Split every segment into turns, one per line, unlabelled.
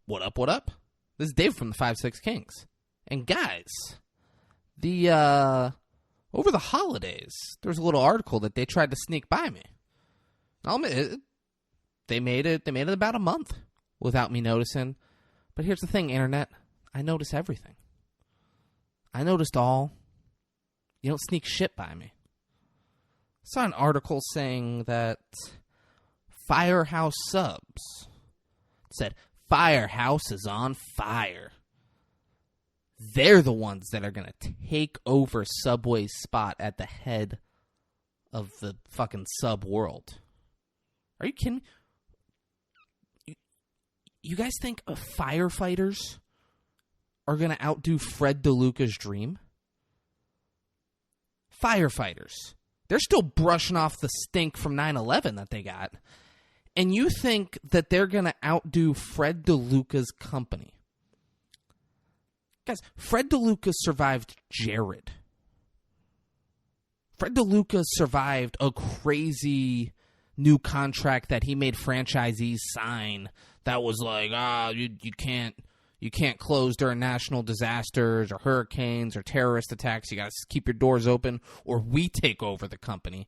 What up, what up? This is Dave from the 5-6 Kings. And guys, over the holidays, there was a little article that they tried to sneak by me. I'll admit it, they made it about a month without me noticing. But here's the thing, Internet. I notice everything. I noticed all. You don't sneak shit by me. I saw an article saying that Firehouse Subs said, Firehouse is on fire. They're the ones that are going to take over Subway's spot at the head of the fucking sub world. Are you kidding? You guys think firefighters are going to outdo Fred DeLuca's dream? Firefighters. They're still brushing off the stink from 9/11 that they got. And you think that they're going to outdo Fred DeLuca's company. Guys, Fred DeLuca survived Jared. Fred DeLuca survived a crazy new contract that he made franchisees sign that was like, you can't close during national disasters or hurricanes or terrorist attacks. You got to keep your doors open or we take over the company.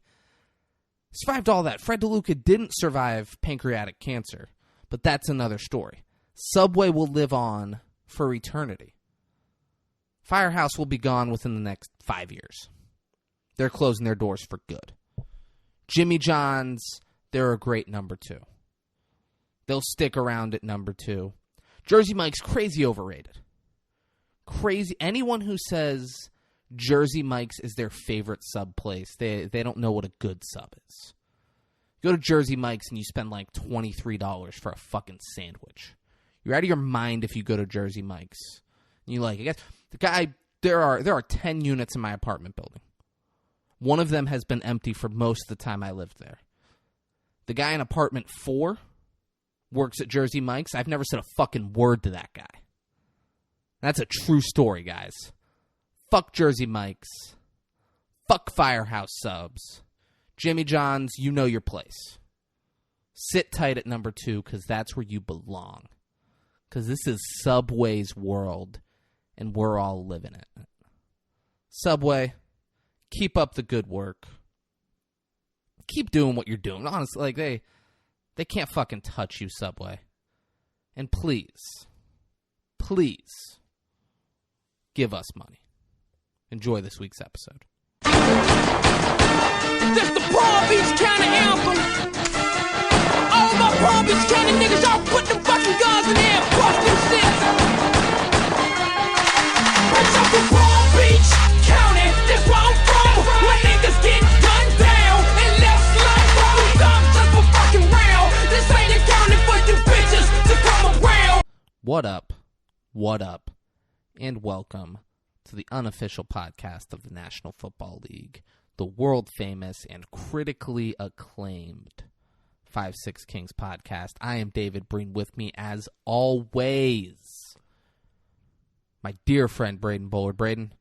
Survived all that. Fred DeLuca didn't survive pancreatic cancer, but that's another story. Subway will live on for eternity. Firehouse will be gone within the next 5 years. They're closing their doors for good. Jimmy John's, they're a great number 2. They'll stick around at number 2. Jersey Mike's crazy overrated. Crazy. Anyone who says Jersey Mike's is their favorite sub place, they don't know what a good sub is. Go to Jersey Mike's and you spend like $23 for a fucking sandwich. You're out of your mind if you go to Jersey Mike's. You like, I guess, the guy, there are 10 units in my apartment building. One of them has been empty for most of the time I lived there. The guy in apartment 4 works at Jersey Mike's. I've never said a fucking word to that guy. That's a true story, guys. Fuck Jersey Mike's. Fuck Firehouse Subs. Jimmy John's, you know your place. Sit tight at number 2 because that's where you belong. Because this is Subway's world and we're all living it. Subway, keep up the good work. Keep doing what you're doing. Honestly, like they can't fucking touch you, Subway. And please, give us money. Enjoy this week's episode.
This the Palm Beach County anthem. All my Palm Beach County niggas, y'all put them fucking guns in there and bust them shit. Bitch, I'm from Palm Beach County, that's where I'm from. When niggas get gunned down and left like rolling thumbs just for fucking round. This ain't a county for you bitches to come around.
What up? What up? And welcome to the unofficial podcast of the National Football League, the world-famous and critically acclaimed 5-6 Kings podcast. I am David Breen. With me, as always, my dear friend Braden Bullard. Braden.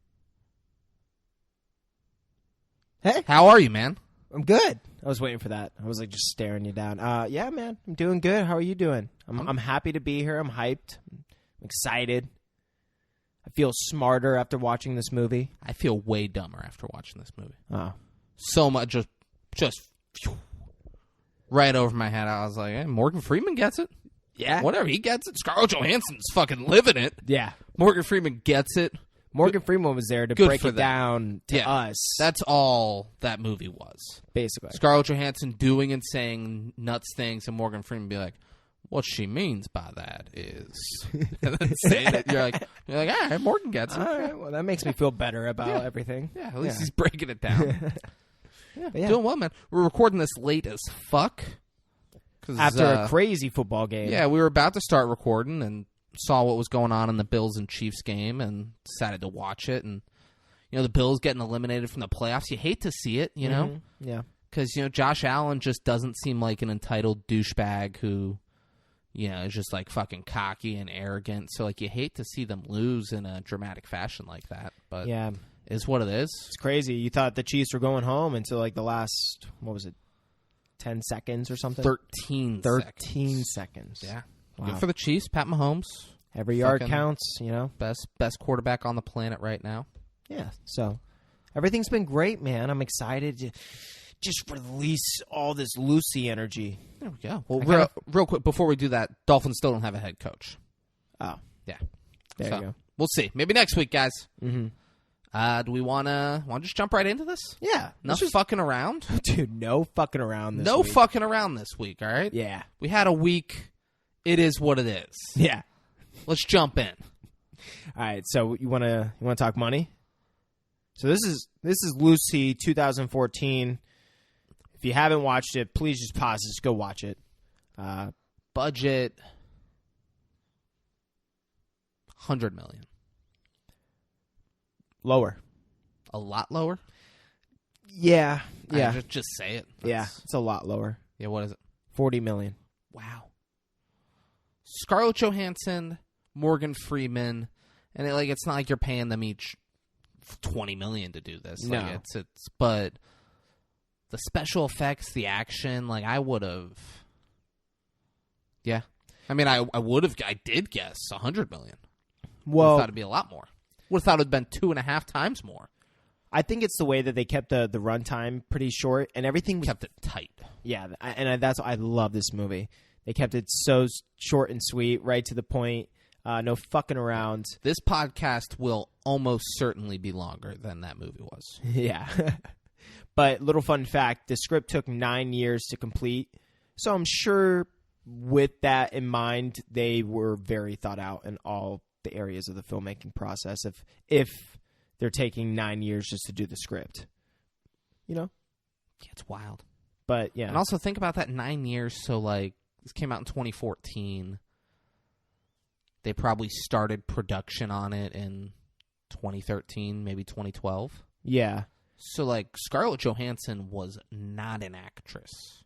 Hey.
How are you, man?
I'm good. I was waiting for that. I was like just staring you down. Yeah, man. I'm doing good. How are you doing? I'm happy to be here. I'm hyped. I'm excited. I feel smarter after watching this movie.
I feel way dumber after watching this movie.
Oh.
So much, just right over my head. I was like, hey, Morgan Freeman gets it.
Yeah.
Whatever, he gets it. Scarlett Johansson's fucking living it.
Yeah.
Morgan Freeman gets it.
Morgan Freeman was there to break it down to us.
That's all that movie was.
Basically.
Scarlett Johansson doing and saying nuts things, and Morgan Freeman be like, what she means by that is, and then saying it, you're like, all right, Morgan gets it.
All right, well, that makes me feel better about everything.
Yeah, at least he's breaking it down.
Yeah.
Doing well, man. We're recording this late as fuck.
After a crazy football game.
Yeah, we were about to start recording and saw what was going on in the Bills and Chiefs game and decided to watch it. And, you know, the Bills getting eliminated from the playoffs. You hate to see it, you know?
Yeah.
Because, you know, Josh Allen just doesn't seem like an entitled douchebag who, you know, is just like fucking cocky and arrogant. So, like, you hate to see them lose in a dramatic fashion like that. But
yeah,
it's what it is.
It's crazy. You thought the Chiefs were going home until like the last, what was it, 10 seconds or something?
13
seconds.
Yeah.
Wow.
Good for the Chiefs. Pat Mahomes,
Every yard
Fucking-
counts, you know?
best quarterback on the planet right now.
Yeah, so everything's been great, man. I'm excited to just release all this Lucy energy.
There we go. Well, real quick, before we do that, Dolphins still don't have a head coach.
Oh,
Yeah.
there
So,
you go.
We'll see. Maybe next week, guys.
Mm-hmm.
Do we want to just jump right into this?
Yeah.
No fucking around?
Dude, no fucking around this
No
week.
fucking around this week, all right?
Yeah.
We had a week. It is what it is.
Yeah.
Let's jump in.
All right, so you want to talk money? So this is Lucy 2014. If you haven't watched it, please just pause this, go watch it.
Budget $100 million.
Lower.
A lot lower?
Yeah. Yeah.
Just say it.
Yeah, it's a lot lower.
Yeah, what is it?
40 million.
Wow. Scarlett Johansson, Morgan Freeman, and it's not like you're paying them each $20 million to do this.
No.
But the special effects, the action, I would have. Yeah. I mean, I would have. I did guess $100 million.
Well,
Thought it'd be a lot more. Would have thought it'd been 2.5 times more.
I think it's the way that they kept the runtime pretty short and everything was,
Kept it tight.
yeah, that's I love this movie. They kept it so short and sweet, right to the point. No fucking around.
This podcast will almost certainly be longer than that movie was.
Yeah. But little fun fact, the script took 9 years to complete. So I'm sure with that in mind, they were very thought out in all the areas of the filmmaking process if they're taking 9 years just to do the script. You know?
Yeah, it's wild.
But yeah.
And also think about that 9 years. So this came out in 2014. They probably started production on it in 2013, maybe 2012.
Yeah.
So Scarlett Johansson was not an actress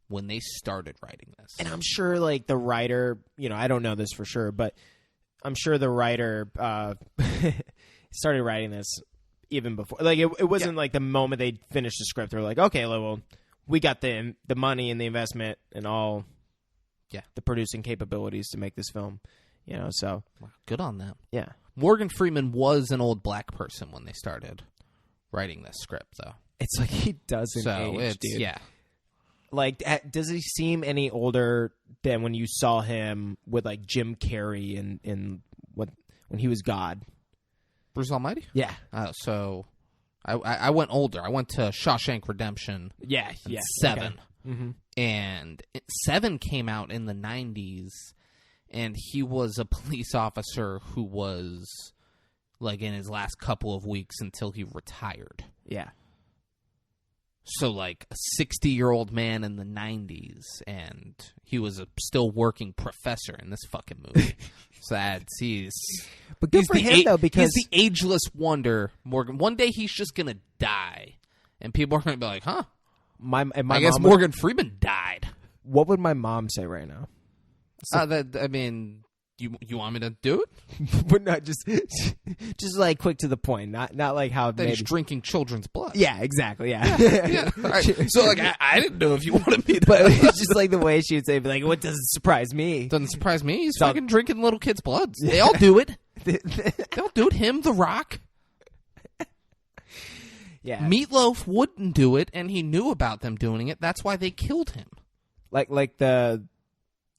when they started writing this.
And I'm sure the writer, I don't know this for sure, but I'm sure the writer started writing this even before. It wasn't the moment they finished the script, they're like, okay, well, we got the money and the investment and all the producing capabilities to make this film, so.
Wow, good on them.
Yeah.
Morgan Freeman was an old black person when they started writing this script, though.
It's he doesn't age, dude.
Yeah.
Does he seem any older than when you saw him with Jim Carrey in when he was God?
Bruce Almighty?
Yeah.
So I went older. I went to Shawshank Redemption.
Yeah.
7.
Okay. Mm-hmm.
And 7 came out in the 90s, and he was a police officer who was in his last couple of weeks until he retired.
Yeah.
So a 60-year-old man in the 90s, and he was a still working professor in this fucking movie. So
but good for him though, because
he's the ageless wonder. Morgan, one day he's just gonna die, and people are gonna be like, "Huh." I guess Morgan Freeman died.
What would my mom say right now?
You want me to do it?
But not just quick to the point, not how
That he's drinking children's blood.
Yeah, exactly. Yeah.
Yeah. Right. So I didn't know if you wanted me to.
But it's just the way she would say, what doesn't surprise me?
Doesn't surprise me. He's fucking drinking little kids' blood. They all do it. They all do it. Him, The Rock.
Yeah.
Meatloaf wouldn't do it, and he knew about them doing it. That's why they killed him.
Like the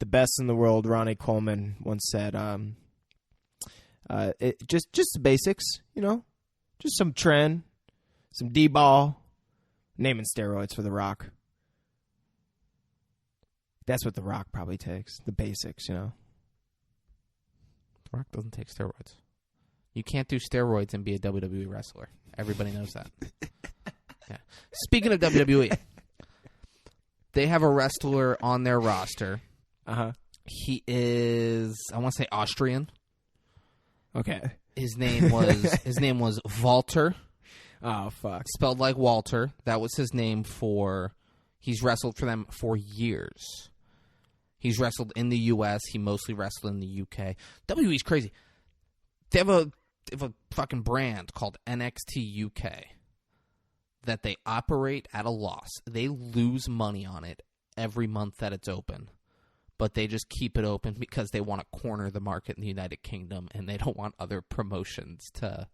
best in the world, Ronnie Coleman once said, just the basics, just some trend, some D-ball, naming steroids for The Rock. That's what The Rock probably takes, the basics,
The Rock doesn't take steroids. You can't do steroids and be a WWE wrestler. Everybody knows that. Yeah. Speaking of WWE, they have a wrestler on their roster.
Uh-huh.
He is, I want to say, Austrian.
Okay.
His name was Walter.
Oh, fuck.
Spelled like Walter. That was his name he's wrestled for them for years. He's wrestled in the U.S. He mostly wrestled in the UK. WWE's crazy. They have a fucking brand called NXT UK that they operate at a loss. They lose money on it every month that it's open. but they just keep it open because they want to corner the market in the United Kingdom, and they don't want other promotions to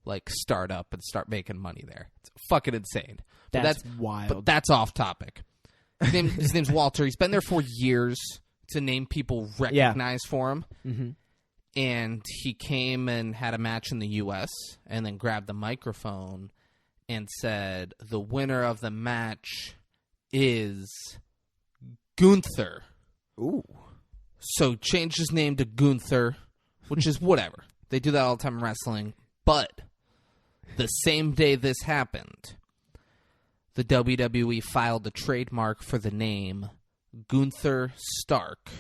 like start up and start making money there. It's fucking insane.
That's wild.
But that's off topic. His name's Walter. He's been there for years. It's a name people recognize for him.
Mm-hmm.
And he came and had a match in the U.S. and then grabbed the microphone and said, the winner of the match is Gunther.
Ooh.
So changed his name to Gunther, which is whatever. They do that all the time in wrestling. But the same day this happened, the WWE filed a trademark for the name Gunther Stark.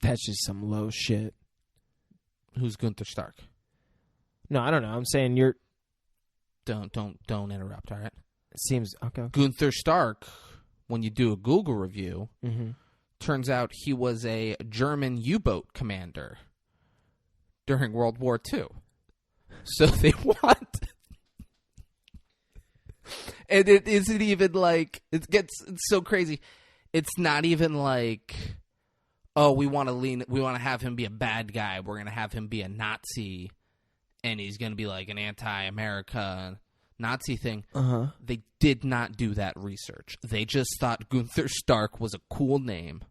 That's just some low shit.
Who's Gunther Stark?
No, I don't know. I'm saying you're...
Don't interrupt, all right?
It seems... Okay.
Gunther Stark, when you do a Google review,
Mm-hmm.
turns out he was a German U-boat commander during World War II. So they want... And it isn't even like... It's so crazy. It's not even like... Oh, we want to have him be a bad guy. We're going to have him be a Nazi, and he's going to be like an anti-America Nazi thing.
Uh-huh.
They did not do that research. They just thought Gunther Stark was a cool name,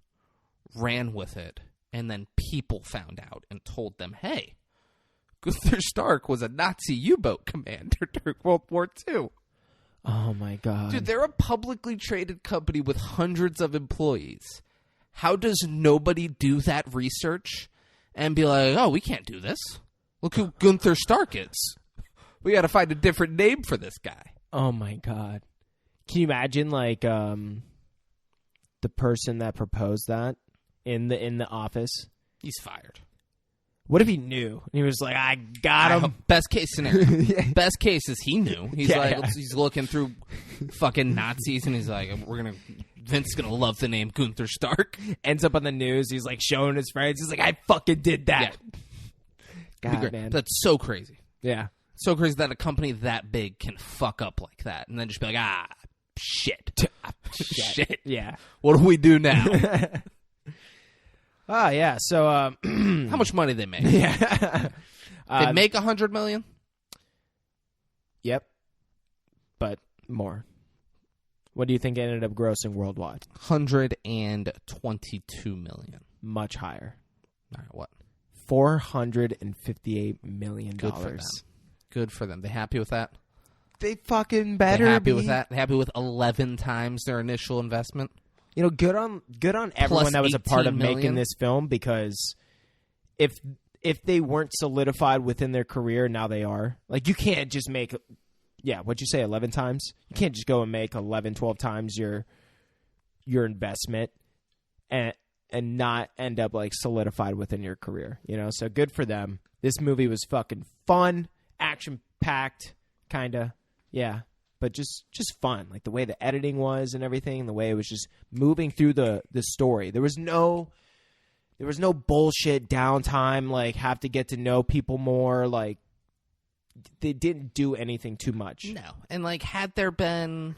ran with it, and then people found out and told them, hey, Gunther Stark was a Nazi U-boat commander during World War II.
Oh, my God.
Dude, they're a publicly traded company with hundreds of employees. How does nobody do that research and be like, oh, we can't do this? Look who Gunther Stark is. We got to find a different name for this guy.
Oh, my God. Can you imagine, like, the person that proposed that in the office?
He's fired.
What if he knew? And he was like, I got him.
Best case scenario. Best case is he knew. He's he's looking through fucking Nazis, and he's like, Vince is going to love the name Gunther Stark.
Ends up on the news. He's like showing his friends. He's like, I fucking did that.
Yeah.
God, man.
That's so crazy.
Yeah.
So crazy that a company that big can fuck up like that and then just be like, shit. Shit.
Yeah.
What do we do now?
Yeah. So,
how much money they make?
Yeah.
They make $100 million?
Yep. But more. What do you think it ended up grossing worldwide?
$122 million.
Much higher.
All right, what?
$458 million.
Good for them. Good for them. They happy with that?
They fucking better
They happy
be.
with that? They happy with 11 times their initial investment?
You know, good on everyone
Plus
that was a part of
18 million?
making this film, because if they weren't solidified within their career, now they are. Like, you can't just make, what'd you say, 11 times? You can't just go and make 11, 12 times your investment and not end up, like, solidified within your career, you know? So good for them. This movie was fucking fun, action-packed, kind of, yeah. But just fun, like the way the editing was and everything, the way it was just moving through the story. There was no bullshit downtime, like have to get to know people more. Like they didn't do anything too much.
No, and like had there been,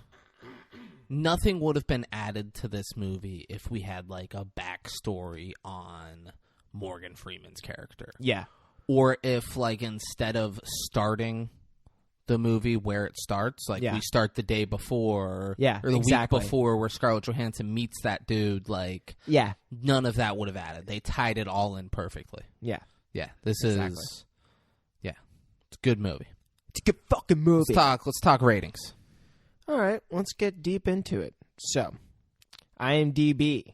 nothing would have been added to this movie if we had like a backstory on Morgan Freeman's character.
Yeah,
or if like instead of starting the movie where it starts, like we start the day before, or the week before, where Scarlett Johansson meets that dude. Like, none of that would have added. They tied it all in perfectly.
Yeah.
This is, it's a good movie.
It's a good fucking movie.
Let's talk ratings.
All right, let's get deep into it. So, IMDb.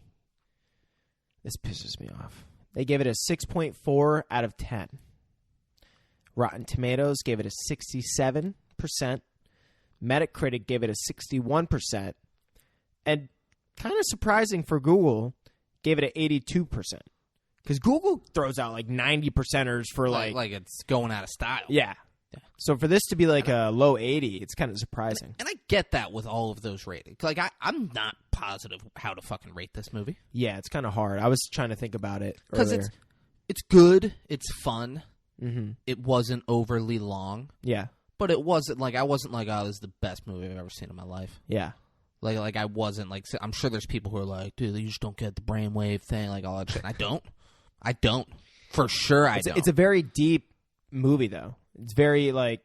This pisses me off. They gave it a 6.4 out of 10. Rotten Tomatoes gave it a 67%. Metacritic gave it a 61%. And kind of surprising for Google, gave it an 82%. Because Google throws out like 90%ers for like
it's going out of style.
Yeah. So for this to be like a low 80, it's kind of surprising.
And I get that with all of those ratings. Like I'm not positive how to fucking rate this movie.
Yeah, it's kind of hard. I was trying to think about it
because
earlier.
It's good. It's fun.
Mm-hmm.
It wasn't overly long.
Yeah.
But it wasn't like, I wasn't like, oh, this is the best movie I've ever seen in my life.
Yeah.
Like I wasn't like. I'm sure there's people who are like, dude, you just don't get the brainwave thing, like all that shit. I don't. For sure, I don't.
It's a very deep movie, though. It's very like.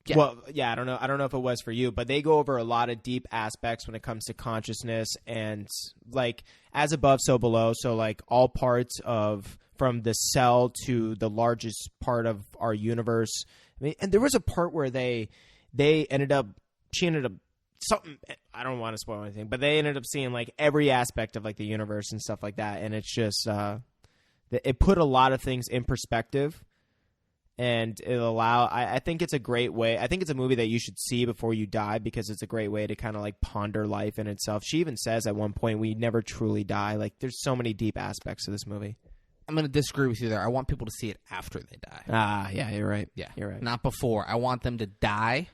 Yeah.
Well, yeah, I don't know if it was for you, but they go over a lot of deep aspects when it comes to consciousness and like as above, so below. So like all parts of from the cell to the largest part of our universe. I mean, and there was a part where she ended up something. I don't want to spoil anything, but they ended up seeing like every aspect of like the universe and stuff like that. And it's just it put a lot of things in perspective. And I think it's a great way. I think it's a movie that you should see before you die because it's a great way to kind of like ponder life in itself. She even says at one point, we never truly die. Like there's so many deep aspects to this movie.
I'm going to disagree with you there. I want people to see it after they die.
Ah, yeah, you're right.
Yeah.
You're right.
Not before. I want them to die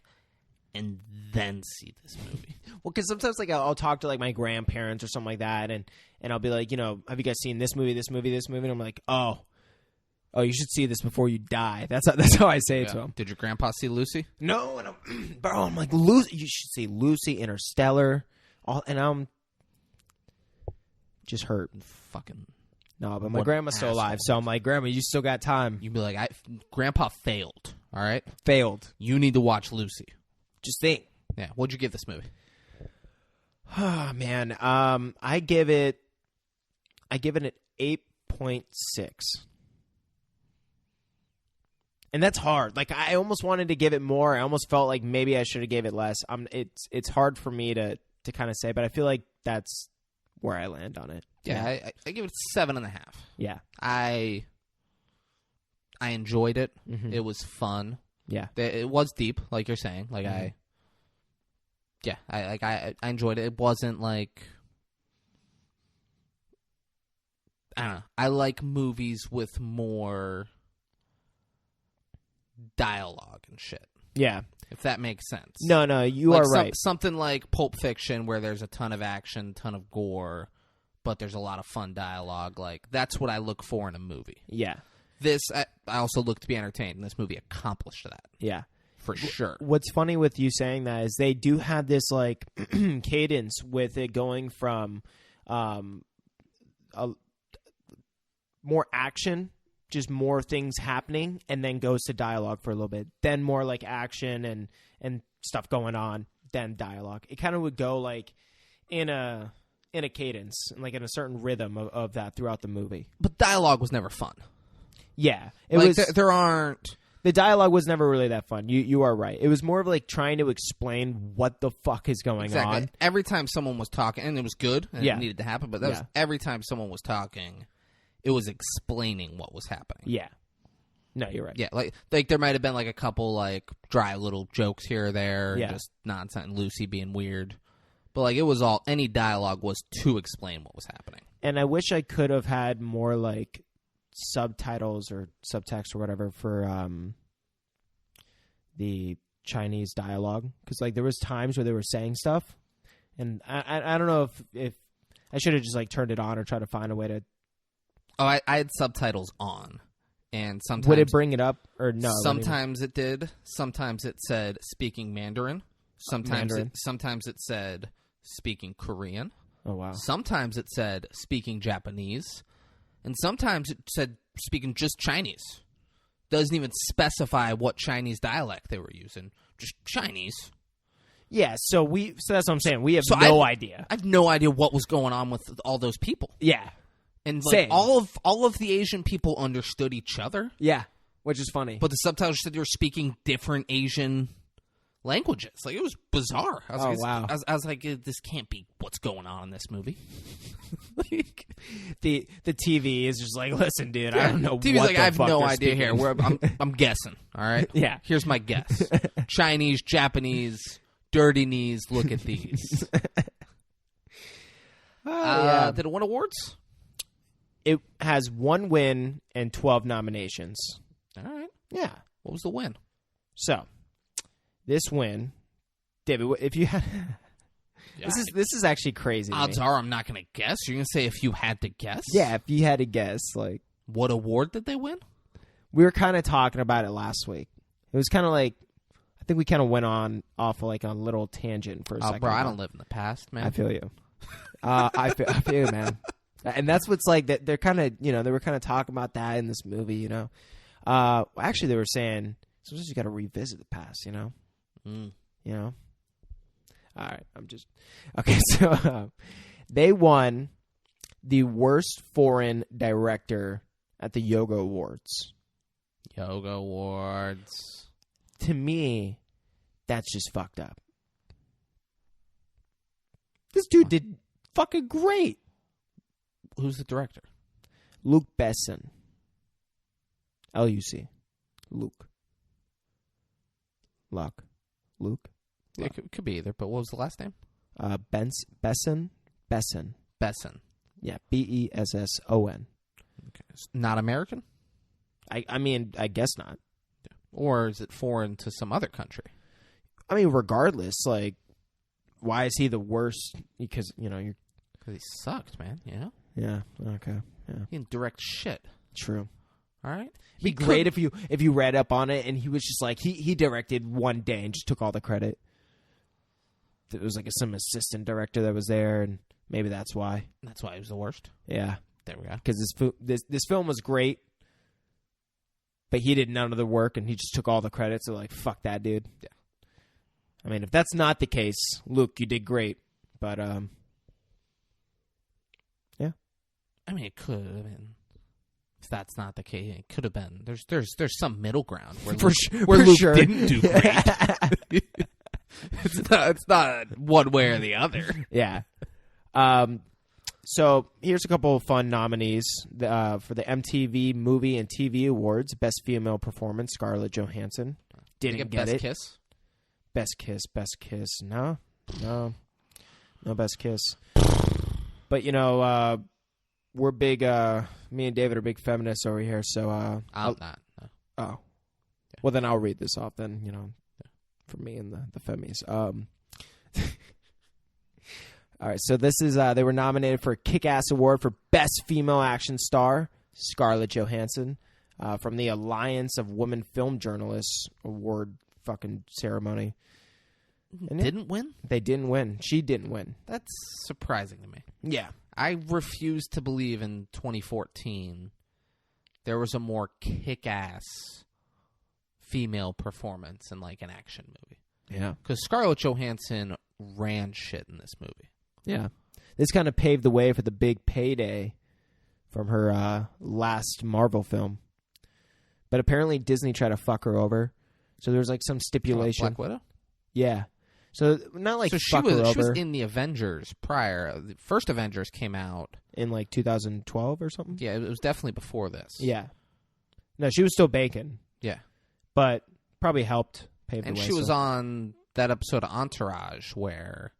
and then see this movie.
Well, because sometimes like I'll talk to like my grandparents or something like that. And I'll be like, have you guys seen this movie? And I'm like, oh, you should see this before you die. That's how I say it to him.
Did your grandpa see Lucy?
No, bro. I'm like, Lucy. You should see Lucy, Interstellar, and I'm just hurt.
Fucking
no, but my grandma's still alive, so I'm like, Grandma, you still got time.
You'd be like, Grandpa failed. All right,
failed.
You need to watch Lucy.
Just think.
Yeah. What'd you give this movie?
Oh man, I give it an 8.6. And that's hard. Like I almost wanted to give it more. I almost felt like maybe I should have gave it less. It's hard for me to kind of say, but I feel like that's where I land on it.
Yeah, I give it 7.5.
Yeah,
I enjoyed it.
Mm-hmm.
It was fun.
Yeah,
it was deep, like you're saying. Like I enjoyed it. It wasn't like I don't know. I like movies with more dialogue and shit.
Yeah.
If that makes sense.
No, you are right.
Something like Pulp Fiction where there's a ton of action, ton of gore, but there's a lot of fun dialogue. Like, that's what I look for in a movie.
Yeah.
This, I also look to be entertained, and this movie accomplished that.
Yeah.
For sure.
What's funny with you saying that is they do have this, like, cadence with it going from more action, just more things happening, and then goes to dialogue for a little bit. Then more like action and stuff going on, then dialogue. It kind of would go like in a cadence, like in a certain rhythm of that throughout the movie.
But dialogue was never fun.
Yeah, it
like,
was.
There aren't.
The dialogue was never really that fun. You are right. It was more of like trying to explain what the fuck is going on.
Every time someone was talking, and it was good, and
yeah.
it needed to happen, but that was every time someone was talking, it was explaining what was happening.
Yeah. No, you're right.
Yeah, like there might have been like a couple like dry little jokes here or there, just nonsense, and Lucy being weird. But like it was all, any dialogue was to explain what was happening.
And I wish I could have had more like subtitles or subtext or whatever for the Chinese dialogue, because like there was times where they were saying stuff, and I don't know if I should have just like turned it on or tried to find a way to.
Oh, I had subtitles on, and sometimes
would it bring it up or no?
Sometimes it did. Sometimes it said speaking Mandarin. Sometimes it said speaking Korean.
Oh wow.
Sometimes it said speaking Japanese, and sometimes it said speaking just Chinese. Doesn't even specify what Chinese dialect they were using. Just Chinese. Yeah,
so that's what I'm saying. We have no idea.
I have no idea what was going on with all those people.
Yeah.
And like, all of the Asian people understood each other.
Yeah, which is funny.
But the subtitles said they were speaking different Asian languages. Like, it was bizarre. I was like, this can't be what's going on in this movie.
Like, the TV is just like, listen, dude, I don't know.
TV's
what
like,
the
I have
fuck
no
they're
idea
speaking.
here. I'm guessing. All right.
Yeah.
Here's my guess: Chinese, Japanese, dirty knees. Look at these. Did it win awards?
It has 1 win and 12 nominations.
All right.
Yeah.
What was the win?
So, this win, David, if you had... This is actually crazy.
Odds are I'm not going to guess. You're going to say if you had to guess?
Yeah, if you had to guess. Like,
what award did they win?
We were kind of talking about it last week. It was kind of like, I think we kind of went off like a little tangent for a second.
Bro, I don't live in the past, man.
I feel you. I feel you, man. And that's what's like that. They're kind of, they were kind of talking about that in this movie, Actually, they were saying sometimes you got to revisit the past, All right, okay. So they won the worst foreign director at the Yoga Awards.
Yoga Awards.
To me, that's just fucked up. This dude did fucking great.
Who's the director?
Luc Besson. Luc. Luke. Luke.
It could be either, but what was the last name?
Besson.
Besson.
Yeah, Besson.
Okay. Not American?
I mean, I guess not.
Or is it foreign to some other country?
I mean, regardless, like, why is he the worst? Because, you're...
Because he sucked, man,
Yeah, okay, yeah.
He didn't direct shit.
True.
All right?
It'd be great if you read up on it and he was just like, he directed one day and just took all the credit. It was like some assistant director that was there, and maybe that's why.
That's why he was the worst?
Yeah.
There we go.
Because this film was great, but he did none of the work, and he just took all the credit, so like, fuck that, dude.
Yeah.
I mean, if that's not the case, Luke, you did great, but, yeah.
I mean, it could have been. If that's not the case, it could have been. There's some middle ground where Luke
sure.
didn't do great. It's not one way or the other.
Yeah. So here's a couple of fun nominees for the MTV Movie and TV Awards. Best Female Performance, Scarlett Johansson. Didn't get
Best
it.
Kiss?
Best Kiss. No Best Kiss. But, we're big, me and David are big feminists over here, so...
I'm not. No.
Oh. Yeah. Well, then I'll read this off then, for me and the femmies. All right, so this is, they were nominated for a Kick-Ass Award for Best Female Action Star, Scarlett Johansson, from the Alliance of Women Film Journalists Award fucking ceremony. And
Didn't win?
They didn't win. She didn't win.
That's surprising to me.
Yeah.
I refuse to believe in 2014 there was a more kick-ass female performance in, like, an action movie.
Yeah.
Because Scarlett Johansson ran shit in this movie.
Yeah. This kind of paved the way for the big payday from her last Marvel film. But apparently Disney tried to fuck her over. So there was, like, some stipulation.
Black Widow?
Yeah. So not like
so
fuck her over.
She was in the Avengers prior. The first Avengers came out
in like 2012 or something.
Yeah, it was definitely before this.
Yeah. No, she was still bacon.
Yeah.
But probably helped pave the way.
And she was on that episode of Entourage where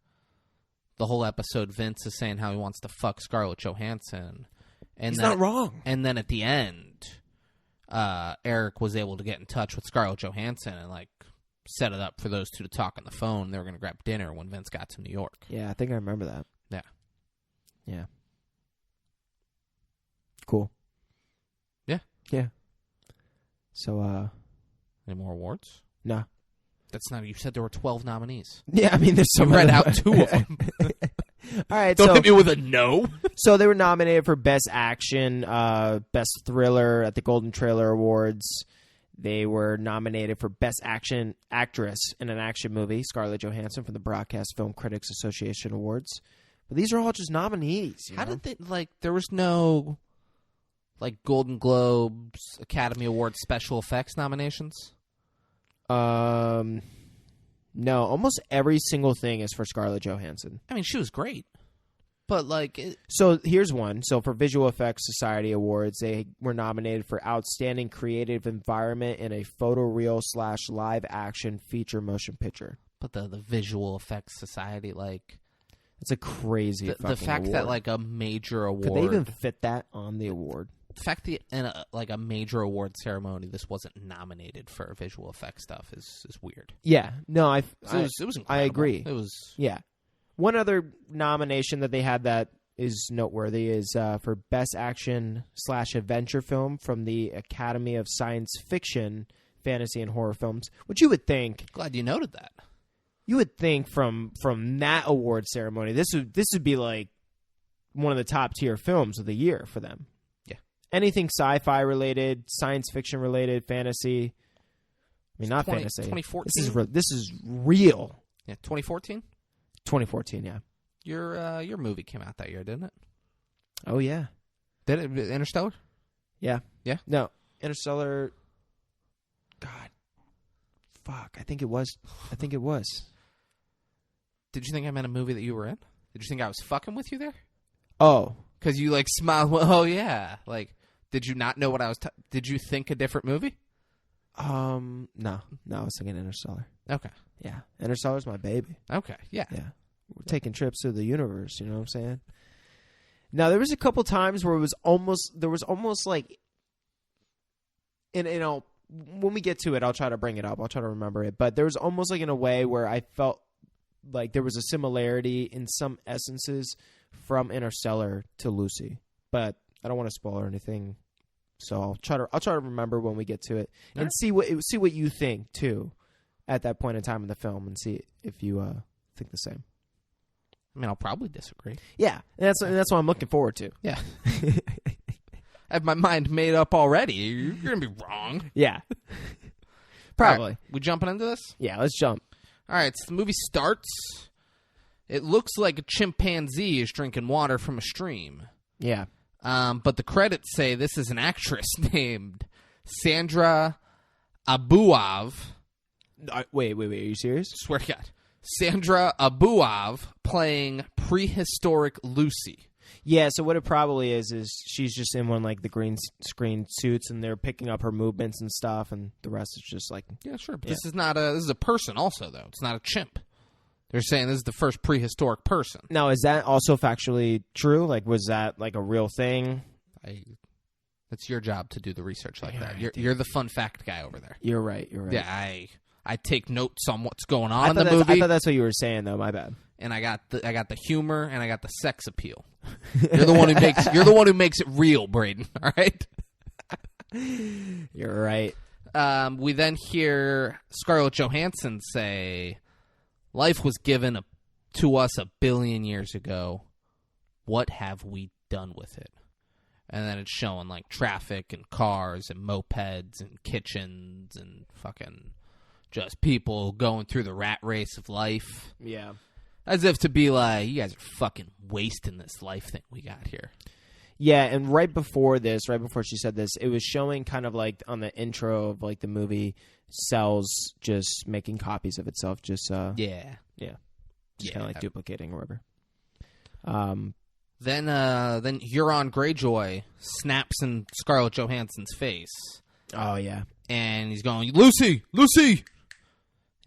the whole episode Vince is saying how he wants to fuck Scarlett Johansson. And
he's not wrong.
And then at the end, Eric was able to get in touch with Scarlett Johansson and like set it up for those two to talk on the phone. They were going to grab dinner when Vince got to New York.
Yeah, I think I remember that.
Yeah.
Yeah. Cool.
Yeah.
Yeah. So,
any more awards?
No.
That's not. You said there were 12 nominees.
Yeah, I mean, there's some.
You read out 2 of them.
All right,
Don't hit me with a no.
So they were nominated for Best Action, Best Thriller at the Golden Trailer Awards. They were nominated for Best Action Actress in an Action Movie, Scarlett Johansson, from the Broadcast Film Critics Association Awards. But these are all just nominees.
How did they, like, there was no, like, Golden Globes, Academy Awards special effects nominations?
No, almost every single thing is for Scarlett Johansson.
I mean, she was great. But, like...
So, here's one. So, for Visual Effects Society Awards, they were nominated for Outstanding Creative Environment in a Photoreal/Live-Action Feature Motion Picture.
But the Visual Effects Society, like...
It's a crazy fucking
the fact
award.
that, like, a major award...
Could they even fit that on the award?
The fact that in a major award ceremony, this wasn't nominated for visual effects stuff is weird.
Yeah. No, it was
incredible.
I agree.
It was...
Yeah. One other nomination that they had that is noteworthy is for Best Action/Adventure Film from the Academy of Science Fiction fantasy and horror films. Which you would think.
Glad you noted that.
You would think from that award ceremony, this would be like one of the top tier films of the year for them.
Yeah.
Anything sci-fi related, science fiction related, fantasy. I mean, not fantasy.
2014.
This is real.
Yeah, 2014.
2014. Yeah.
Your movie came out that year, didn't it?
Oh yeah.
Did it? Interstellar?
Yeah.
Yeah.
No, Interstellar. God. Fuck. I think it was.
Did you think I meant a movie that you were in? Did you think I was fucking with you there?
Oh.
Because you, like, smiled. Well, oh, yeah. Like, did you not know what I was... Did you think a different movie?
No. I was thinking Interstellar.
Okay.
Yeah. Interstellar's my baby.
Okay. Yeah.
Yeah. We're taking trips to the universe, you know what I'm saying? Now, there was a couple times where there was almost like... And, you know, when we get to it, I'll try to bring it up. I'll try to remember it. But there was almost like in a way where I felt like there was a similarity in some essences from Interstellar to Lucy, but I don't want to spoil anything, so I'll try to remember when we get to it and see what you think too at that point in time in the film, and see if you think the same.
I mean, I'll probably disagree.
Yeah, and that's what I'm looking forward to.
Yeah, I have my mind made up already. You're gonna be wrong.
Yeah, probably.
Right, we jumping into this?
Yeah, let's jump.
All right, so the movie starts. It looks like a chimpanzee is drinking water from a stream.
Yeah.
But the credits say this is an actress named Sandra Abuav.
Wait. Are you serious?
Swear to God. Sandra Abuav playing prehistoric Lucy.
Yeah, so what it probably is she's just in one like the green screen suits, and they're picking up her movements and stuff, and the rest is just like...
Yeah, sure. But this is a person also, though. It's not a chimp. They're saying this is the first prehistoric person.
Now, is that also factually true? Like, was that like a real thing?
It's your job to do the research like that.
Right,
You're the fun fact guy over there.
You're right.
Yeah, I take notes on what's going on in the movie.
I thought that's what you were saying, though. My bad.
And I got the humor, and I got the sex appeal. You're the one who makes it real, Braden. All right.
You're right.
We then hear Scarlett Johansson say, "Life was given to us 1 billion years ago. What have we done with it?" And then it's showing like traffic and cars and mopeds and kitchens and fucking just people going through the rat race of life.
Yeah.
As if to be like, you guys are fucking wasting this life thing we got here.
Yeah, and right before she said this, it was showing kind of like on the intro of like the movie, cells just making copies of itself, just kind of like duplicating or whatever.
Then Euron Greyjoy snaps in Scarlett Johansson's face.
Oh yeah,
and he's going, Lucy, Lucy.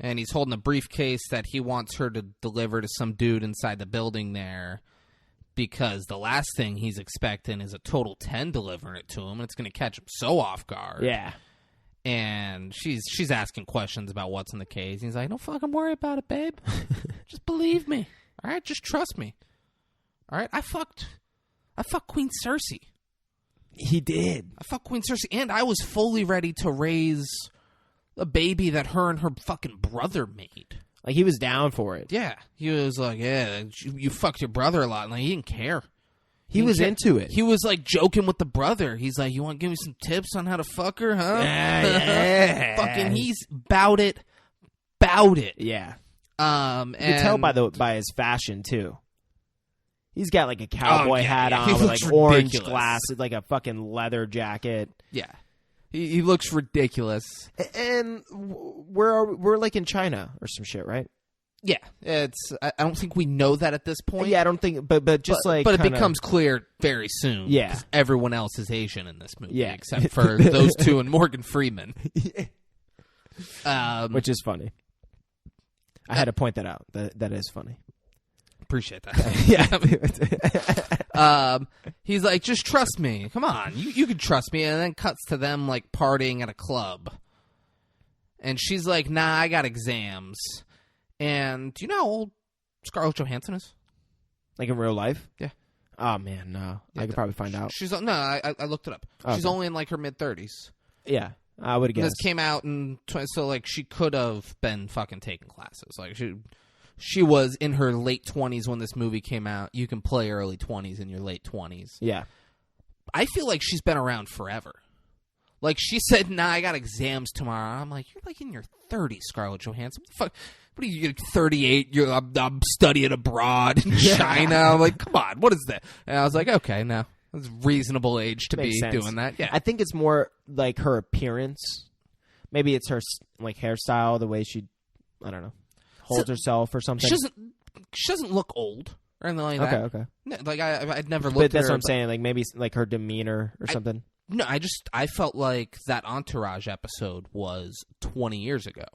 And he's holding a briefcase that he wants her to deliver to some dude inside the building there, because the last thing he's expecting is a total 10 delivering it to him, and it's going to catch him so off guard.
Yeah.
And she's asking questions about what's in the case. He's like, don't fucking worry about it, babe. Just believe me. All right? Just trust me. All right? I fucked Queen Cersei.
He did.
I fucked Queen Cersei, and I was fully ready to raise a baby that her and her fucking brother made.
Like, he was down for it.
Yeah. He was like, yeah, you fucked your brother a lot. And like, he didn't care.
He was into it.
He was like joking with the brother. He's like, you want to give me some tips on how to fuck her, huh?
Yeah.
Fucking, he's bout it.
Yeah.
And
you can tell by his fashion, too. He's got like a cowboy hat on with like orange glasses, like a fucking leather jacket.
Yeah. He looks ridiculous.
And we're like in China or some shit, right?
Yeah. I don't think we know that at this point.
Yeah, I don't think, but
it becomes clear very soon.
Yeah.
'Cause everyone else is Asian in this movie.
Yeah.
Except for those two and Morgan Freeman.
Which is funny. I had to point that out. That is funny.
Appreciate that.
Yeah.
He's like, just trust me. Come on. You can trust me. And then cuts to them like partying at a club. And she's like, nah, I got exams. And do you know how old Scarlett Johansson is?
Like in real life?
Yeah.
Oh, man, no. I could probably find out.
I looked it up.
Oh,
she's
okay.
only in like her mid-30s.
Yeah. I would guess.
This came out in so like she could have been fucking taking classes. Like she was in her late 20s when this movie came out. You can play early 20s in your late 20s.
Yeah.
I feel like she's been around forever. Like she said, "Nah, I got exams tomorrow." I'm like, "You're like in your 30s, Scarlett Johansson. What the fuck? What are you, 38? I'm studying abroad in China." I'm like, "Come on, what is that?" And I was like, "Okay, no, that's a reasonable age to
Makes
be
sense.
doing that." Yeah,
I think it's more like her appearance. Maybe it's her like hairstyle, the way she, I don't know, holds herself or something.
she doesn't look old or anything like that.
Okay.
No, like I'd never looked.
But
at
that's
her,
what I'm saying. Like maybe like her demeanor or something.
No, I felt like that Entourage episode was 20 years ago.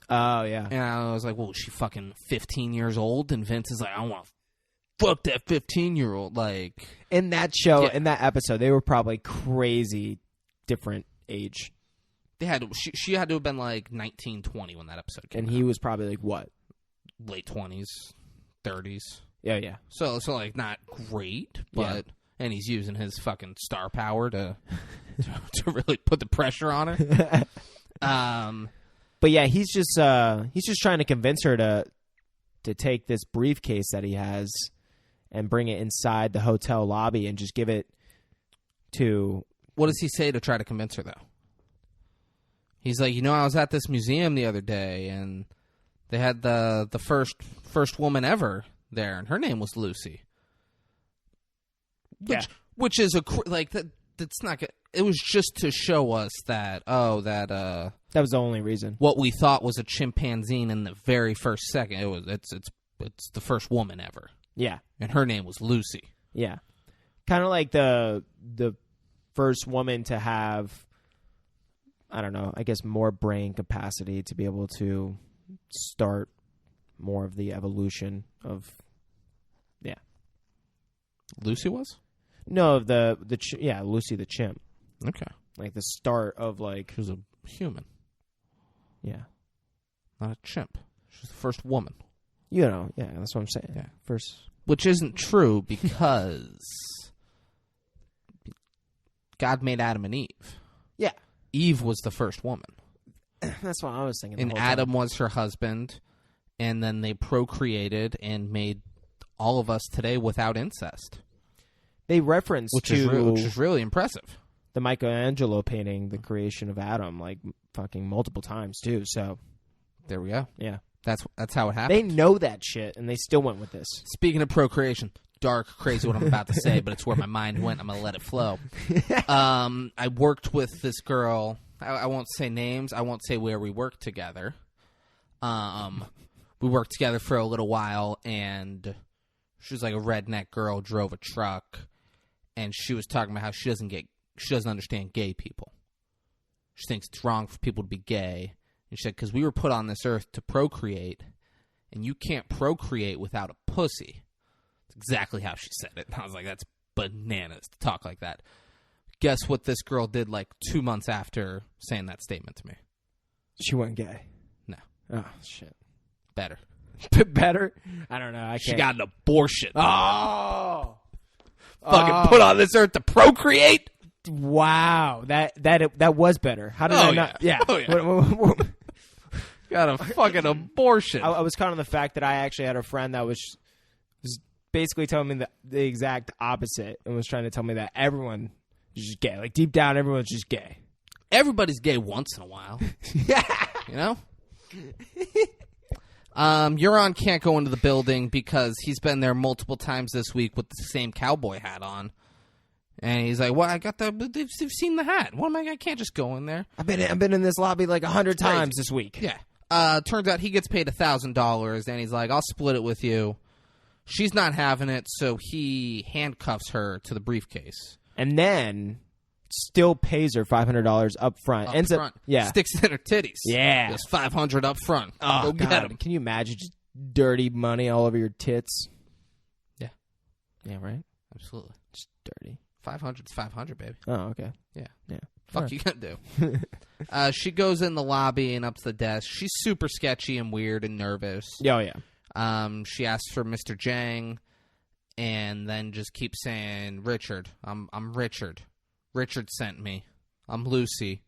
Oh yeah.
And I was like, well, is she fucking 15 years old? And Vince is like, I want to fuck that 15-year-old. Like
In that show, in that episode, they were probably crazy different age.
they had she had to have been like 19, 20 when that episode came
And
out.
he was probably like what?
Late 20s, 30s.
Yeah.
So like not great, but and he's using his fucking star power to really put the pressure on her.
But yeah, he's just trying to convince her to take this briefcase that he has and bring it inside the hotel lobby and just give it to.
What does he say to try to convince her, though? He's like, I was at this museum the other day, and they had the first woman ever there, and her name was Lucy. Which is like that. That's not good. It was just to show us that that
was the only reason.
What we thought was a chimpanzee in the very first second. It's the first woman ever.
Yeah,
and her name was Lucy.
Yeah, kind of like the first woman to have, I don't know, I guess more brain capacity to be able to start more of the evolution of. Yeah,
Lucy was.
No, Lucy the chimp.
Okay.
Like the start of like...
She was a human.
Yeah.
Not a chimp. She was the first woman.
Yeah, that's what I'm saying.
Yeah.
First...
Which isn't true because God made Adam and Eve.
Yeah.
Eve was the first woman.
That's what I was thinking.
And Adam was her husband, and then they procreated and made all of us today without incest.
They reference
which is really impressive.
The Michelangelo painting, The Creation of Adam, like fucking multiple times too. So
there we go.
Yeah,
that's how it happened.
They know that shit, and they still went with this.
Speaking of procreation, dark, crazy what I'm about to say, but it's where my mind went. I'm gonna let it flow. I worked with this girl. I won't say names. I won't say where we worked together. We worked together for a little while, and she was like a redneck girl, drove a truck. And she was talking about how she doesn't understand gay people. She thinks it's wrong for people to be gay. And she said, because we were put on this earth to procreate, and you can't procreate without a pussy. That's exactly how she said it. And I was like, that's bananas to talk like that. Guess what this girl did like 2 months after saying that statement to me?
She went gay.
No.
Oh, shit.
Better.
Better? I don't know.
She got an abortion.
Oh!
Fucking put on this earth to procreate?
Wow, that was better. How did I not? Yeah.
Oh, yeah. Got a fucking abortion.
I was kind of the fact that I actually had a friend that was basically telling me the exact opposite and was trying to tell me that everyone is just gay. Like deep down, everyone's just gay.
Everybody's gay once in a while. You know? Euron can't go into the building because he's been there multiple times this week with the same cowboy hat on. And he's like, well, I got they've seen the hat. What am I can't just go in there.
I've been in this lobby like 100 times this week.
Yeah. Turns out he gets paid $1,000 and he's like, I'll split it with you. She's not having it, so he handcuffs her to the briefcase.
And then still pays her $500 up front.
Up front.
Yeah.
Sticks it in her titties.
Yeah.
Just $500 up front.
Oh,
go
God.
get him.
Can you imagine just dirty money all over your tits?
Yeah.
Yeah, right?
Absolutely.
Just dirty.
500's 500, baby.
Oh, okay.
Yeah.
Yeah.
Fuck you gonna do? She goes in the lobby and up to the desk. She's super sketchy and weird and nervous.
Oh, yeah.
She asks for Mr. Jang and then just keeps saying, Richard. I'm Richard. Richard sent me. I'm Lucy.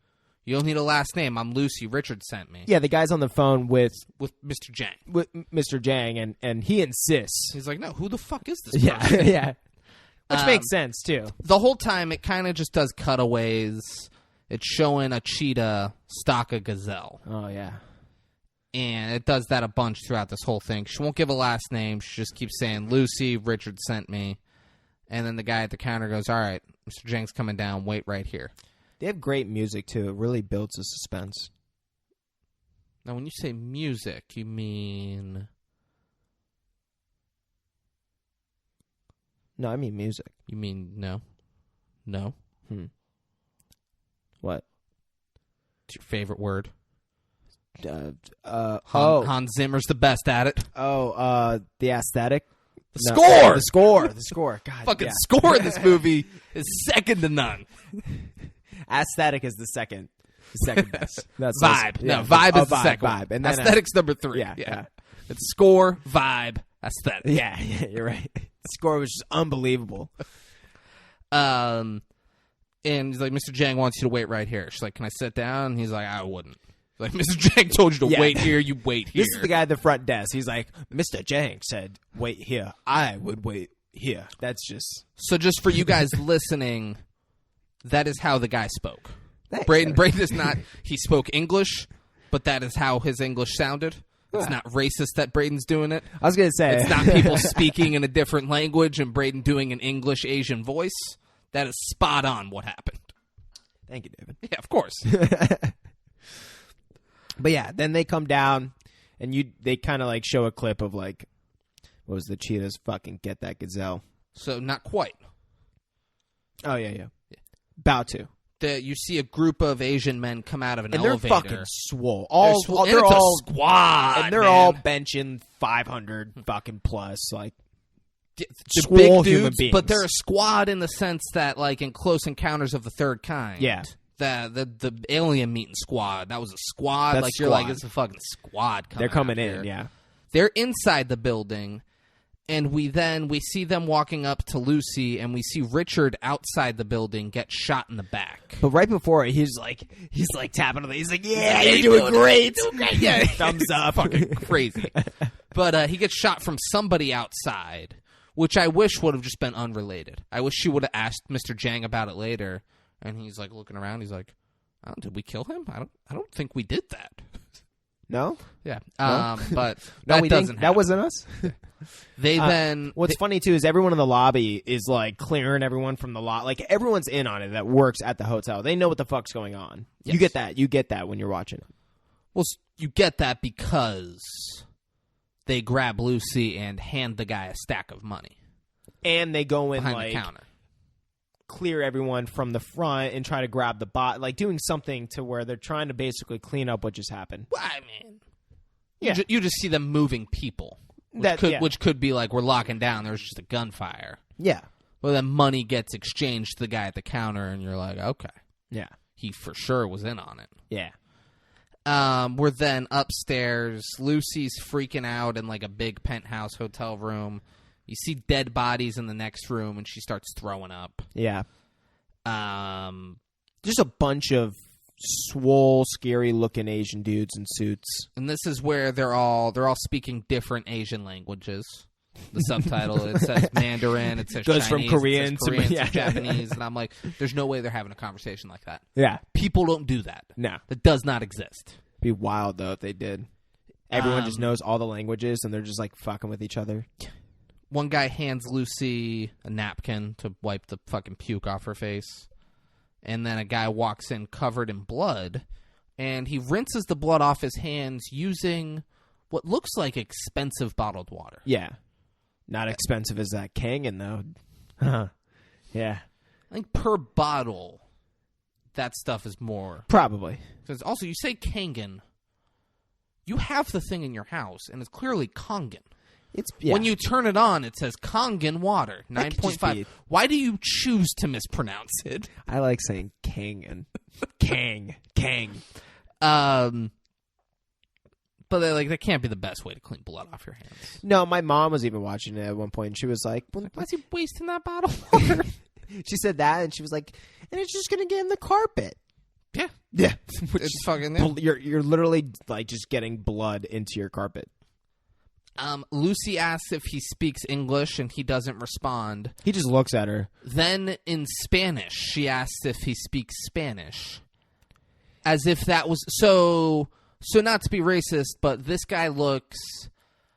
You don't need a last name. I'm Lucy. Richard sent me.
Yeah, the guy's on the phone with
Mr. Jang.
With Mr. Jang, and he insists.
He's like, no, who the fuck is this person?
Yeah, yeah. Which makes sense, too.
The whole time, it kind of just does cutaways. It's showing a cheetah stalk a gazelle.
Oh, yeah.
And it does that a bunch throughout this whole thing. She won't give a last name. She just keeps saying, Lucy, Richard sent me. And then the guy at the counter goes, all right, Mr. Jang's coming down. Wait right here.
They have great music, too. It really builds the suspense.
Now, when you say music, you mean...
No, I mean music.
You mean no? No?
What?
It's your favorite word?
Hans
Zimmer's the best at it.
The aesthetic?
Score!
The score. God,
fucking score in this movie is second to none.
Aesthetic is the second best. That's
vibe. Vibe is the second
vibe.
One.
And then
aesthetic's number 3.
Yeah.
It's score, vibe, aesthetic.
Yeah, you're right. The score was just unbelievable.
And he's like, Mr. Jang wants you to wait right here. She's like, can I sit down? And he's like, I wouldn't. Like, Mr. Jang told you to wait here. You wait here.
This is the guy at the front desk. He's like, Mr. Jang said, wait here. I would wait here. That's just...
So just for you guys listening, that is how the guy spoke. Braden is not... He spoke English, but that is how his English sounded. It's not racist that Braden's doing it.
I was going to say...
It's not people speaking in a different language and Braden doing an English Asian voice. That is spot on what happened.
Thank you, David.
Yeah, of course.
But yeah, then they come down, and they kind of like show a clip of like, what was the cheetahs fucking get that gazelle?
So not quite.
Oh yeah. About to.
You see a group of Asian men come out of an
and
elevator.
They're fucking swole.
They're all squad,
and they're all benching 500 fucking plus, like
the
swole
big
human
dudes.
beings.
But they're a squad in the sense that, like in Close Encounters of the Third Kind.
Yeah.
The alien meeting squad. That was a squad.
That's
like you're
squad.
like, it's a fucking squad coming.
They're coming
out
in,
here.
yeah.
They're inside the building, and we see them walking up to Lucy, and we see Richard outside the building get shot in the back.
But right before he's like tapping on the. He's like, yeah, you're doing great.
Yeah,
thumbs up.
Fucking crazy. But he gets shot from somebody outside, which I wish would have just been unrelated. I wish she would have asked Mr. Jang about it later. And he's like looking around. He's like, oh, "Did we kill him? I don't think we did that."
No.
Yeah.
No?
But
No,
that
we
doesn't.
didn't. That wasn't us.
What's
funny too is everyone in the lobby is like clearing everyone from the lot. Like everyone's in on it that works at the hotel. They know what the fuck's going on.
Yes.
You get that. You get that when you're watching it.
Well, you get that because they grab Lucy and hand the guy a stack of money,
and they go in
behind
like
the counter.
Clear everyone from the front and try to grab the bot, like doing something to where they're trying to basically clean up what just happened.
Well, I mean, you just see them moving people, which could be like we're locking down. There's just a gunfire.
Yeah.
Well, then money gets exchanged to the guy at the counter, and you're like, okay,
yeah,
he for sure was in on it.
Yeah.
We're then upstairs. Lucy's freaking out in like a big penthouse hotel room. You see dead bodies in the next room, and she starts throwing up.
Yeah. Just a bunch of swole, scary-looking Asian dudes in suits.
And this is where they're all speaking different Asian languages. The subtitle, it says Mandarin, it says
Goes
Chinese,
from Korean
it says Korean
to
to Japanese, and I'm like, there's no way they're having a conversation like that.
Yeah.
People don't do that.
No.
That does not exist.
Be wild, though, if they did. Everyone just knows all the languages, and they're just, like, fucking with each other.
One guy hands Lucy a napkin to wipe the fucking puke off her face. And then a guy walks in covered in blood, and he rinses the blood off his hands using what looks like expensive bottled water.
Yeah. Not expensive as that Kangen, though. Yeah.
I think per bottle, that stuff is more.
Probably.
Because also, you say Kangen, you have the thing in your house, and it's clearly Kangen. When you turn it on, it says Kangen water, 9.5. Why do you choose to mispronounce it?
I like saying Kangen. Kang.
But that can't be the best way to clean blood off your hands.
No, my mom was even watching it at one point, and she was like,
why is he wasting that bottle of water?
She said that, and she was like, and it's just going to get in the carpet.
Yeah.
Yeah,
It's fucking.
You're literally like just getting blood into your carpet.
Lucy asks if he speaks English, and he doesn't respond.
He just looks at her.
Then in Spanish, she asks if he speaks Spanish, as if that was so. So not to be racist, but this guy looks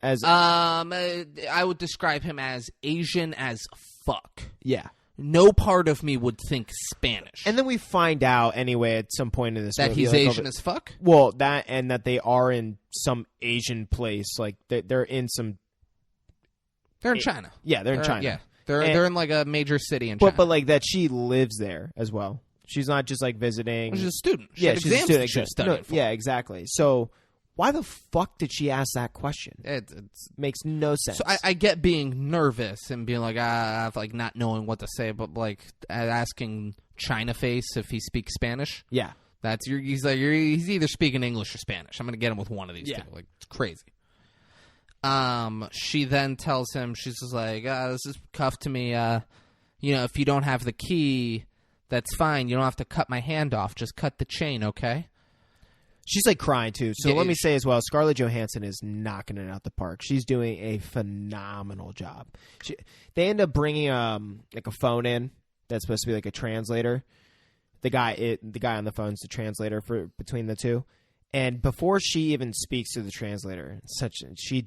As
I would describe him as Asian as fuck.
yeah.
No part of me would think Spanish.
And then we find out anyway at some point in this
that
movie,
he's
like,
Asian as fuck?
Well, that and that they are in some Asian place. Like they're in some.
They're in China.
Yeah, they're in China.
Yeah, they're in like a major city in China.
But like that she lives there as well. She's not just like visiting.
She's a student. She
Yeah,
had
she's a
exams
student.
that she was studying for.
Yeah, exactly. So why the fuck did she ask that question?
It's
Makes no sense.
So I get being nervous and being like, like not knowing what to say, but like asking China Face if he speaks Spanish.
Yeah.
He's either speaking English or Spanish. I'm gonna get him with one of these two. Like it's crazy. She then tells him, she's just like, this is cuff to me. If you don't have the key, that's fine. You don't have to cut my hand off. Just cut the chain, okay?
She's like crying too. So
Yeah,
let me say as well, Scarlett Johansson is knocking it out the park. She's doing a phenomenal job. They end up bringing like a phone in that's supposed to be like a translator. The guy on the phone's the translator for between the two. And before she even speaks to the translator, she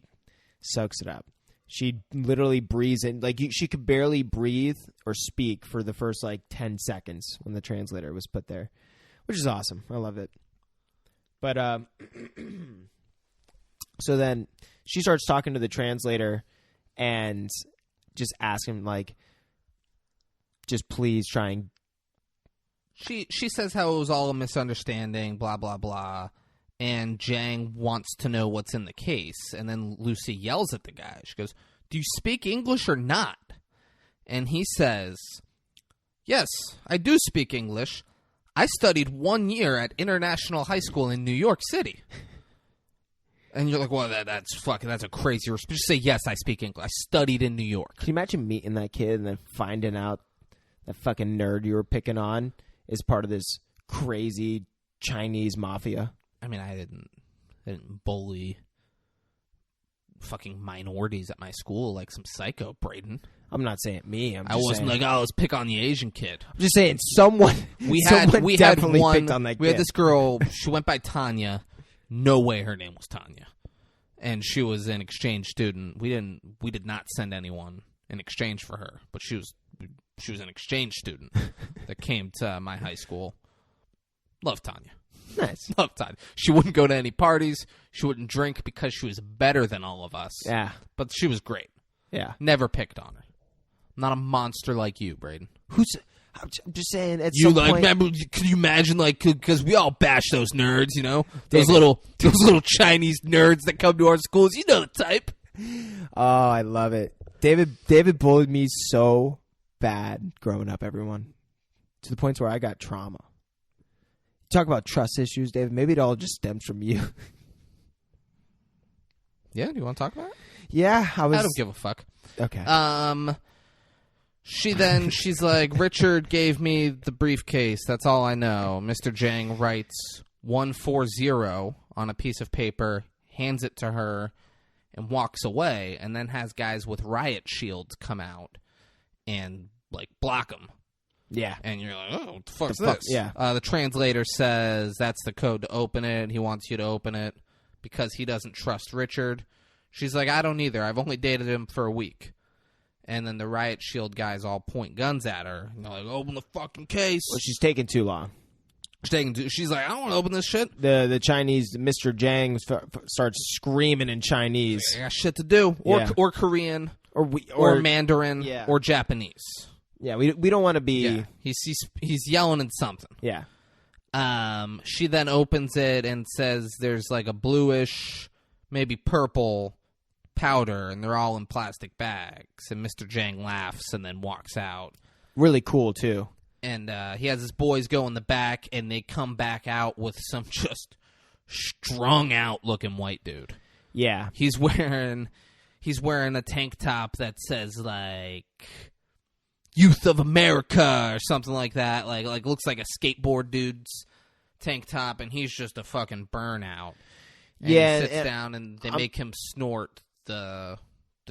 soaks it up. She literally breathes in, like she could barely breathe or speak for the first like 10 seconds when the translator was put there, which is awesome. I love it. But so then she starts talking to the translator and just asking like, just please try and.
She says how it was all a misunderstanding, blah blah blah, and Jang wants to know what's in the case, and then Lucy yells at the guy. She goes, "Do you speak English or not?" And he says, "Yes, I do speak English. I studied 1 year at International High School in New York City." And you're like, well, that's a crazy response. Just say, yes, I speak English. I studied in New York.
Can you imagine meeting that kid and then finding out that fucking nerd you were picking on is part of this crazy Chinese mafia?
I mean, I didn't bully fucking minorities at my school like some psycho, Braden.
I'm not saying me.
I wasn't like, let's pick on the Asian kid.
I'm just saying someone.
We had
definitely
one.
picked on that
We
kid.
had this girl. She went by Tanya. No way her name was Tanya, and she was an exchange student. We did not send anyone in exchange for her, but she was an exchange student that came to my high school. Love Tanya.
Nice.
Love Tanya. She wouldn't go to any parties. She wouldn't drink because she was better than all of us.
Yeah.
But she was great.
Yeah.
Never picked on her. I'm not a monster like you, Braden.
I'm just saying. At
You
some
like?
point,
Remember? Can you imagine? Like, because we all bash those nerds, you know, those little Chinese nerds that come to our schools. You know the type.
Oh, I love it. David bullied me so bad growing up. Everyone, to the point where I got trauma. Talk about trust issues, David. Maybe it all just stems from you.
Yeah. Do you want to talk about it?
Yeah, I
don't give a fuck.
Okay.
She's like, Richard gave me the briefcase. That's all I know. Mr. Jang writes 140 on a piece of paper, hands it to her, and walks away, and then has guys with riot shields come out and like block him.
Yeah.
And you're like, oh, what the fuck's
The fuck-
this?
yeah.
The translator says that's the code to open it. He wants you to open it because he doesn't trust Richard. She's like, I don't either. I've only dated him for a week. And then the riot shield guys all point guns at her. And they're like, open the fucking case.
Well, she's taking too long.
She's like, I don't want to open this shit.
The Chinese Mr. Jang starts screaming in Chinese
I got shit to do. Or Korean. Or Mandarin.
Yeah.
Or Japanese.
Yeah, we don't want to be.
Yeah. He's yelling at something.
Yeah.
She then opens it and says there's like a bluish, maybe purple powder, and they're all in plastic bags. And Mr. Jang laughs and then walks out.
Really cool too.
And he has his boys go in the back, and they come back out with some just strung out looking white dude.
Yeah.
He's wearing a tank top that says like Youth of America or something like that. Like looks like a skateboard dude's tank top, and he's just a fucking burnout. And
Yeah,
he sits
and
down, and they make him snort the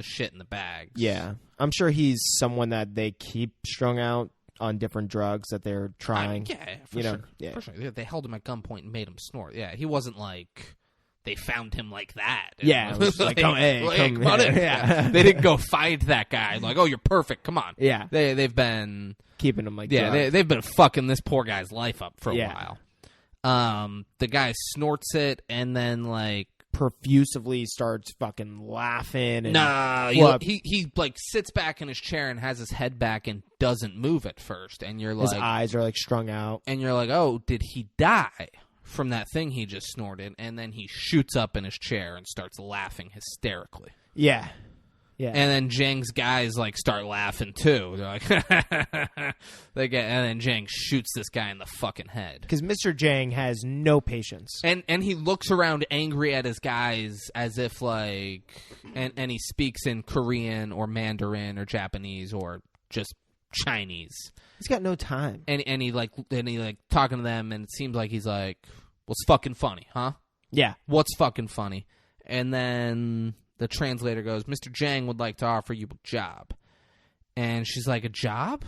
shit in the bags.
Yeah. I'm sure he's someone that they keep strung out on different drugs that they're trying.
For sure.
Yeah.
For sure. They held him at gunpoint and made him snort. Yeah, he wasn't like they found him like that.
Yeah, it was like, come on in.
Yeah. They didn't go find that guy. Like, oh, you're perfect. Come on.
Yeah.
They've been
Keeping him like
they've been fucking this poor guy's life up for a
Yeah.
while. The guy snorts it and then like
profusively starts fucking laughing. And
he like sits back in his chair and has his head back and doesn't move at first. And you're like,
his eyes are like strung out.
And you're like, oh, did he die from that thing he just snorted? And then he shoots up in his chair and starts laughing hysterically.
Yeah. Yeah.
And then Zhang's guys like start laughing too. They're like, and then Zhang shoots this guy in the fucking head.
Because Mr. Zhang has no patience.
And he looks around angry at his guys as if like, and he speaks in Korean or Mandarin or Japanese or just Chinese.
He's got no time.
And he talking to them, and it seems like he's like, what's fucking funny, huh?
Yeah.
What's fucking funny? And then the translator goes, Mr. Zhang would like to offer you a job. And she's like, a job?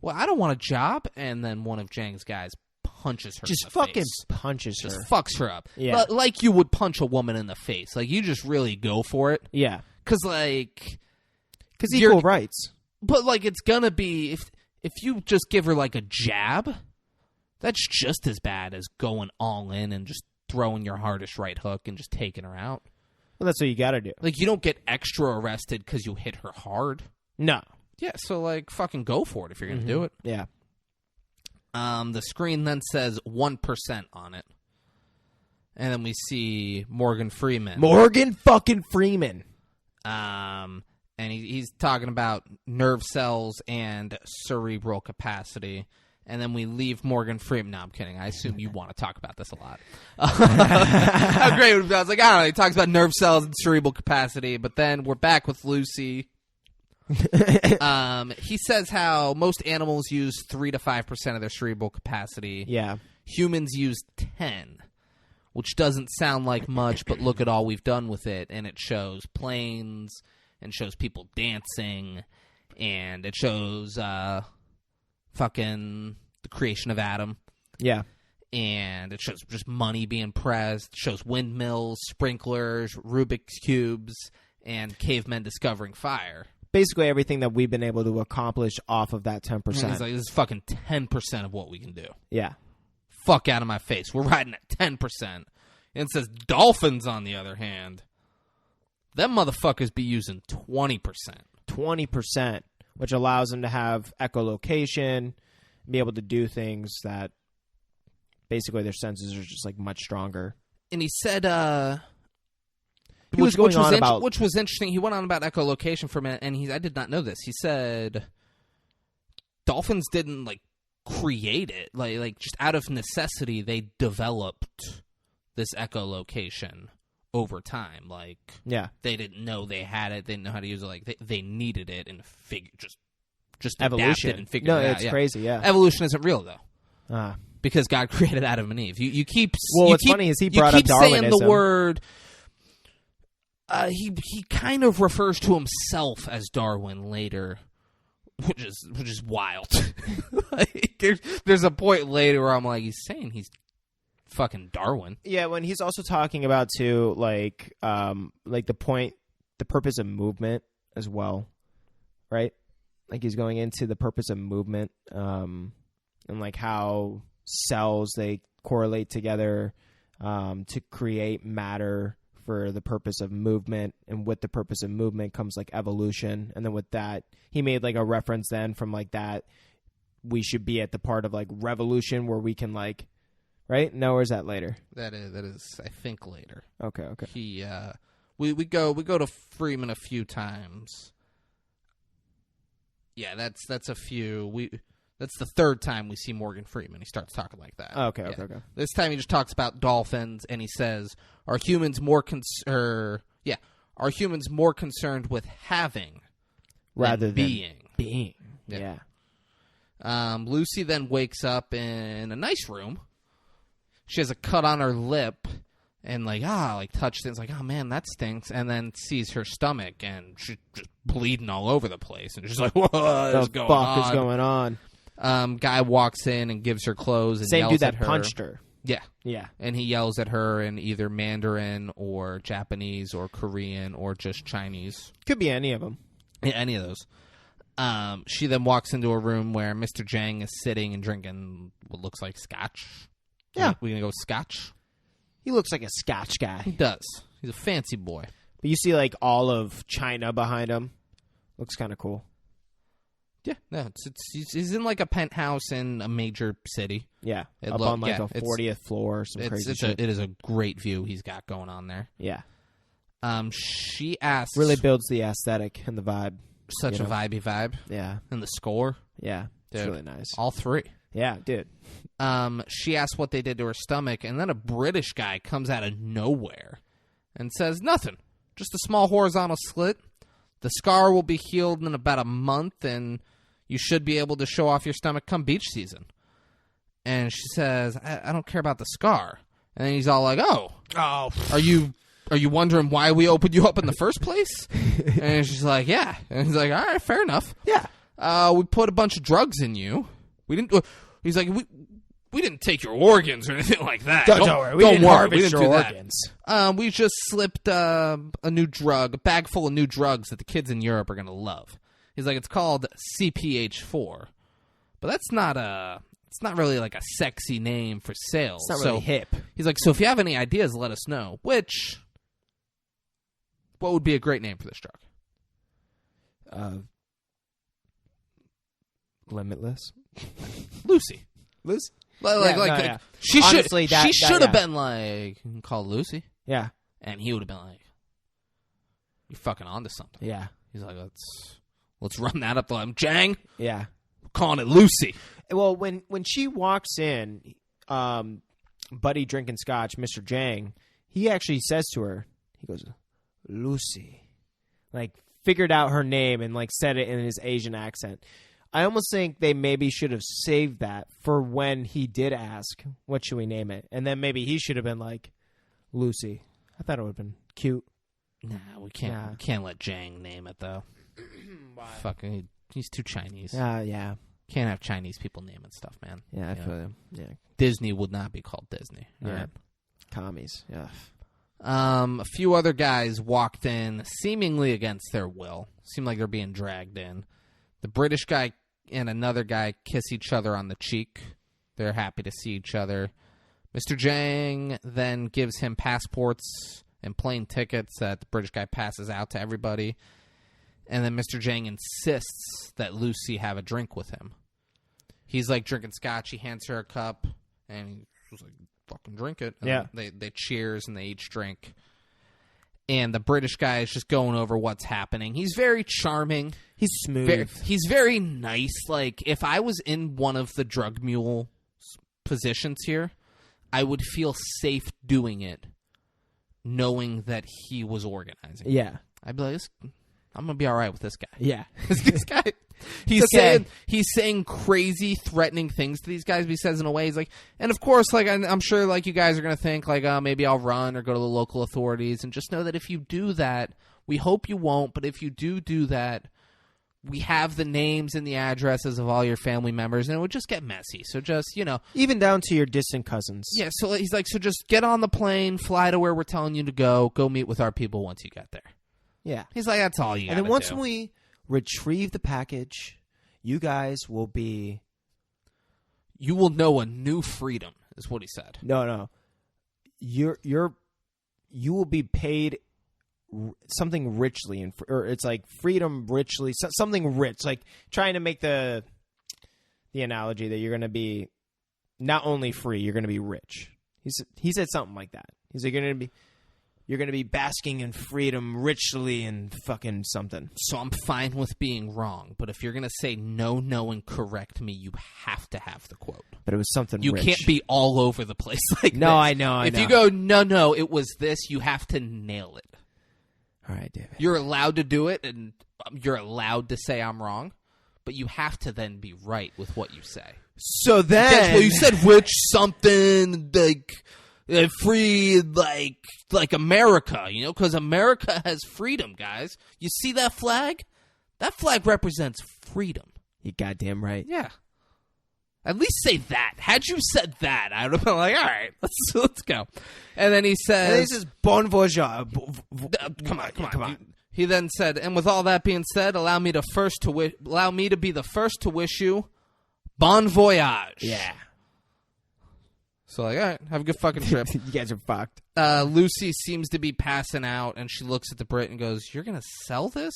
Well, I don't want a job. And then one of Zhang's guys punches her
Just
in the
fucking
face.
punches her.
Just fucks her up.
Yeah.
Like you would punch a woman in the face. Like, you just really go for it.
Yeah.
Because, like...
Because equal rights.
But, like, it's gonna be... If you just give her, like, a jab, that's just as bad as going all in and just throwing your hardest right hook and just taking her out.
Well, that's what you gotta do.
Like, you don't get extra arrested because you hit her hard.
No.
Yeah, so, like, fucking go for it if you're gonna do it.
Yeah.
The screen then says 1% on it. And then we see Morgan Freeman.
Morgan fucking Freeman.
And he's talking about nerve cells and cerebral capacity. And then we leave Morgan Freeman. No, I'm kidding. I assume you want to talk about this a lot. How great would it be? I was like, I don't know. He talks about nerve cells and cerebral capacity. But then we're back with Lucy. He says how most animals use 3 to 5% of their cerebral capacity.
Yeah.
Humans use 10, which doesn't sound like much, but look at all we've done with it. And it shows planes, and shows people dancing, and it shows fucking the creation of Adam.
Yeah.
And it shows just money being pressed. It shows windmills, sprinklers, Rubik's Cubes, and cavemen discovering fire.
Basically everything that we've been able to accomplish off of that 10%.
And it's like, this is fucking 10% of what we can do.
Yeah.
Fuck out of my face. We're riding at 10%. And it says dolphins, on the other hand, them motherfuckers be using 20%.
20%, which allows them to have echolocation, be able to do things that basically their senses are just like much stronger.
And he said,
which was
interesting. He went on about echolocation for a minute, and I did not know this. He said dolphins didn't like create it, like just out of necessity, they developed this echolocation over time. Like,
yeah,
they didn't know they had it, they didn't know how to use it. Like, they needed it and just
evolution
adapted and figured
no,
it out.
it's crazy. Yeah,
evolution isn't real though. Because God created Adam and Eve. You keep.
What's funny is he brought up Darwinism.
Saying the word. He kind of refers to himself as Darwin later, which is wild. Like, there's a point later where I'm like, he's saying he's fucking Darwin.
Yeah, when he's also talking about too, like the purpose of movement as well, right? Like he's going into the purpose of movement, and like how cells they correlate together to create matter for the purpose of movement, and with the purpose of movement comes like evolution. And then with that, he made like a reference then from like that we should be at the part of like revolution where we can like, right? No, or is that later?
That is I think later.
Okay.
He we go to Freeman a few times. Yeah, that's a few. That's the third time we see Morgan Freeman. He starts talking like that.
Okay.
This time he just talks about dolphins, and he says, "Are humans more concerned with having
rather
than
than
being?"
Yeah.
Lucy then wakes up in a nice room. she has a cut on her lip and like touch things like, oh man, that stinks, and then sees her stomach and she's just bleeding all over the place and she's like, what is going on?
Is going on?
Guy walks in and gives her clothes and
Same
yells
dude
at
that
her.
punched her.
Yeah. And he yells at her in either Mandarin or Japanese or Korean or just Chinese.
Could be any of them.
Yeah, any of those. She then walks into a room where Mr. Jang is sitting and drinking what looks like scotch.
Yeah.
We gonna go scotch?
He looks like a Scotch
He
guy.
does. He's a fancy boy.
But you see like all of China behind him. Looks kind of cool.
Yeah, no, he's in like a penthouse in a major city.
Yeah,
It
up
look-
on like
yeah,
a 40th floor or some crazy shit.
It is a great view he's got going on there.
Yeah.
She asks...
Really builds the aesthetic and the vibe.
Such a vibey vibe.
Yeah.
And the score.
Yeah. It's
Dude,
really nice.
All three.
Yeah, dude.
She asks what they did to her stomach, and then a British guy comes out of nowhere and says, nothing. Just a small horizontal slit. The scar will be healed in about a month, and you should be able to show off your stomach come beach season. And she says, I don't care about the scar. And then he's all like, oh, are you wondering why we opened you up in the first place? And she's like, yeah. And he's like, all right, fair enough.
Yeah.
We put a bunch of drugs in you. We didn't. He's like, we didn't take your organs or anything like that.
Don't worry. We didn't harvest your organs.
We just slipped a new drug, a bag full of new drugs that the kids in Europe are gonna love. He's like, it's called CPH4, but it's not really like a sexy name for sales.
It's not really hip.
He's like, so if you have any ideas, let us know. What would be a great name for this drug?
Limitless.
Lucy.
Lucy?
Like she
Honestly,
should have been like, call Lucy.
Yeah.
And he would have been like, you're fucking onto something.
Yeah.
He's like, let's run that up the line. Jang,
Yeah.
we're calling it Lucy.
Well, when she walks in, Buddy drinking scotch, Mr. Jang, he actually says to her, he goes, Lucy. Like, figured out her name and, like, said it in his Asian accent. I almost think they maybe should have saved that for when he did ask, what should we name it? And then maybe he should have been like, Lucy. I thought it would have been cute.
Nah, we can't let Jang name it, though. Fucking, he's too Chinese.
Yeah.
Can't have Chinese people naming stuff, man.
Yeah, I feel you. Yeah.
Disney would not be called Disney.
Yeah.
Right?
Commies. Yeah.
A few other guys walked in, seemingly against their will. Seemed like they're being dragged in. The British guy and another guy kiss each other on the cheek. They're happy to see each other. Mr. Jang then gives him passports and plane tickets that the British guy passes out to everybody. And then Mr. Jang insists that Lucy have a drink with him. He's like drinking scotch. He hands her a cup, and he's like, fucking drink it. And
yeah.
They cheers, and they each drink. And the British guy is just going over what's happening. He's very charming.
He's smooth.
He's very nice. Like, if I was in one of the drug mule positions here, I would feel safe doing it, knowing that he was organizing.
Yeah.
I'd be like, I'm going to be all right with this guy.
Yeah.
This guy, he's saying crazy, threatening things to these guys, but he says in a way, he's like, and of course, like, I'm sure, like, you guys are going to think, like, maybe I'll run or go to the local authorities, and just know that if you do that, we hope you won't, but if you do that, we have the names and the addresses of all your family members, and it would just get messy. So just,
even down to your distant cousins.
Yeah, so he's like, so just get on the plane, fly to where we're telling you to go meet with our people once you get there.
Yeah.
He's like, that's all you got to do.
And then once we retrieve the package, you guys will be...
You will know a new freedom, is what he said.
No. You will be paid something richly, or it's like freedom richly, something rich. Like trying to make the analogy that you're going to be not only free, you're going to be rich. He said something like that. He's like, you're going to be basking in freedom richly and fucking something.
So I'm fine with being wrong, but if you're going to say no, and correct me, you have to have the quote.
But it was something
you
rich.
Can't be all over the place like
no,
this.
I know.
If you go, no, it was this, you have to nail it.
All right, David.
You're allowed to do it, and you're allowed to say I'm wrong, but you have to then be right with what you say.
So then,
well, you said which something like free, like America, because America has freedom, guys. You see that flag? That flag represents freedom.
You goddamn right.
Yeah. At least say that. Had you said that, I would have been like, all right, let's go. And then he says,
this is bon voyage.
Come on. He then said, and with all that being said, allow me to be the first to wish you bon voyage.
Yeah.
So all right, have a good fucking trip.
You guys are fucked.
Lucy seems to be passing out, and she looks at the Brit and goes, "You're gonna sell this?"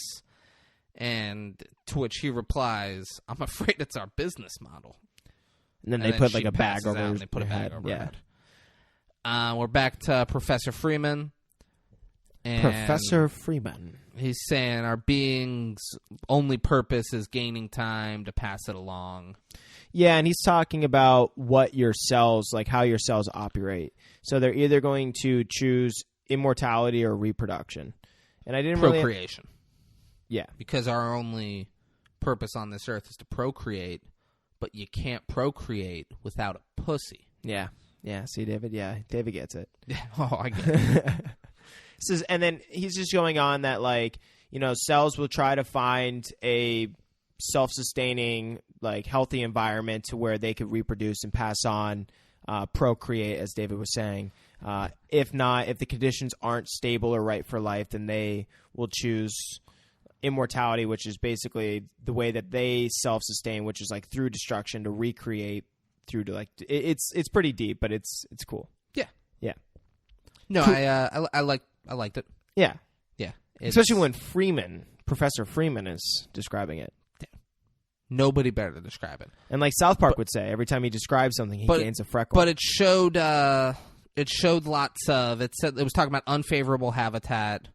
And to which he replies, "I'm afraid it's our business model."
And then they put like a bag over her.
They put a bag over her
yeah.
head. We're back to Professor Freeman. And
Professor Freeman.
He's saying our being's only purpose is gaining time to pass it along.
Yeah, and he's talking about what your cells, like how your cells operate. So they're either going to choose immortality or reproduction. And I didn't
procreation.
Yeah.
Because our only purpose on this earth is to procreate, but you can't procreate without a pussy.
Yeah. Yeah, see, David? Yeah, David gets it.
Oh, I get it.
And then he's just going on that, like, cells will try to find a self-sustaining, like, healthy environment to where they could reproduce and pass on, procreate, as David was saying. If not, if the conditions aren't stable or right for life, then they will choose immortality, which is basically the way that they self-sustain, which is like through destruction to recreate through to like it's pretty deep, but it's cool. Yeah.
No,
cool.
I liked it.
Yeah.
Especially
when Professor Freeman is describing it.
Nobody better to describe it.
And like South Park would say, every time he describes something, he gains a freckle.
But it showed lots of. It was talking about unfavorable habitat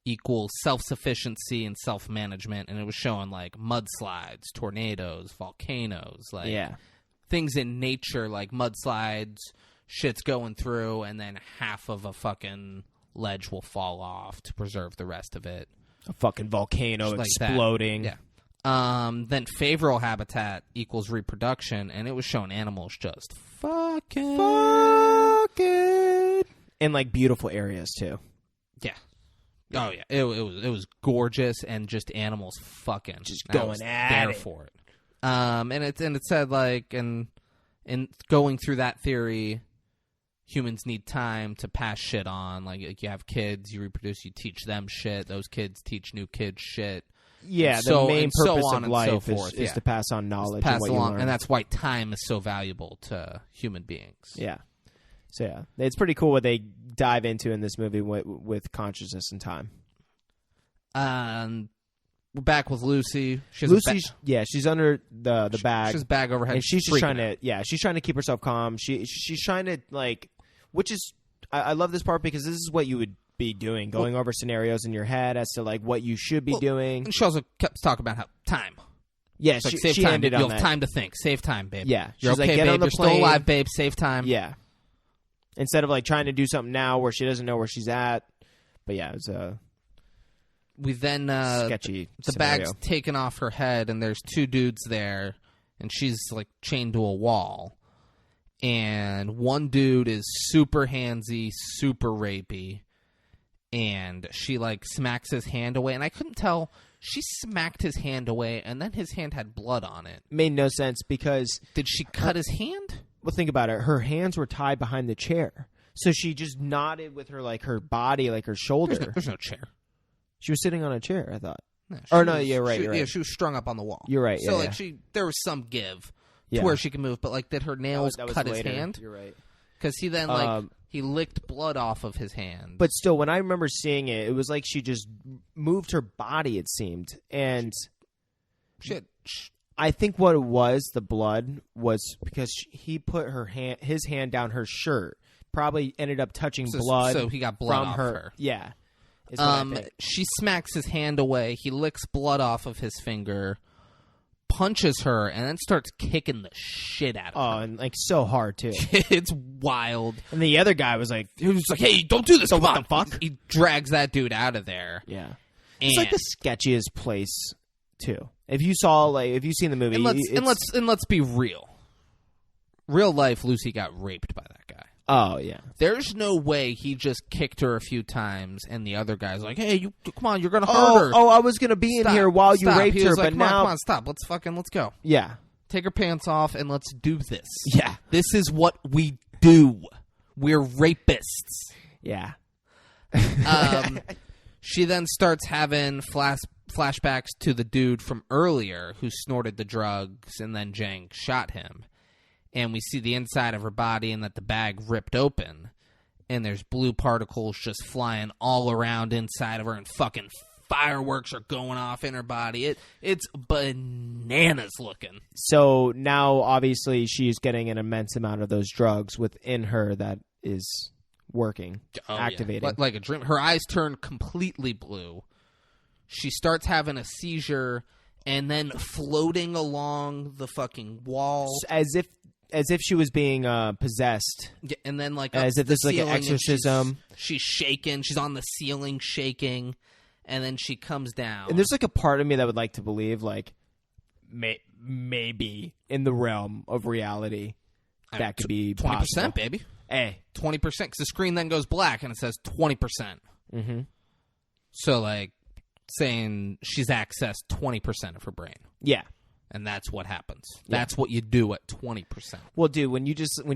equals self-sufficiency and self-management, and it was showing like mudslides, tornadoes, volcanoes, like things in nature like mudslides, shit's going through, and then half of a fucking ledge will fall off to preserve the rest of it.
A fucking volcano
like
exploding.
That. Yeah. Then favorable habitat equals reproduction, and it was showing animals just fucking
in like beautiful areas too.
Yeah. Oh yeah, it was gorgeous, and just animals fucking
just going at it
for it. And it said like and going through that theory, humans need time to pass shit on. Like you have kids, you reproduce, you teach them shit. Those kids teach new kids shit.
Yeah, the main purpose of life is to pass on knowledge and what you learn.
And that's why time is so valuable to human beings.
Yeah. So yeah, it's pretty cool what they dive into in this movie with consciousness and time.
We're back with Lucy.
She's under the bag.
She has a bag over her head.
And she's just trying to keep herself calm. She's trying to like, which is I love this part because this is what you would be doing, going over scenarios in your head as to like what you should be doing.
And she also kept talking about how time.
Yeah,
like, save
she
time.
ended on
You'll
that.
have time to think. Save time, babe.
Yeah,
you're
she's
okay,
like, get
babe.
on the
You're
plane.
still alive, babe. Save time.
Yeah. Instead of like trying to do something now where she doesn't know where she's at. But yeah, it's
we then
sketchy.
The
scenario.
bag's taken off her head, and there's two dudes there, and she's like chained to a wall. And one dude is super handsy, super rapey, and she like smacks his hand away, and I couldn't tell. She smacked his hand away, and then his hand had blood on it.
Made no sense because
did she cut his hand?
Well, think about it. Her hands were tied behind the chair, so she just nodded with her body, like her shoulder.
There's no chair.
She was sitting on a chair, I thought.
No,
you're right.
Yeah, she was strung up on the wall.
You're right.
So
yeah,
there was some give to where she could move, but like did her nails cut his hand?
You're right.
Because he then he licked blood off of his hand.
But still, when I remember seeing it, it was like she just moved her body. It seemed, and I think what it was, the blood was because he put his hand down her shirt. Probably ended up touching blood.
So he got blood
from
off her.
Yeah.
She smacks his hand away. He licks blood off of his finger, punches her, and then starts kicking the shit out of her.
Oh, and like so hard too.
It's wild.
And the other guy was like,
"Hey, don't do this!"
So what the fuck?
He drags that dude out of there.
Yeah, it's like the sketchiest place too. If you've seen the movie,
and let's be real. real life, Lucy got raped by that guy.
Oh, yeah.
There's no way he just kicked her a few times and the other guy's like, hey, you come on, you're going to hurt her.
Oh, I was going to be in here while you raped her,
like,
but now...
Come on, stop. Let's go.
Yeah.
Take her pants off and let's do this.
Yeah.
This is what we do. We're rapists.
Yeah.
She then starts having flashbacks to the dude from earlier who snorted the drugs and then Jang shot him. And we see the inside of her body and that the bag ripped open. And there's blue particles just flying all around inside of her and fucking fireworks are going off in her body. It's bananas looking.
So now, obviously, she's getting an immense amount of those drugs within her that is working, activating.
Yeah. Like a dream. Her eyes turn completely blue. She starts having a seizure and then floating along the fucking wall.
As if she was being possessed.
Yeah, and then
as if this is like an exorcism.
She's shaking. She's on the ceiling shaking. And then she comes down.
And there's like a part of me that would like to believe like maybe in the realm of reality that could be
20%,
possible.
baby.
Hey.
20%. Because the screen then goes black and it says 20%.
Mm-hmm.
So like saying she's accessed 20% of her brain.
Yeah.
And that's what happens.
Yeah.
That's what you do at 20%.
Well, dude, when you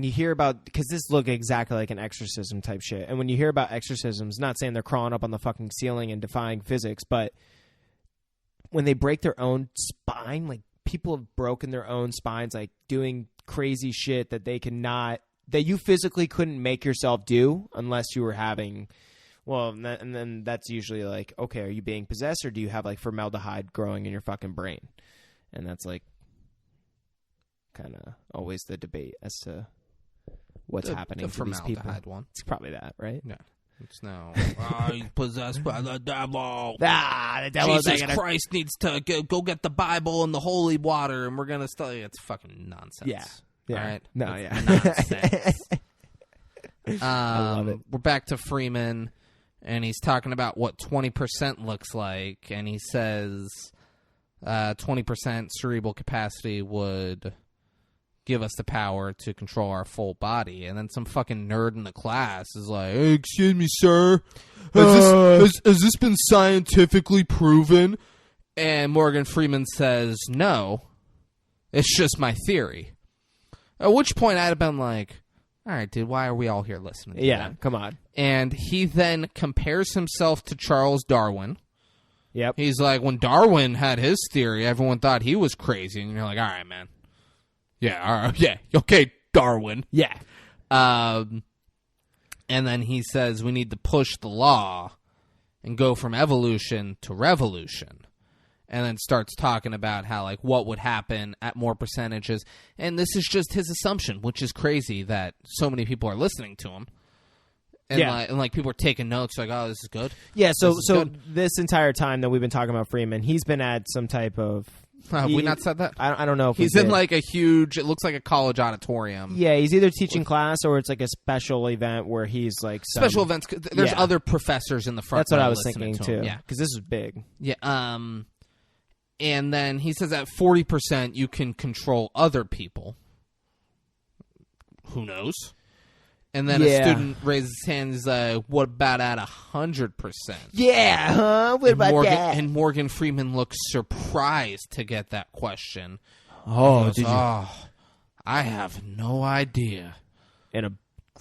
hear about, because this looked exactly like an exorcism type shit, and when you hear about exorcisms, not saying they're crawling up on the fucking ceiling and defying physics, but when they break their own spine, like people have broken their own spines, like doing crazy shit that that you physically couldn't make yourself do unless you were having. Well, and then that's usually like, okay, are you being possessed or do you have like formaldehyde growing in your fucking brain? And that's like kind of always the debate as to what's happening to these people.
One.
It's probably that, right?
Yeah. It's no. He's possessed by the devil.
The devil.
Jesus Christ needs to go get the Bible and the holy water, and we're gonna study. It's fucking nonsense.
Yeah. Yeah.
All right.
No.
It's
Yeah.
nonsense.
I love it.
We're back to Freeman, and he's talking about what 20% looks like, and he says 20% cerebral capacity would give us the power to control our full body. And then some fucking nerd in the class is like, hey, excuse me, sir, has this been scientifically proven? And Morgan Freeman says, no, it's just my theory. At which point I'd have been like, all right, dude, why are we all here listening to that?
Come on.
And he then compares himself to Charles Darwin.
Yep.
He's like, when Darwin had his theory, everyone thought he was crazy. And you're like, all right, man. Yeah, all right, yeah. Okay, Darwin.
Yeah.
And then he says we need to push the law and go from evolution to revolution. And then starts talking about how, like, what would happen at more percentages. And this is just his assumption, which is crazy that so many people are listening to him. And, like people are taking notes, like, oh, this is good.
Yeah, so this entire time that we've been talking about Freeman, he's been at some type of...
Have we not said that?
I don't know if
he's in like a huge... It looks like a college auditorium.
Yeah, he's either teaching class or it's like a special event where he's like...
Special events. There's other professors in the front.
That's what I was thinking, too.
Yeah.
Because this is big.
Yeah. And then he says at 40% you can control other people. Who knows? And then a student raises his hand. He's like, "What about at 100%?"
Yeah, huh? What about that?
And Morgan Freeman looks surprised to get that question.
Oh,
goes, I have no idea.
In a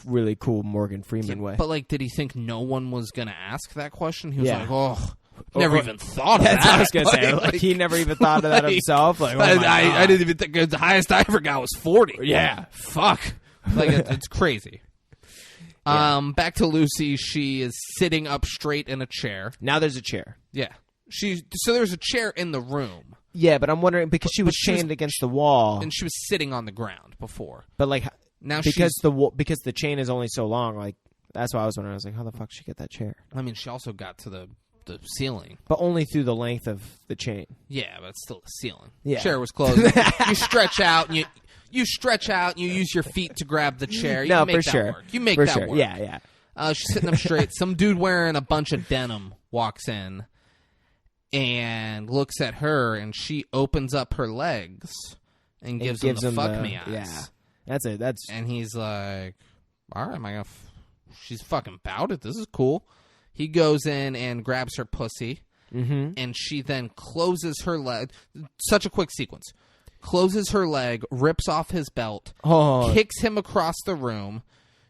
really cool Morgan Freeman way.
But like, did he think no one was gonna ask that question? He was
Yeah.
like, "Oh, never even thought of that."
That's what I was gonna say. Like, he never even thought of that himself. Like, oh
I didn't even think the highest I ever got was 40.
Yeah,
fuck. Like it's crazy. Yeah. Back to Lucy. She is sitting up straight in a chair.
Now there's a chair.
Yeah. So there's a chair in the room.
Yeah, but I'm wondering because she was chained against the wall,
and she was sitting on the ground before.
But like
now,
because the chain is only so long, like that's why I was wondering. I was like, how the fuck did she get that chair?
I mean, she also got to the ceiling,
but only through the length of the chain.
Yeah, but it's still the ceiling.
Yeah,
the chair was closed. You stretch out and you stretch out and you use your feet to grab the chair. You make that work. You make that work.
Yeah.
She's sitting up straight. Some dude wearing a bunch of denim walks in and looks at her, and she opens up her legs and gives him the fuck me eyes.
Yeah. That's it.
And he's like, all right, she's fucking about it. This is cool. He goes in and grabs her pussy, and she then closes her leg. Such a quick sequence. Closes her leg, rips off his belt, kicks him across the room,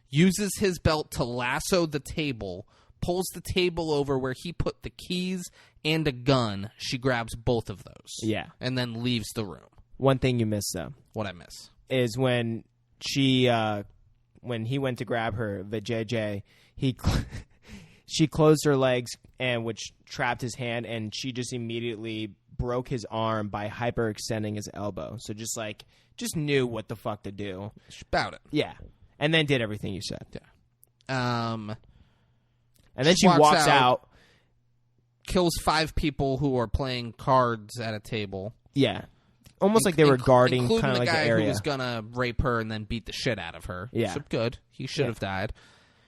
uses his belt to lasso the table, pulls the table over where he put the keys and a gun. She grabs both of those.
Yeah.
And then leaves the room.
One thing you missed, though.
What I miss?
Is when when he went to grab her, the JJ, she closed her legs, and which trapped his hand, and she just immediately broke his arm by hyperextending his elbow. So just knew what the fuck to do.
About it.
Yeah. And then did everything you said.
Yeah.
And then she walks out.
Kills 5 people who are playing cards at a table.
Yeah. Almost like they were guarding
kind
of like the
guy
area.
Who was going to rape her and then beat the shit out of her.
Yeah.
So good. He should have died.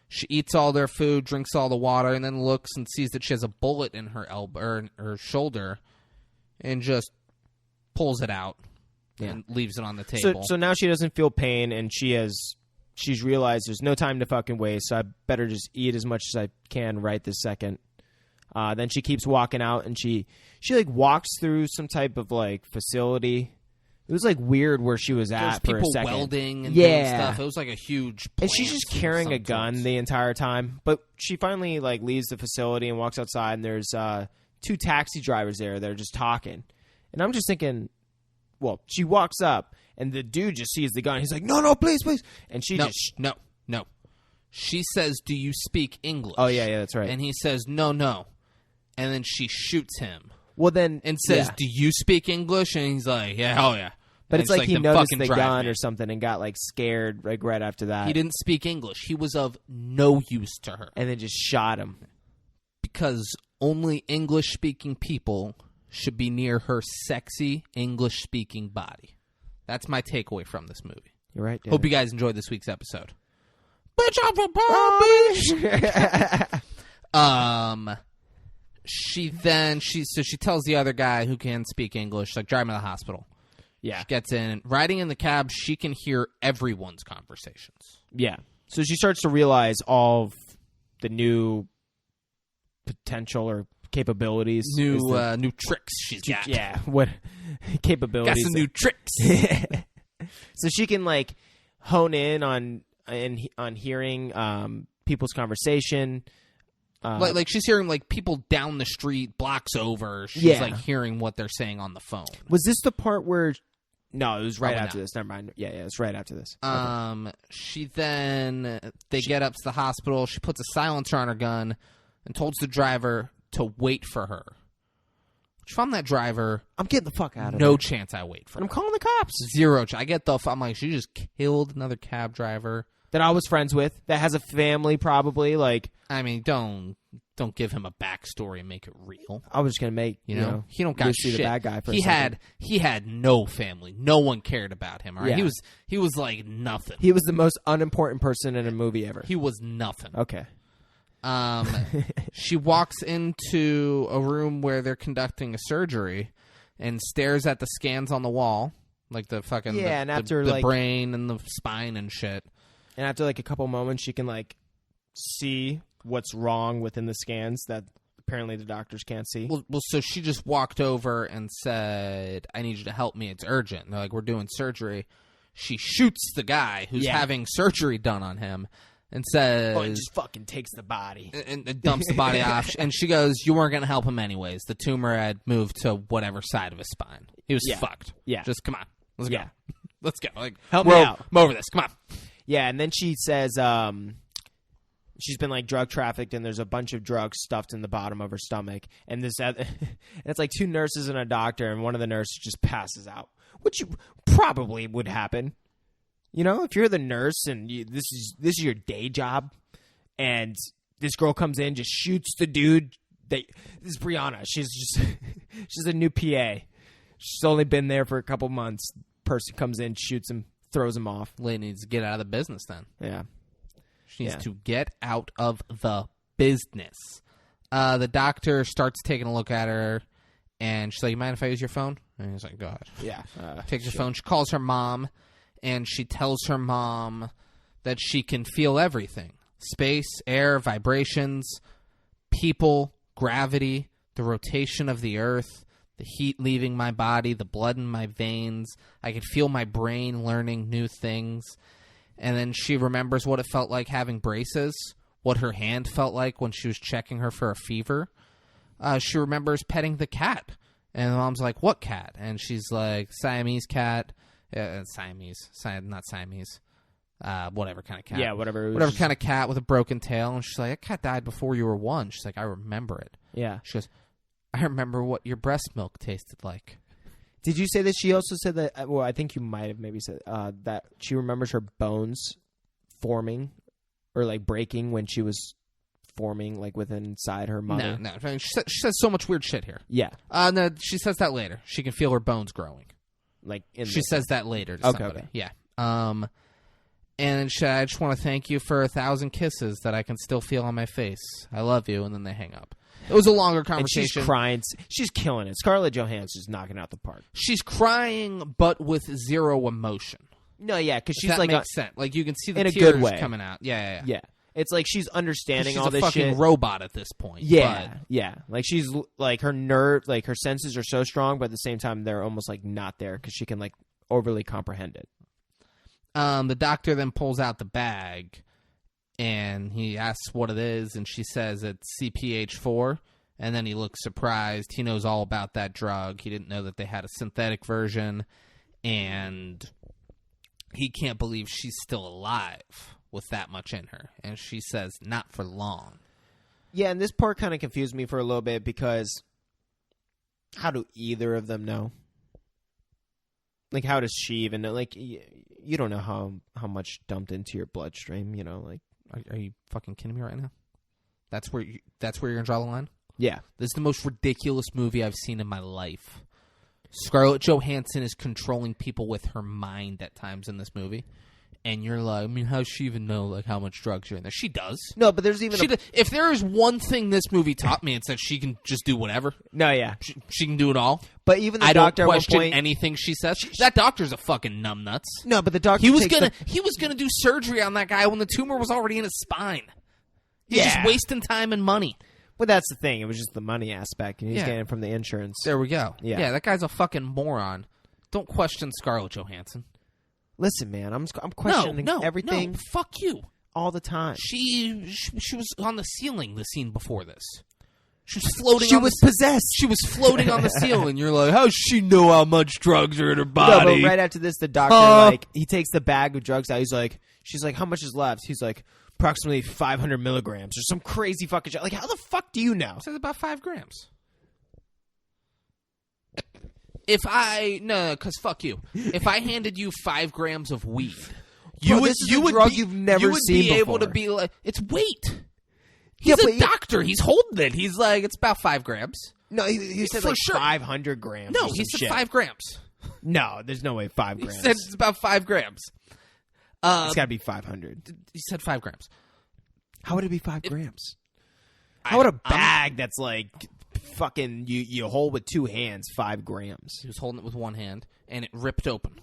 She eats all their food, drinks all the water, and then looks and sees that she has a bullet in her elbow or her shoulder, and just pulls it out and leaves it on the table.
So now she doesn't feel pain, and she's realized there's no time to fucking waste, so I better just eat as much as I can right this second. Then she keeps walking out, and she like walks through some type of like facility. It was like weird where she was at for a second.
People welding and doing stuff. It was like a huge plant.
And she's just carrying a gun the entire time. But she finally like leaves the facility and walks outside, and there's 2 taxi drivers there that are just talking. And I'm just thinking, well, she walks up, and the dude just sees the gun. He's like, no, please. And she
No. She says, do you speak English?
Oh, yeah, that's right.
And he says, no. And then she shoots him.
Well, then...
And says, do you speak English? And he's like, yeah, hell yeah.
But
and
it's like he noticed the gun
me.
or something and got like scared like right after that.
He didn't speak English. He was of no use to her.
And then just shot him.
Because only English-speaking people should be near her sexy English-speaking body. That's my takeaway from this movie.
You're right,
Hope you guys enjoyed this week's episode. Bitch, I'm from Palm Beach! She tells the other guy who can speak English, like, drive him to the hospital.
Yeah.
She gets in. Riding in the cab, she can hear everyone's conversations.
Yeah. So she starts to realize all of the new potential or capabilities.
New tricks she's got.
Yeah. What capabilities.
Got some new tricks.
So she can, like, hone in on hearing people's conversation.
Like she's hearing like people down the street, blocks over. She's like hearing what they're saying on the phone.
Was this the part where? No, it was right after this. Never mind. Yeah, it's right after this.
Okay. They get up to the hospital. She puts a silencer on her gun and tells the driver to wait for her. If I'm that driver,
I'm getting the fuck out of
no
here.
chance I wait for her.
I'm calling the cops.
Zero. I get I'm like, she just killed another cab driver
that I was friends with, that has a family probably. Like,
I mean, don't give him a backstory and make it real.
I was just gonna make
you know he don't got shit.
The bad guy for
he had no family. No one cared about him. All right?
Yeah.
He was like nothing.
He was the most unimportant person in a movie ever.
He was nothing.
Okay.
She walks into a room where they're conducting a surgery and stares at the scans on the wall, like the fucking
and after
the brain and the spine and shit.
And after like a couple moments, she can like see what's wrong within the scans that apparently the doctors can't see.
Well, so she just walked over and said, "I need you to help me. It's urgent." And they're like, "We're doing surgery." She shoots the guy who's having surgery done on him and says...
and just fucking takes the body.
And dumps the body off. And she goes, "You weren't going to help him anyways. The tumor had moved to whatever side of his spine. He was fucked.
Yeah.
Just come on. Let's go. Let's go. Like,
help me out.
I'm over this. Come on."
Yeah, and then she says she's been like drug trafficked, and there's a bunch of drugs stuffed in the bottom of her stomach. And and it's like 2 nurses and a doctor, and one of the nurses just passes out, which probably would happen. You know, if you're the nurse and this is your day job, and this girl comes in, just shoots the dude. This is Brianna. She's a new PA. She's only been there for a couple months. Person comes in, shoots him, throws him off.
Lady needs to get out of the business then.
Yeah.
She needs to get out of the business. The doctor starts taking a look at her, and she's like, "You mind if I use your phone?" And he's like, "Go ahead."
Yeah.
Takes her phone. She calls her mom, and she tells her mom that she can feel everything. Space, air, vibrations, people, gravity, the rotation of the earth, the heat leaving my body, the blood in my veins. I could feel my brain learning new things. And then she remembers what it felt like having braces, what her hand felt like when she was checking her for a fever. She remembers petting the cat. And the mom's like, what cat? And she's like, Siamese cat. Siamese. Not Siamese. Whatever kind of cat.
Yeah, whatever.
Whatever kind of cat with a broken tail. And she's like, that cat died before you were 1. She's like, I remember it.
Yeah.
She goes, I remember what your breast milk tasted like.
Did you say that she also said that, well, I think you might have maybe said that she remembers her bones forming or like breaking when she was forming like within inside her mother?
No. She says so much weird shit here.
Yeah.
No, she says that later. She can feel her bones growing.
Like
she says that later to somebody.
Okay.
Yeah. And I just want to thank you for 1,000 kisses that I can still feel on my face. I love you. And then they hang up. It was a longer conversation.
And she's crying. She's killing it. Scarlett Johansson's knocking out the park.
She's crying, but with zero emotion.
No, yeah, because she's
that
like
makes sense. Like you can see the
in a
tears
good way
coming out. Yeah.
Yeah, it's like she's understanding all
She's a
this
fucking
shit.
robot at this point.
Yeah,
but
yeah. Like she's like her nerve, like her senses are so strong, but at the same time they're almost like not there because she can like overly comprehend it.
The doctor then pulls out the bag, and he asks what it is, and she says it's CPH4. And then he looks surprised. He knows all about that drug. He didn't know that they had a synthetic version. And he can't believe she's still alive with that much in her. And she says, not for long.
Yeah, and this part kind of confused me for a little bit because how do either of them know? Like, how does she even know? Like, you don't know how much dumped into your bloodstream, you know? Like,
Are you fucking kidding me right now? That's where you're going to draw the line?
Yeah.
This is the most ridiculous movie I've seen in my life. Scarlett Johansson is controlling people with her mind at times in this movie. And you're like, I mean, how does she even know like how much drugs are in there? She does.
No, but there's even
if there is one thing this movie taught me, it's that she can just do whatever.
No, yeah.
She can do it all.
But even the
I
doctor
don't question
at one point,
anything she says. That doctor's a fucking numbnuts.
No, but the doctor
he was gonna do surgery on that guy when the tumor was already in his spine. He's just wasting time and money.
Well, that's the thing. It was just the money aspect, and he's
Yeah.
getting it from the insurance.
There we go.
Yeah.
That guy's a fucking moron. Don't question Scarlett Johansson.
Listen, man, I'm questioning everything.
No, fuck you.
All the time.
She was on the ceiling the scene before this. She was floating.
She was possessed.
She was floating on the ceiling. You're like, how does she know how much drugs are in her body?
No, but right after this, the doctor he takes the bag of drugs out. He's like, she's like, how much is left? He's like, approximately 500 milligrams or some crazy fucking shit. Like, how the fuck do you know?
It says about 5 grams. Because fuck you. If I handed you 5 grams of weed,
this is a drug you've never seen
be able to
before.
be like, it's weight. He's a doctor. He's holding it. He's like, it's about 5 grams.
No, he said
For
like
sure.
500 grams.
No,
or
he
some
said
shit.
5 grams.
No, there's no way 5
He
grams.
said it's about 5 grams.
It's got to be 500.
He said 5 grams.
How would it be 5 grams? How would a bag that's like fucking you hold with 2 hands 5 grams?
He was holding it with one hand, and it ripped open.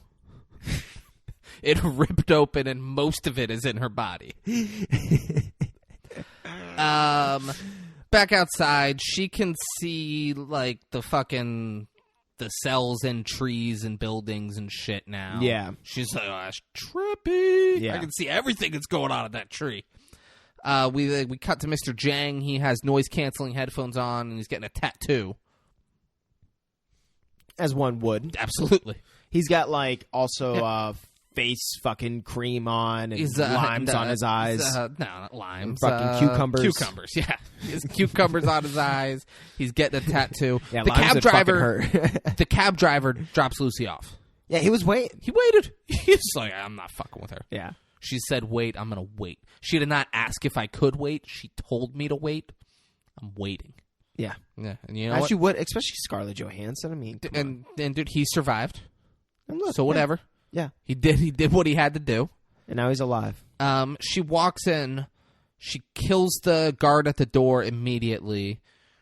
It ripped open, and most of it is in her body. Back outside, she can see like the cells in trees and buildings and shit now.
Yeah.
She's like, oh, that's trippy.
Yeah.
I can see everything that's going on at that tree. We cut to Mr. Jang. He has noise-canceling headphones on, and he's getting a tattoo.
As one would.
Absolutely.
He's got like also face fucking cream on and limes on his eyes.
No, not limes.
Fucking cucumbers.
Cucumbers, yeah. He has cucumbers on his eyes. He's getting a tattoo.
Yeah,
the
limes
cab
would fucking
driver.
hurt.
The cab driver drops Lucy off.
Yeah, he was waiting.
He waited. He's like, I'm not fucking with her.
Yeah.
She said, wait, I'm going to wait. She did not ask if I could wait. She told me to wait. I'm waiting.
Yeah.
Yeah. And you know
As
what?
you would, especially Scarlett Johansson. I mean,
And dude, he survived.
and look,
So whatever.
Yeah.
He did what he had to do.
And now he's alive.
She walks in. She kills the guard at the door immediately.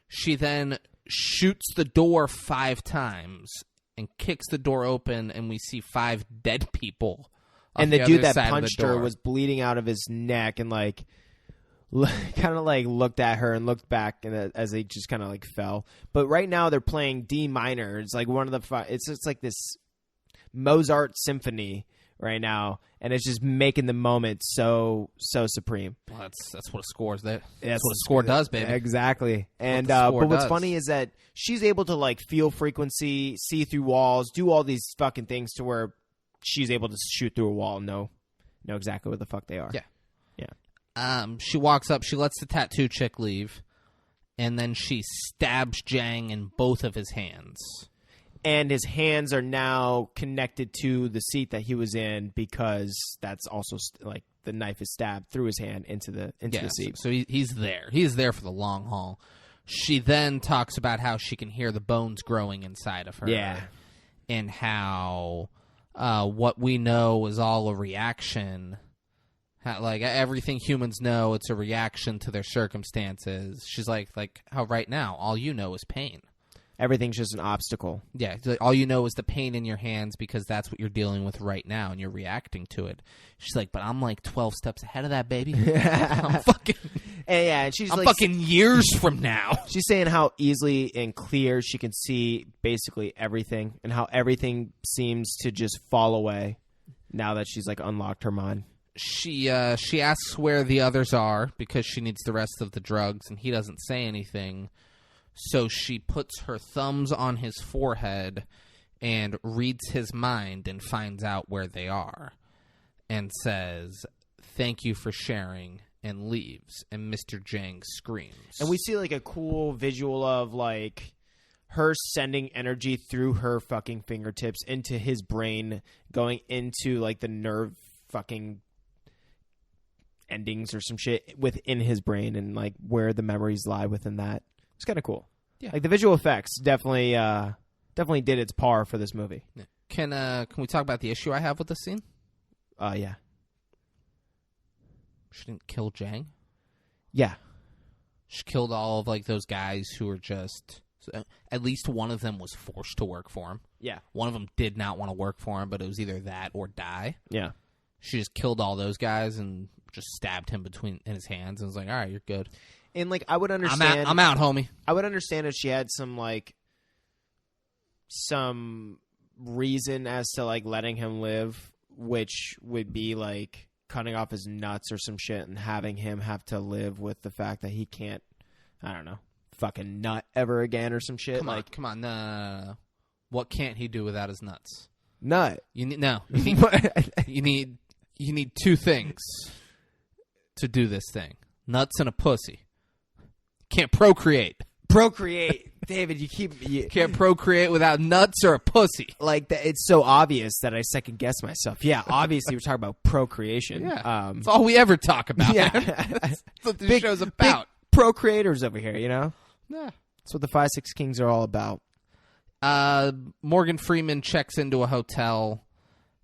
She then shoots the door 5 times and kicks the door open, and we see 5 dead people
And the
the
dude
other
that
side of the
punched her
door.
was bleeding out of his neck and like kind of like looked at her and looked back and as they just kind of like fell. But right now they're playing D minor. It's like one of the it's like this Mozart symphony right now, and it's just making the moment so supreme.
Well, that's what a score is. That's
That's
what a score does, baby.
Exactly. And
the score
but what's
does.
funny is that she's able to like feel frequency, see through walls, do all these fucking things to where she's able to shoot through a wall and know exactly what the fuck they are.
Yeah.
Yeah.
She walks up. She lets the tattoo chick leave, and then she stabs Jang in both of his hands.
And his hands are now connected to the seat that he was in because that's also like the knife is stabbed through his hand into the seat.
So he's there. He is there for the long haul. She then talks about how she can hear the bones growing inside of her.
Yeah.
And how what we know is all a reaction. How, like everything humans know, it's a reaction to their circumstances. She's like how right now all you know is pain.
Everything's just an obstacle.
Yeah, all you know is the pain in your hands because that's what you're dealing with right now, and you're reacting to it. She's like, but I'm like 12 steps ahead of that, baby. I'm fucking,
And she's
I'm
like,
fucking years from now.
she's saying how easily and clear she can see basically everything, and how everything seems to just fall away now that she's like unlocked her mind.
She asks where the others are because she needs the rest of the drugs, and he doesn't say anything. So she puts her thumbs on his forehead and reads his mind and finds out where they are and says, "Thank you for sharing," and leaves. And Mr. Jang screams.
And we see like a cool visual of like her sending energy through her fucking fingertips into his brain, going into like the nerve fucking endings or some shit within his brain, and like where the memories lie within that. It's kind of cool.
Yeah.
Like the visual effects definitely did its par for this movie.
Can we talk about the issue I have with this scene?
Yeah.
She didn't kill Jang.
Yeah.
She killed all of like those guys who were just. At least one of them was forced to work for him.
Yeah.
One of them did not want to work for him, but it was either that or die.
Yeah.
She just killed all those guys and just stabbed him in his hands and was like, "All right, you're good."
And like I would understand.
I'm out, homie.
I would understand if she had some reason as to like letting him live, which would be like cutting off his nuts or some shit and having him have to live with the fact that he can't, I don't know, fucking nut ever again or some shit.
Come on, no. What can't he do without his nuts?
Nut.
You need two things to do this thing: nuts and a pussy. Can't procreate.
Procreate. David, you
can't procreate without nuts or a pussy.
Like it's so obvious that I second guess myself. Yeah, obviously we're talking about procreation.
Yeah, that's all we ever talk about.
Yeah,
that's what this show's about.
Big procreators over here, you know.
Yeah,
that's what the 5-6 Kings are all about.
Morgan Freeman checks into a hotel,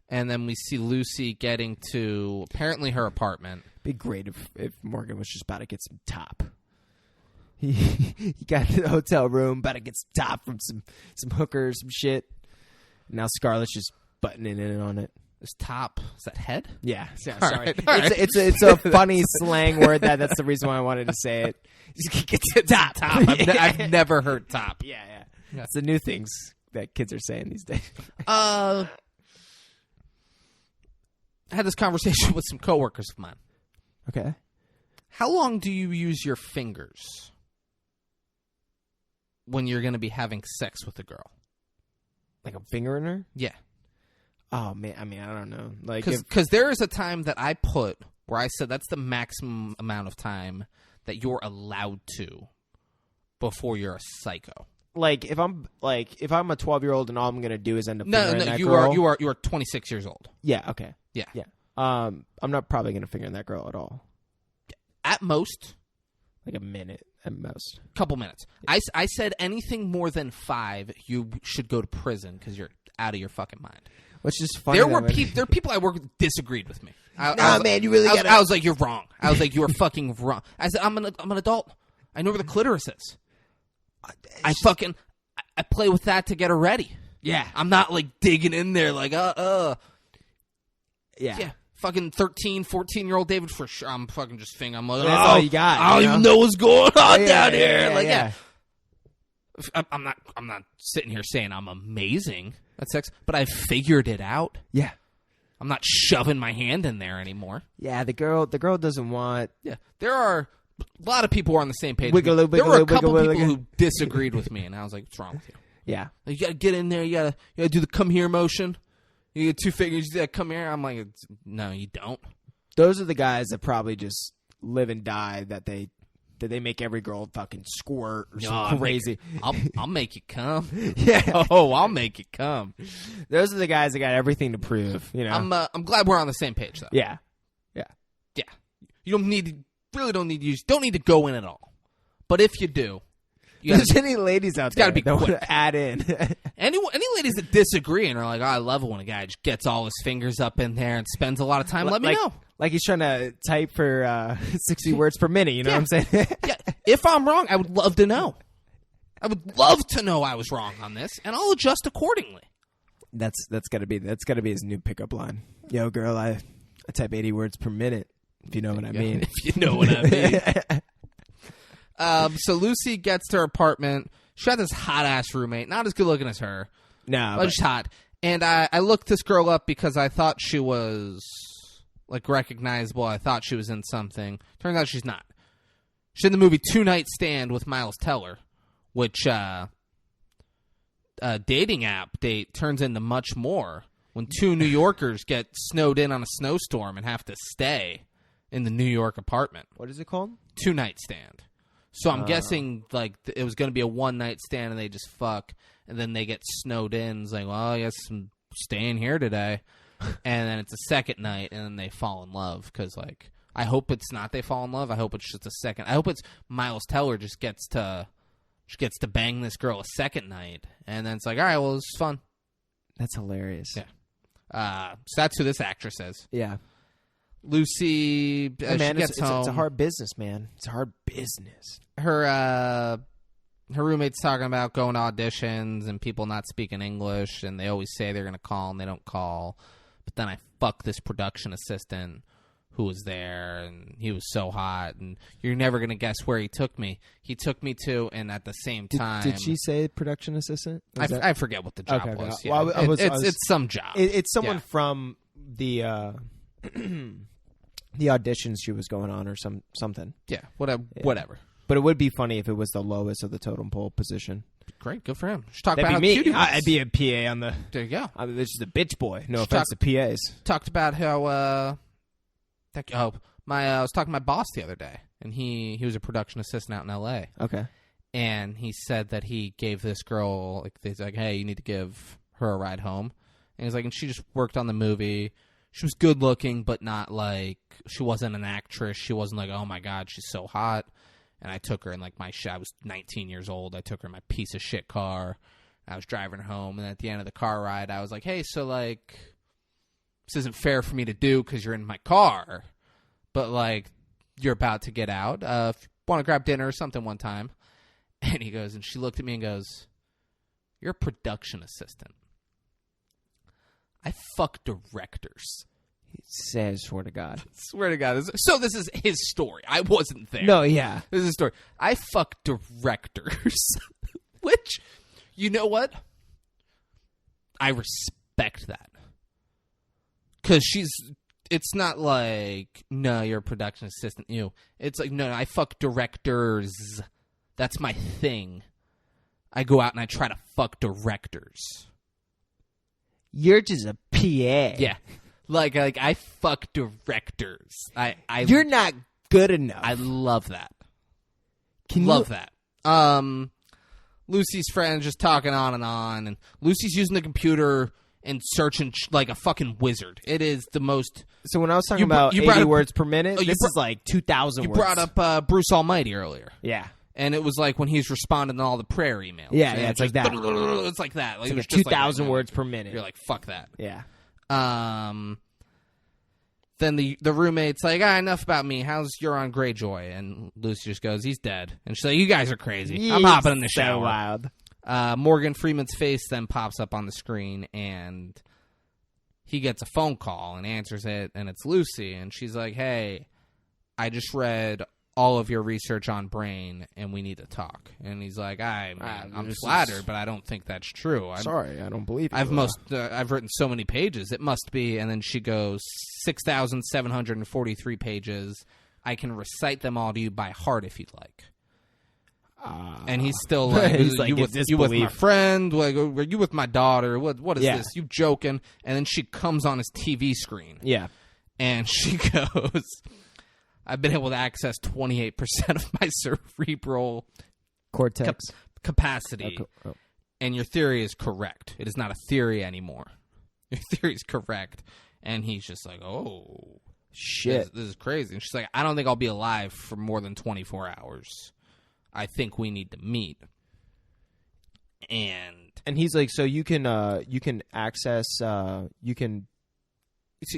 and then we see Lucy getting to apparently her apartment.
It'd be great if Morgan was just about to get some top. He got to the hotel room, about to get some top from some hookers, some shit. Now Scarlett's just buttoning in on it.
This top, is that head?
Yeah, sorry.
Right.
It's a funny slang word that's the reason why I wanted to say it. Get to top.
I've never heard top.
Yeah. It's the new things that kids are saying these days.
I had this conversation with some coworkers of mine.
Okay.
How long do you use your fingers when you're going to be having sex with a girl?
Like a finger in her?
Yeah.
Oh, man. I mean, I don't know. Like,
because there is a time that I put where I said that's the maximum amount of time that you're allowed to before you're a psycho.
Like if I'm a 12-year-old and all I'm gonna do is end up fingering that
you
girl.
you are 26 years old.
Yeah. Okay.
Yeah.
I'm not probably gonna finger that girl at all.
At most,
like a minute at most.
Couple minutes. Yeah. I said anything more than 5, you should go to prison because you're out of your fucking mind.
Which is funny.
There are people I work with disagreed with me.
Man, you really got.
I was like, you're wrong. I was like, you are fucking wrong. I said, I'm an adult. I know where the clitoris is. I play with that to get her ready.
Yeah.
I'm not like digging in there like
Yeah.
Fucking 13, 14-year-old David for sure. I'm fucking just thinking. I'm like,
That's all you got,
I don't
you know?
even know what's going on
Yeah,
down
yeah,
here.
yeah,
Like,
yeah.
I'm not sitting here saying I'm amazing at sex, but I've figured it out.
Yeah.
I'm not shoving my hand in there anymore.
Yeah, the girl doesn't want...
Yeah, there are a lot of people who are on the same page.
Wiggle,
there
wiggle,
were a
wiggle,
couple
wiggle.
people who disagreed with me, and I was like, "What's wrong with you?
Yeah.
You gotta get in there. You gotta do the come here motion. You get 2 fingers. You gotta come here." I'm like, "No, you don't."
Those are the guys that probably just live and die that they make every girl fucking squirt or something crazy.
I'll make you come.
Yeah.
Oh, I'll make you come.
Those are the guys that got everything to prove. You know.
I'm glad we're on the same page though.
Yeah.
Yeah. You don't need to go in at all. But if you do,
If there's any ladies out there
gotta be
that want
quick.
to add in.
any ladies that disagree and are like, "Oh, I love it when a guy just gets all his fingers up in there and spends a lot of time." Let me know.
Like he's trying to type for 60 words per minute. You know what I'm saying?
Yeah. If I'm wrong, I would love to know. I would love to know I was wrong on this, and I'll adjust accordingly.
That's gotta be his new pickup line. Yo, girl, I type 80 words per minute. If you know what I mean.
If you know what I mean. So Lucy gets to her apartment. She got this hot ass roommate, not as good looking as her,
No,
but just hot. And I looked this girl up because I thought she was like recognizable. I thought she was in something. Turns out she's not. She's in the movie 2 Night Stand with Miles Teller, which dating app date turns into much more when 2 New Yorkers get snowed in on a snowstorm and have to stay in the New York apartment.
what is it called?
2 Night Stand. So I'm guessing like it was going to be a 1 night stand and they just fuck and then they get snowed in. It's like, well, I guess I'm staying here today. And then it's a second night and then they fall in love because like I hope it's not they fall in love. I hope it's just a second. I hope it's Miles Teller just gets to bang this girl a second night and then it's like, all right, well, it's fun.
That's hilarious.
Yeah. So that's who this actress is.
Yeah.
Lucy,
Hey, man,
she gets home.
it's a hard business, man. It's a hard business.
Her roommate's talking about going to auditions and people not speaking English, and they always say they're going to call and they don't call. But then I fuck this production assistant who was there, and he was so hot, and you're never going to guess where he took me. He took me to, and at the same time...
Did she say production assassistant?
I forget what the job
Okay,
was.
okay.
Yeah.
Well,
it's some job.
It's someone
Yeah.
from the the auditions she was going on or something.
Yeah, whatever.
But it would be funny if it was the lowest of the totem pole position.
Great, good for him. Just talk
That'd
about
be
how
me.
cute he was.
I'd be a PA on the...
There you go.
this is a bitch boy. No
Just
offense to PAs.
Talked about how I was talking to my boss the other day, and he was a production assistant out in L.A.
Okay.
And he said that he gave this girl he's like, hey, you need to give her a ride home. And he's like, and she just worked on the movie. She was good looking, but not like she wasn't an actress. She wasn't like, oh my god, she's so hot. And I took her in like I was 19 years old. I took her in my piece of shit car. I was driving her home, and at the end of the car ride, I was like, hey, so like, this isn't fair for me to do because you're in my car, but like, you're about to get out. If you want to grab dinner or something one time. And he goes, and she looked at me and goes, you're a production assistant. I fuck directors.
Say, I swear to God.
Swear to God. So this is his story. I wasn't there.
No, yeah.
This is his story. I fuck directors. Which, you know what? I respect that. Because it's not like, no, you're a production assistant. It's like, no, I fuck directors. That's my thing. I go out and I try to fuck directors.
You're just a PA.
Yeah. Like I fuck directors.
You're not good enough.
I love that.
Can
love that. Lucy's friend just talking on, and Lucy's using the computer and searching like a fucking wizard. It is the most.
So when I was talking about 80 words per minute, this is like 2,000 words.
You brought up Bruce Almighty earlier.
Yeah.
And it was like when he's responding to all the prayer emails.
Yeah,
it's
like that.
It's like that. Like,
It's like
it was
2,000 words per minute.
You're like, fuck that.
Yeah.
Then the roommate's like, enough about me. How's Euron Greyjoy? And Lucy just goes, he's dead. And she's like, you guys are crazy. I'm hopping in the shower.
So wild.
Morgan Freeman's face then pops up on the screen, and he gets a phone call and answers it, and it's Lucy, and she's like, hey, I just read all of your research on brain, and we need to talk. And he's like, I'm flattered, but I don't think that's true.
Sorry, I don't believe you.
I've written so many pages. It must be. And then she goes, 6,743 pages. I can recite them all to you by heart if you'd like. And he's still like,
he's like,
you with my friend? Like, are you with my daughter? What is this? You joking? And then she comes on his TV screen.
Yeah.
And she goes, I've been able to access 28% of my cerebral
cortex
capacity. And your theory is correct. It is not a theory anymore. Your theory is correct. And he's just like, oh,
shit.
This is crazy. And she's like, I don't think I'll be alive for more than 24 hours. I think we need to meet. And
he's like, so you can access, you can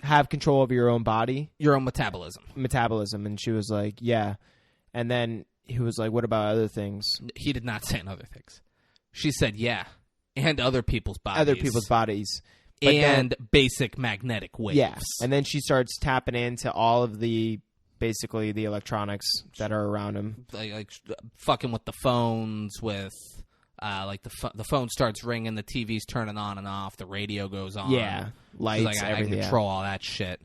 have control over your own body,
your own metabolism.
And she was like, yeah. And then he was like, what about other things?
He did not say other things. She said, yeah, and other people's bodies.
But
and then, basic magnetic waves.
Yeah. And then she starts tapping into all of basically the electronics that are around him.
Like fucking with the phones, with the phone starts ringing, the TV's turning on and off, the radio goes on.
Yeah. Lights,
like,
everything.
I control all that shit.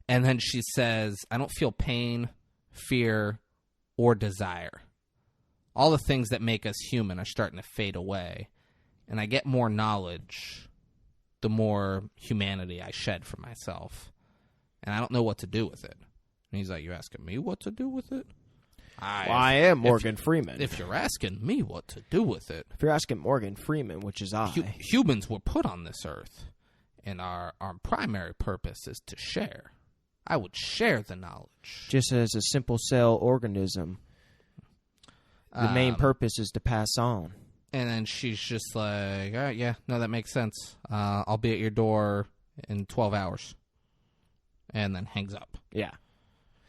And then she says, I don't feel pain, fear, or desire. All the things that make us human are starting to fade away. And I get more knowledge, the more humanity I shed from myself. And I don't know what to do with it. And he's like, you asking me what to do with it?
I am Morgan Freeman.
If you're asking me what to do with it.
If you're asking Morgan Freeman, which is I.
Humans were put on this earth. And our primary purpose is to share. I would share the knowledge.
Just as a simple cell organism, the main purpose is to pass on.
And then she's just like, all right, yeah, no, that makes sense. I'll be at your door in 12 hours. And then hangs up.
Yeah.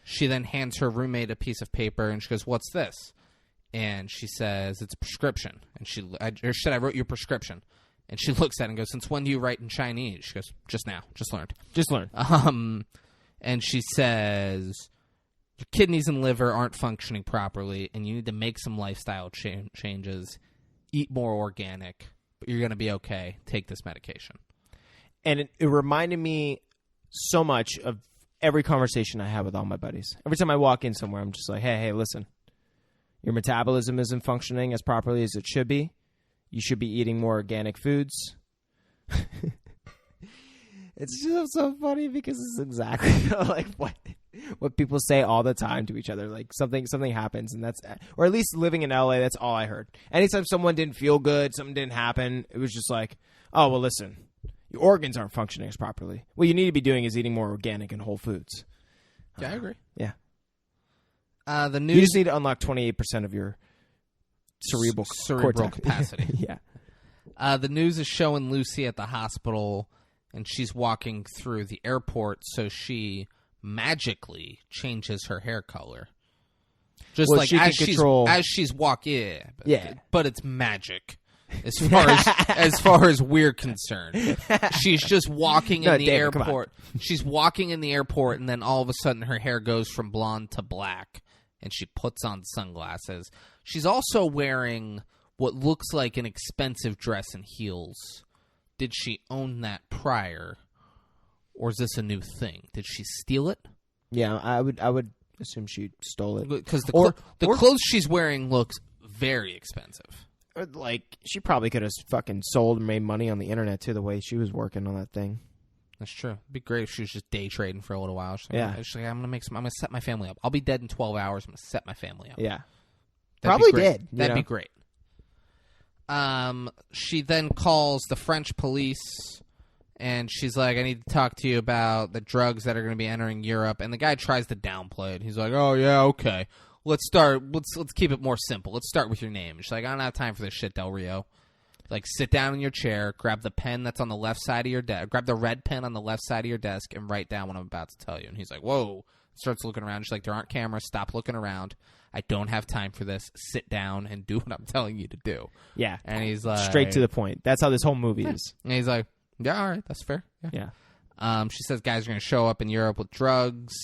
She then hands her roommate a piece of paper, and she goes, what's this? And she says, it's a prescription. And I wrote your prescription. And she looks at it and goes, since when do you write in Chinese? She goes, just now. Just learned. And she says, your kidneys and liver aren't functioning properly, and you need to make some lifestyle changes. Eat more organic, but you're going to be okay. Take this medication.
And it reminded me so much of every conversation I have with all my buddies. Every time I walk in somewhere, I'm just like, hey, listen. Your metabolism isn't functioning as properly as it should be. You should be eating more organic foods. It's just so funny because it's exactly like what people say all the time to each other. Like something happens, and or at least living in LA, that's all I heard. Anytime someone didn't feel good, something didn't happen, it was just like, oh, well, listen, your organs aren't functioning as properly. What you need to be doing is eating more organic and whole foods.
Yeah, I agree.
Yeah.
The news.
You just need to unlock 28% of your cerebral
capacity.
Yeah.
The news is showing Lucy at the hospital, and she's walking through the airport, so she magically changes her hair color. Just like as she's walking. Yeah. But it's magic. As far as we're concerned. She's just walking in the airport. She's walking in the airport, and then all of a sudden her hair goes from blonde to black, and she puts on sunglasses. She's also wearing what looks like an expensive dress and heels. Did she own that prior, or is this a new thing? Did she steal it?
Yeah, I would assume she stole it.
Because the clothes she's wearing looks very expensive.
Like, she probably could have fucking sold and made money on the internet, too, the way she was working on that thing.
That's true. It'd be great if she was just day trading for a little while. She's like,
yeah.
She's like, I'm gonna set my family up. I'll be dead in 12 hours. I'm gonna set my family up.
Yeah.
Probably did. That'd be great. She then calls the French police, and she's like, I need to talk to you about the drugs that are going to be entering Europe. And the guy tries to downplay it. He's like, oh, yeah, okay. Let's keep it more simple. Let's start with your name. She's like, I don't have time for this shit, Del Rio. Like, sit down in your chair, grab the pen that's on the left side of your desk, grab the red pen on the left side of your desk, and write down what I'm about to tell you. And he's like, whoa. Starts looking around. She's like, there aren't cameras. Stop looking around. I don't have time for this. Sit down and do what I'm telling you to do.
Yeah.
And he's like...
straight to the point. That's how this whole movie is.
And he's like, yeah, all right, that's fair.
Yeah.
She says guys are going to show up in Europe with drugs,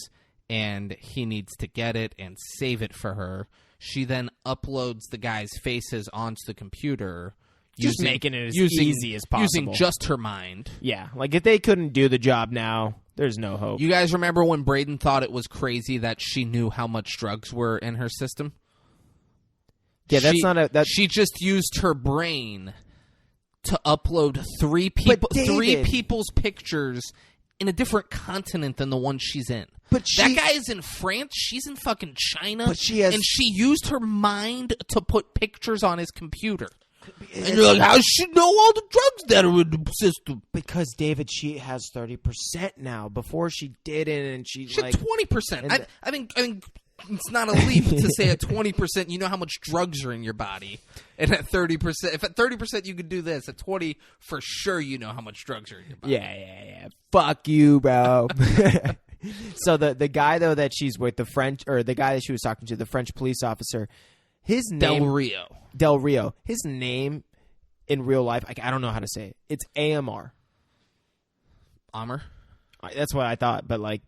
and he needs to get it and save it for her. She then uploads the guys' faces onto the computer.
Just making it as easy as possible.
Using just her mind.
Yeah, like if they couldn't do the job now, there's no hope.
You guys remember when Braden thought it was crazy that she knew how much drugs were in her system?
Yeah,
She just used her brain to upload three people's pictures in a different continent than the one she's in.
But
that guy is in France. She's in fucking China.
But and
she used her mind to put pictures on his computer. And you're like, how does she know all the drugs that are in the system?
Because, David, she has 30% now. Before she didn't, and she
had 20%. I think it's not a leap to say at 20% you know how much drugs are in your body. And at 30%, if at 30% you could do this, at 20 for sure you know how much drugs are in your body.
Yeah. Fuck you, bro. So the guy, though, that she's with, the guy that she was talking to, the French police officer, his name... Del Rio. His name in real life, I don't know how to say it. It's AMR.
Amr?
That's what I thought, but like...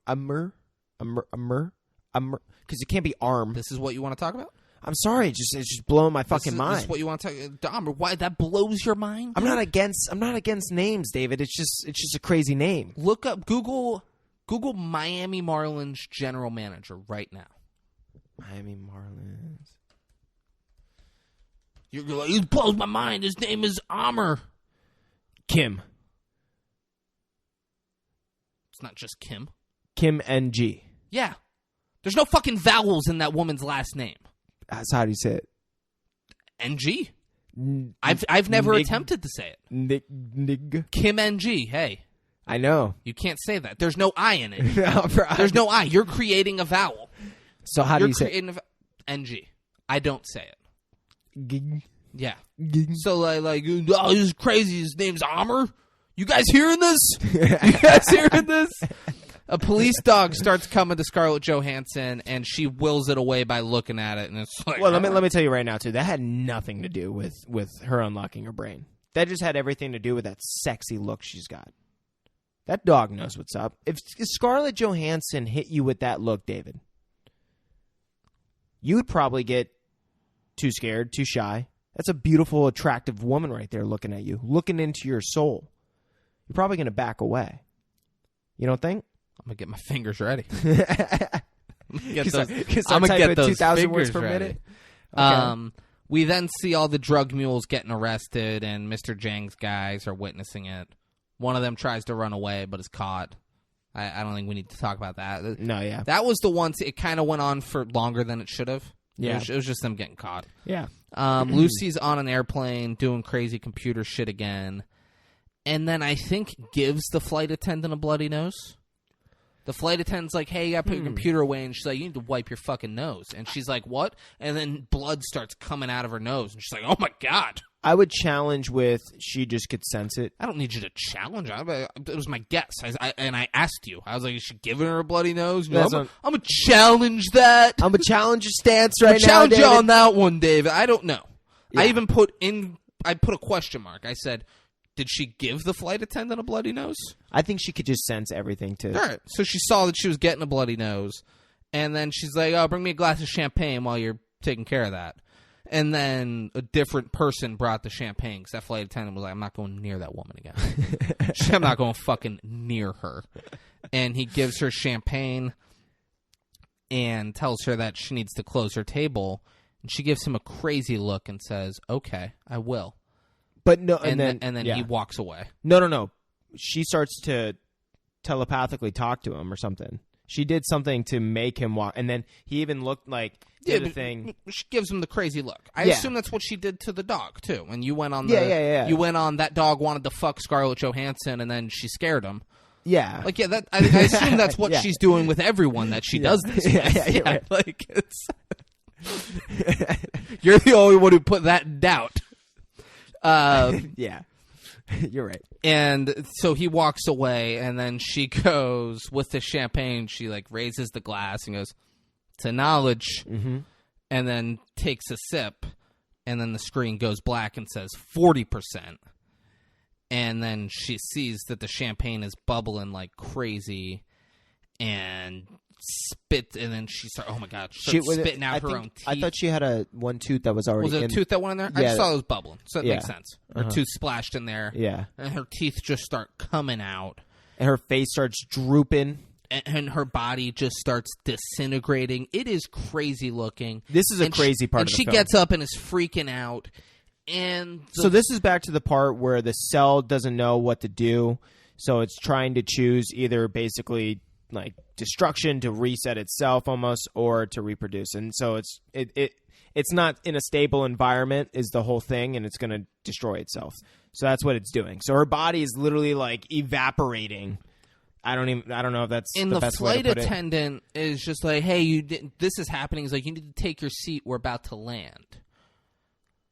Amr? Because it can't be arm.
This is what you want to talk about?
I'm sorry, it's just blowing my fucking mind.
This is what you want to talk about? Why that blows your mind?
I'm not against names, David. It's just a crazy name.
Look up Google Miami Marlins general manager right now.
Miami Marlins.
You're like, he blows my mind. His name is Amr.
Kim.
It's not just Kim.
Kim NG.
Yeah. There's no fucking vowels in that woman's last name.
That's how do you say it?
NG. I've never attempted to say it.
Nig.
Kim NG. Hey.
I know.
You can't say that. There's no I in it. There's no I. You're creating a vowel.
So how do you say
it? NG. I don't say it.
Gig.
Yeah.
Gig.
So like, oh, this is crazy. His name's Amr. You guys hearing this? A police dog starts coming to Scarlett Johansson, and she wills it away by looking at it, and it's like...
Well, let me tell you right now, too. That had nothing to do with her unlocking her brain. That just had everything to do with that sexy look she's got. That dog knows what's up. If Scarlett Johansson hit you with that look, David, you'd probably get too scared, too shy. That's a beautiful, attractive woman right there looking at you, looking into your soul. You're probably going to back away. You don't think?
I'm going to get my fingers ready. I'm going
to get those 2,000 words per minute.
Okay. We then see all the drug mules getting arrested, and Mr. Jang's guys are witnessing it. One of them tries to run away, but is caught. I don't think we need to talk about that.
No, yeah.
That was the one. It kind of went on for longer than it should have.
Yeah.
It was just them getting caught.
Yeah.
Lucy's on an airplane doing crazy computer shit again. And then I think gives the flight attendant a bloody nose. The flight attendant's like, hey, you got to put your computer away. And she's like, you need to wipe your fucking nose. And she's like, what? And then blood starts coming out of her nose. And she's like, oh, my God.
I would challenge with she just could sense it.
I don't need you to challenge. It was my guess. I asked you. I was like, is she giving her a bloody nose? No, I'm going to challenge that.
I'm going to challenge your stance right now,
challenge
David.
you on that one, David. I don't know.
Yeah.
I even put a question mark. I said, did she give the flight attendant a bloody nose?
I think she could just sense everything, too.
All right. So she saw that she was getting a bloody nose. And then she's like, oh, bring me a glass of champagne while you're taking care of that. And then a different person brought the champagne because that flight attendant was like, I'm not going near that woman again. I'm not going fucking near her. And he gives her champagne and tells her that she needs to close her table. And she gives him a crazy look and says, okay, I will.
But no,
and then
yeah.
he walks away.
No. She starts to telepathically talk to him or something. She did something to make him walk, and then he even looked like did a thing.
She gives him the crazy look. I assume that's what she did to the dog too. And you went on
You
went on that dog wanted to fuck Scarlett Johansson, and then she scared him.
Yeah,
like that. I assume that's what she's doing with everyone that she does this. With.
Right.
Like it's. You're the only one who put that in doubt.
Yeah. You're right.
And so he walks away, and then she goes with the champagne. She like raises the glass and goes, to knowledge, and then takes a sip, and then the screen goes black and says 40%. And then she sees that the champagne is bubbling like crazy, and spit. And then she starts. Oh my god! She starts spitting out her own teeth.
I thought she had one tooth that was already.
Was it a tooth that went in there?
Yeah.
I just saw it was bubbling, so that makes sense. Her tooth splashed in there.
Yeah,
and her teeth just start coming out,
and her face starts drooping.
And her body just starts disintegrating. It is crazy looking.
This is a crazy part of the film.
And she gets up and is freaking out. And
so this is back to the part where the cell doesn't know what to do. So it's trying to choose either basically like destruction to reset itself almost, or to reproduce. And so it's not in a stable environment is the whole thing, and it's going to destroy itself. So that's what it's doing. So her body is literally like evaporating. I don't know if that's
and
the best way to put it.
And the flight attendant is just like, hey, this is happening. He's like, you need to take your seat. We're about to land.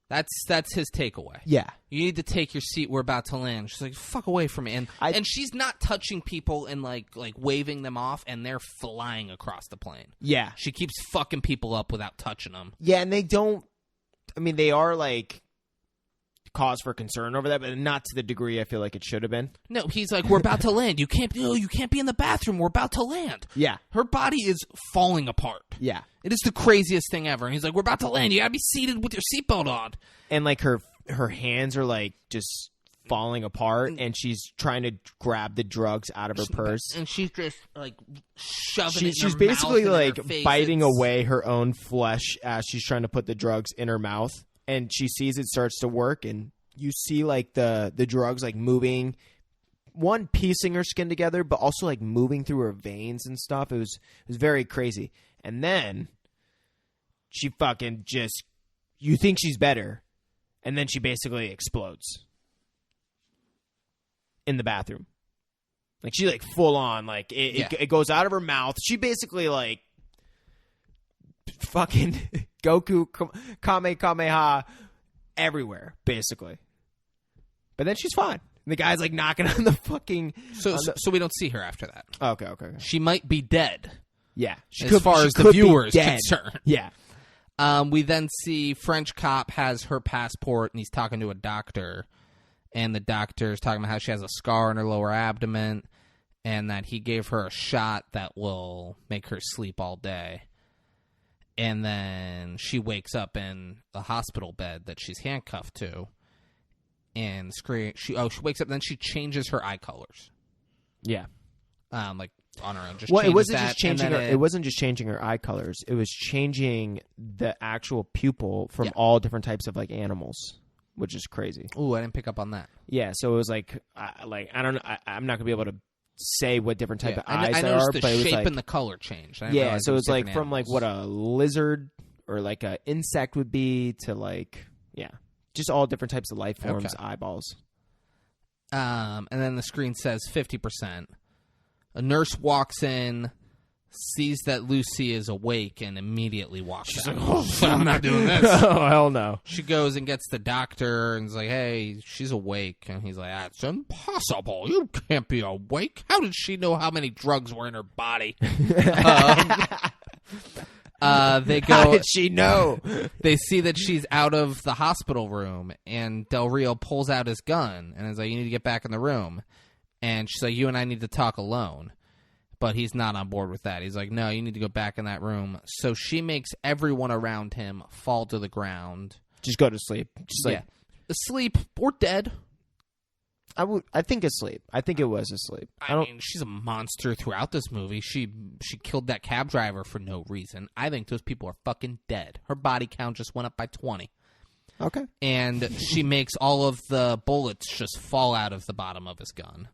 That's his takeaway.
Yeah.
You need to take your seat. We're about to land. She's like, fuck away from me. And she's not touching people and like waving them off, and they're flying across the plane.
Yeah.
She keeps fucking people up without touching them.
Yeah, and they don't... I mean, they are like... cause for concern over that, but not to the degree I feel like it should have been.
No, he's like, we're about to land. You can't be in the bathroom. We're about to land.
Yeah.
Her body is falling apart.
Yeah.
It is the craziest thing ever. And he's like, we're about to land. You gotta be seated with your seatbelt on.
And like her hands are like just falling apart, and she's trying to grab the drugs out of her purse.
And she's just like shoving it in
she's
her
basically
mouth
like
and her face.
biting away her own flesh as she's trying to put the drugs in her mouth. And she sees it starts to work, and you see like the drugs like moving, one piecing her skin together, but also like moving through her veins and stuff. It was very crazy. And then she fucking just, you think she's better, and then she basically explodes in the bathroom. Like she like full on like it goes out of her mouth. She basically like fucking Goku Kamehameha everywhere, basically. But then she's fine. The guy's like knocking on the fucking...
So we don't see her after that.
Okay.
She might be dead.
Yeah.
As far as the viewer is concerned.
Yeah.
We then see French cop has her passport, and he's talking to a doctor. And the doctor's talking about how she has a scar on her lower abdomen, and that he gave her a shot that will make her sleep all day. And then she wakes up in a hospital bed that she's handcuffed to, and she wakes up. And then she changes her eye colors.
Yeah,
like on her own.
It wasn't just changing her. It wasn't just changing her eye colors. It was changing the actual pupil from all different types of like animals, which is crazy.
Ooh, I didn't pick up on that.
Yeah, so it was like I don't know. I'm not gonna be able to say what different type of eyes
I
there
noticed
are,
the
but it was
shape
like,
and the color changed.
Yeah, so it was like from
animals.
like what a lizard or like a insect would be to like just all different types of life forms, eyeballs.
And then the screen says 50%. A nurse walks in, sees that Lucy is awake, and immediately walks out.
Like, oh,
I'm not doing this.
Oh, hell no.
She goes and gets the doctor and is like, hey, she's awake. And he's like, that's impossible. You can't be awake. How did she know how many drugs were in her body? They go.
How did she know?
They see that she's out of the hospital room, and Del Rio pulls out his gun and is like, you need to get back in the room. And she's like, you and I need to talk alone. But he's not on board with that. He's like, no, you need to go back in that room. So she makes everyone around him fall to the ground.
Just go to sleep. Just like,
asleep or dead.
I think asleep. I think it was asleep.
I mean, she's a monster throughout this movie. She killed that cab driver for no reason. I think those people are fucking dead. Her body count just went up by 20.
Okay.
And she makes all of the bullets just fall out of the bottom of his gun.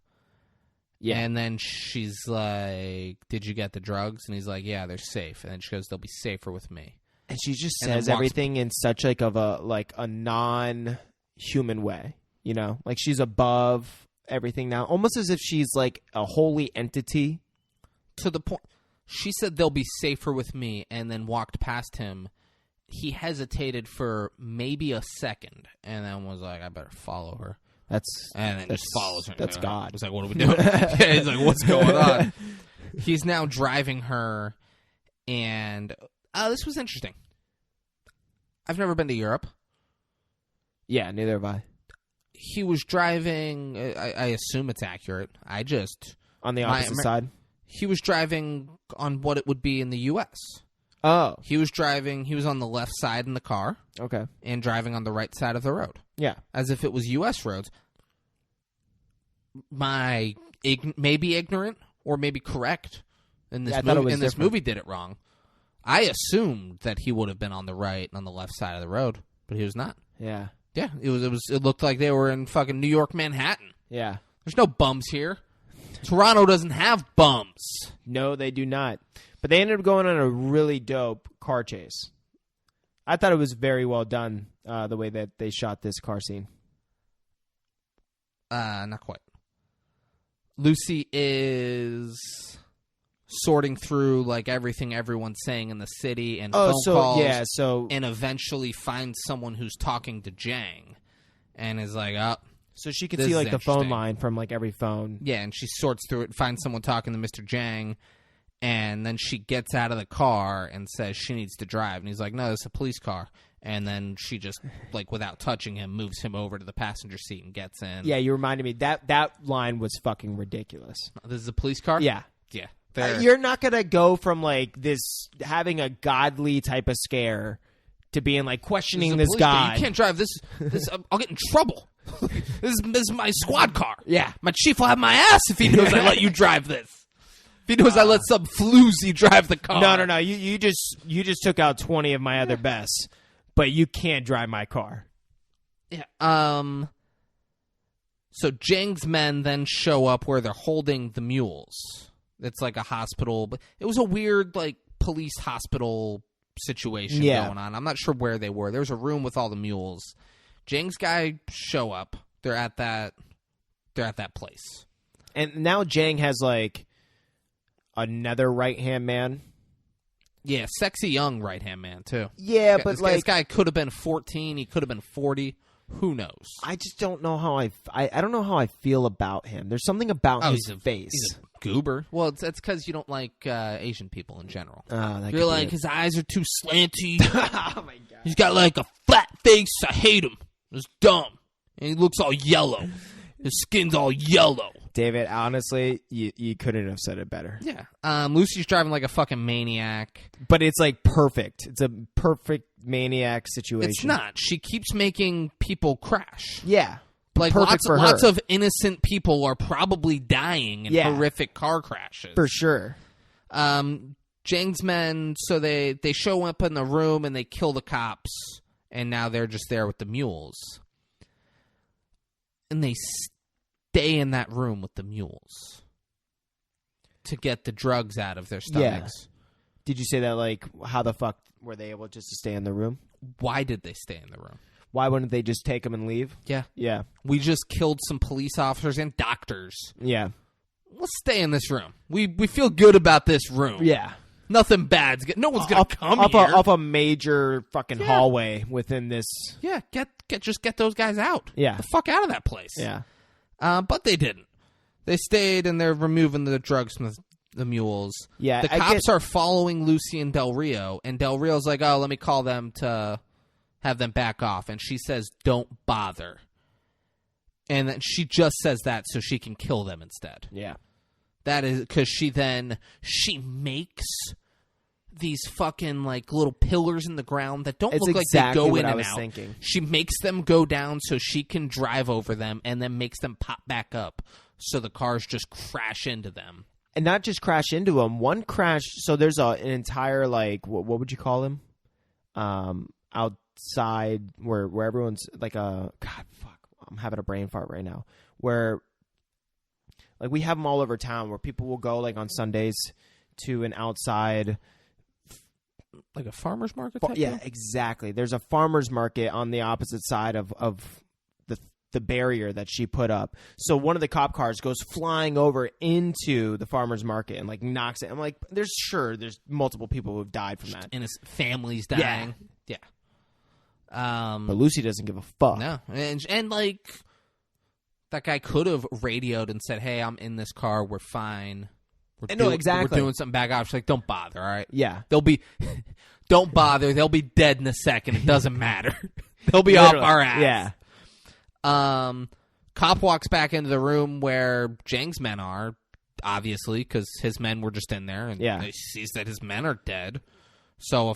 Yeah. And then she's like, did you get the drugs? And he's like, yeah, they're safe. And then she goes, they'll be safer with me.
And she just says everything in such like a non-human way. You know, like she's above everything now, almost as if she's like a holy entity.
To the point, she said they'll be safer with me, and then walked past him. He hesitated for maybe a second, and then was like, I better follow her. And then just follows her.
That's God.
He's like, what are we doing? He's like, what's going on? He's now driving her, and this was interesting. I've never been to Europe.
Yeah, neither have I.
he was driving. I assume it's accurate.
On the opposite side?
He was driving on what it would be in the U.S.
Oh.
He was on the left side in the car.
Okay.
And driving on the right side of the road.
Yeah.
As if it was U.S. roads. Maybe ignorant or maybe correct in this this movie did it wrong. I assumed that he would have been on the right and on the left side of the road, but he was not.
Yeah.
Yeah, it looked like they were in fucking New York, Manhattan.
Yeah.
There's no bums here. Toronto doesn't have bums.
No, they do not. But they ended up going on a really dope car chase. I thought it was very well done, the way that they shot this car scene.
Not quite. Lucy is sorting through like everything everyone's saying in the city and phone calls. And eventually finds someone who's talking to Jang, and is like, "Oh."
So she can see like the phone line from like every phone.
Yeah, and she sorts through it, finds someone talking to Mr. Jang, and then she gets out of the car and says she needs to drive, and he's like, "No, it's a police car." And then she just, like, without touching him, moves him over to the passenger seat and gets in.
Yeah, you reminded me. That line was fucking ridiculous.
This is a police car?
Yeah.
Yeah.
You're not going to go from, like, this having a godly type of scare to being, like, questioning this guy.
You can't drive this. I'll get in trouble. This is my squad car.
Yeah.
My chief will have my ass if he knows I let you drive this. If he knows I let some floozy drive the car.
No. You just took out 20 of my other best. But you can't drive my car.
Yeah. So Jang's men then show up where they're holding the mules. It's like a hospital, but it was a weird like police hospital situation going on. I'm not sure where they were. There was a room with all the mules. Jang's guy show up. They're at that place.
And now Jang has like another right-hand man.
Yeah, sexy young right-hand man, too.
Yeah, but
this guy could have been 14. He could have been 40. Who knows?
I just don't know how I don't know how I feel about him. There's something about his face.
He's a goober. Well, it's because you don't like Asian people in general.
You're
like, his eyes are too slanty.
Oh, my God.
He's got, like, a flat face. I hate him. It's dumb. And he looks all yellow. His skin's all yellow.
David, honestly, you couldn't have said it better.
Yeah. Lucy's driving like a fucking maniac.
But it's like perfect. It's a perfect maniac situation.
It's not. She keeps making people crash.
Yeah.
Like
perfect
lots of innocent people are probably dying in horrific car crashes.
For sure.
Jang's men, so they show up in the room and they kill the cops. And now they're just there with the mules. And they stay in that room with the mules to get the drugs out of their stomachs.
Yeah. Did you say that, like, how the fuck were they able just to stay in the room?
Why did they stay in the room?
Why wouldn't they just take them and leave?
Yeah.
Yeah.
We just killed some police officers and doctors.
Yeah.
Let's stay in this room. We feel good about this room.
Yeah.
Nothing bad's no one's gonna come here.
Up a major fucking hallway within this.
Yeah, just get those guys out.
Yeah.
The fuck out of that place.
Yeah.
But they didn't. They stayed and they're removing the drugs from the mules.
Yeah.
The cops are following Lucy and Del Rio, and Del Rio's like, "Oh, let me call them to have them back off," and she says, "Don't bother." And then she just says that so she can kill them instead.
Yeah.
That is because she makes these fucking like little pillars in the ground that don't look like they go in and out.
Thinking.
She makes them go down so she can drive over them and then makes them pop back up so the cars just crash into them.
And not just crash into them. One crash. So there's an entire like what would you call them? Outside where everyone's like a God fuck. I'm having a brain fart right now. Where like we have them all over town where people will go like on Sundays to an outside.
Like a farmer's market?
Yeah, exactly. There's a farmer's market on the opposite side of the barrier that she put up. So one of the cop cars goes flying over into the farmer's market and like knocks it. I'm like, there's multiple people who've died from that.
And his family's dying. Yeah.
But Lucy doesn't give a fuck.
No. And like that guy could have radioed and said, "Hey, I'm in this car. We're fine.
Exactly.
We're doing something back off." She's like, "Don't bother, all right?"
Yeah.
Don't bother. They'll be dead in a second. It doesn't matter. They'll be off our ass.
Yeah.
Cop walks back into the room where Jang's men are, obviously, because his men were just in there, and he sees that his men are dead. So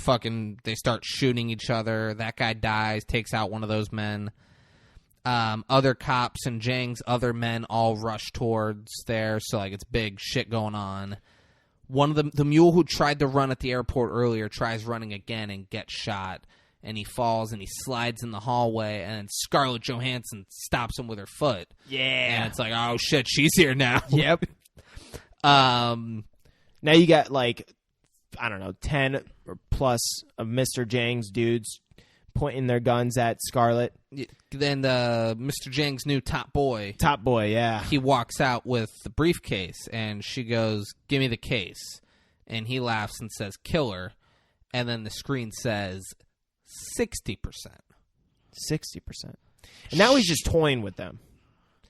they start shooting each other. That guy dies, takes out one of those men. Other cops and Jang's other men all rush towards there. So it's big shit going on. One of the mule who tried to run at the airport earlier tries running again and gets shot. And he falls and he slides in the hallway, and Scarlett Johansson stops him with her foot.
Yeah.
And it's like, oh shit, she's here now.
Yep. Now you got 10 or plus of Mr. Jang's dudes pointing their guns at Scarlett.
Then Mr. Jang's new top boy,
yeah.
he walks out with the briefcase, and she goes, give me the case. And he laughs and says, kill her. And then the screen says 60%. 60%.
And now he's just toying with them.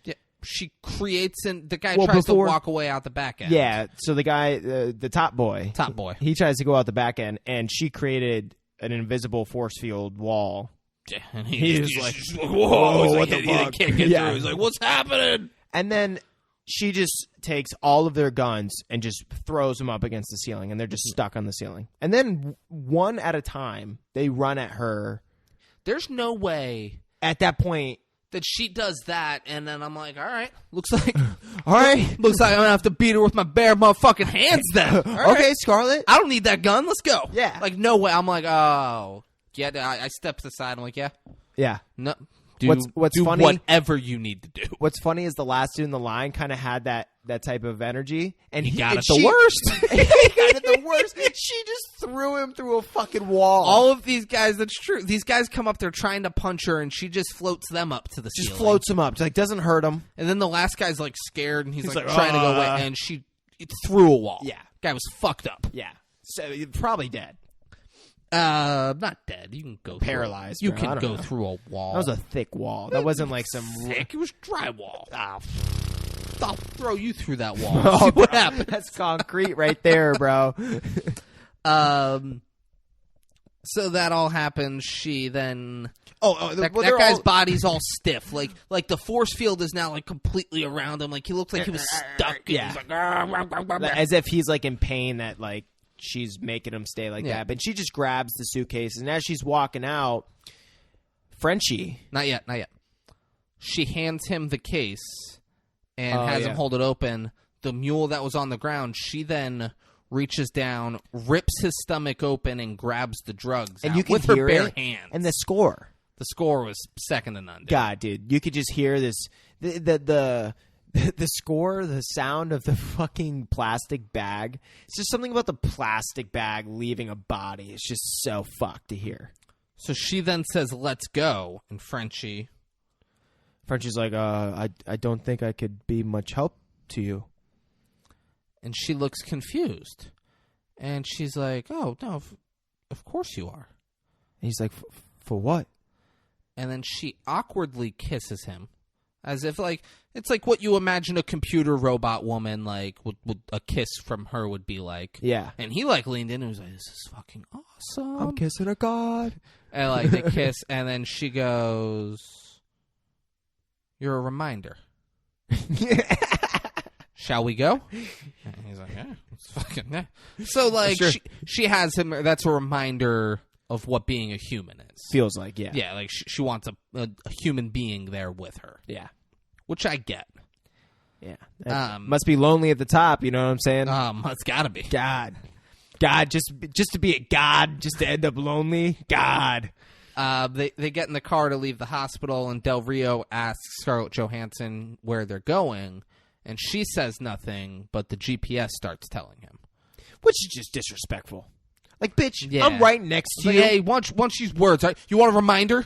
Yeah, she creates, and the guy tries to walk away out the back end.
Yeah, so the guy, the top boy, he tries to go out the back end, and she created an invisible force field wall.
Yeah, and he's like, whoa, what the fuck? He can't get through. He's like, what's happening?
And then she just takes all of their guns and just throws them up against the ceiling, and they're just stuck on the ceiling. And then one at a time, they run at her.
There's no way
at that point
that she does that, and then I'm like, all right, looks like
I'm
gonna have to beat her with my bare motherfucking hands then.
Okay,
right.
Scarlett,
I don't need that gun. Let's go.
Yeah.
No way. I'm like, oh, yeah. I stepped aside. I'm like, yeah. No.
What's
do
funny?
Whatever you need to do.
What's funny is the last dude in the line kind of had that type of energy, and
he got it the worst.
He got it the worst. She just threw him through a fucking wall.
All of these guys, that's true. These guys come up there trying to punch her, and she just floats them up to the ceiling.
Just floats them up. Doesn't hurt them.
And then the last guy's scared, and he's like trying to go away, and she threw a wall.
Yeah,
guy was fucked up.
Yeah, so probably dead.
Not dead. You can go
paralyzed.
You can go through a wall.
That was a thick wall. That wasn't like some
thick. It was drywall.
Oh.
I'll throw you through that wall. See what happens.
That's concrete right there, bro.
So that all happens. She then.
That
guy's body's all stiff. Like the force field is now completely around him. He looks like he was stuck.
Yeah.
He's
as if he's in pain that she's making him stay that. But she just grabs the suitcase, and as she's walking out, Frenchie.
Not yet. She hands him the case and has him hold it open. The mule that was on the ground, she then reaches down, rips his stomach open, and grabs the drugs
and
out
you can
with
hear
her bare
it,
hands.
And the score.
The score was second to none. Dude.
God, dude, you could just hear this. The score, the sound of the fucking plastic bag. It's just something about the plastic bag leaving a body. It's just so fucked to hear.
So she then says, "Let's go," and Frenchie's
like, I don't think I could be much help to you.
And she looks confused. And she's like, oh, no, of course you are.
And he's like, for what?
And then she awkwardly kisses him. As if, it's like what you imagine a computer robot woman, would a kiss from her would be like.
Yeah.
And he, leaned in and was like, this is fucking awesome.
I'm kissing a god.
And, they kiss, and then she goes, you're a reminder. Shall we go? And he's like, yeah, it's fucking, yeah. So,
sure.
she has him, that's a reminder of what being a human is.
Feels like, yeah.
Yeah, she wants a human being there with her.
Yeah.
Which I get.
Yeah. Must be lonely at the top, you know what I'm saying?
It's gotta be.
God, just to be a god, just to end up lonely? God.
They get in the car to leave the hospital, and Del Rio asks Scarlett Johansson where they're going, and she says nothing, but the GPS starts telling him.
Which is just disrespectful. Bitch,
yeah.
I'm right next to you.
Hey, why don't you use words? Right? You want a reminder?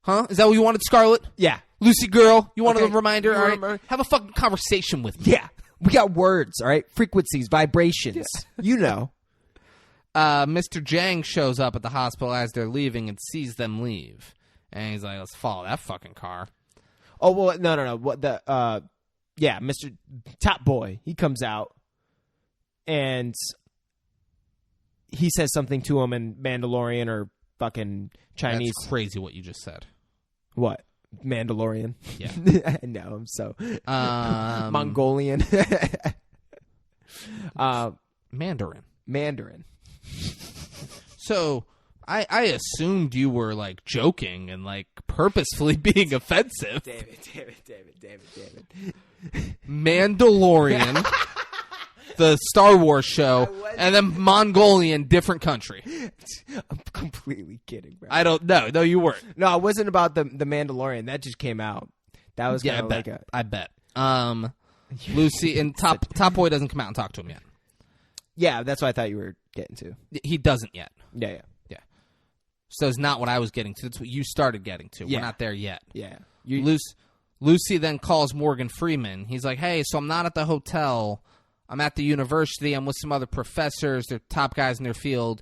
Huh? Is that what you wanted, Scarlett?
Yeah.
Lucy girl, you wanted
Okay.
a reminder? All right.
Remember.
Have a fucking conversation with me.
Yeah. We got words, all right? Frequencies, vibrations. Yeah. You know.
Mr. Jang shows up at the hospital as they're leaving and sees them leave. And he's like, let's follow that fucking car.
Oh, well, no. What Mr. Top Boy, he comes out and he says something to him in Mandalorian or fucking Chinese.
That's crazy what you just said.
What? Mandalorian.
Yeah.
No, I'm so
Um,
Mongolian.
Mandarin.
Mandarin.
So I assumed you were like joking and like purposefully being offensive.
David.
Mandalorian, the Star Wars show, and then Mongolian, different country.
I'm completely kidding, bro.
I don't know. No, you weren't.
No, it wasn't about the Mandalorian. That just came out. That was
Yeah,
kind of like a.
I bet. Lucy and Top Boy doesn't come out and talk to him yet.
Yeah, that's what I thought you were getting to.
He doesn't yet.
Yeah.
So it's not what I was getting to. That's what you started getting to.
Yeah.
We're not there yet.
Yeah.
Lucy then calls Morgan Freeman. He's like, hey, so I'm not at the hotel. I'm at the university. I'm with some other professors. They're top guys in their field.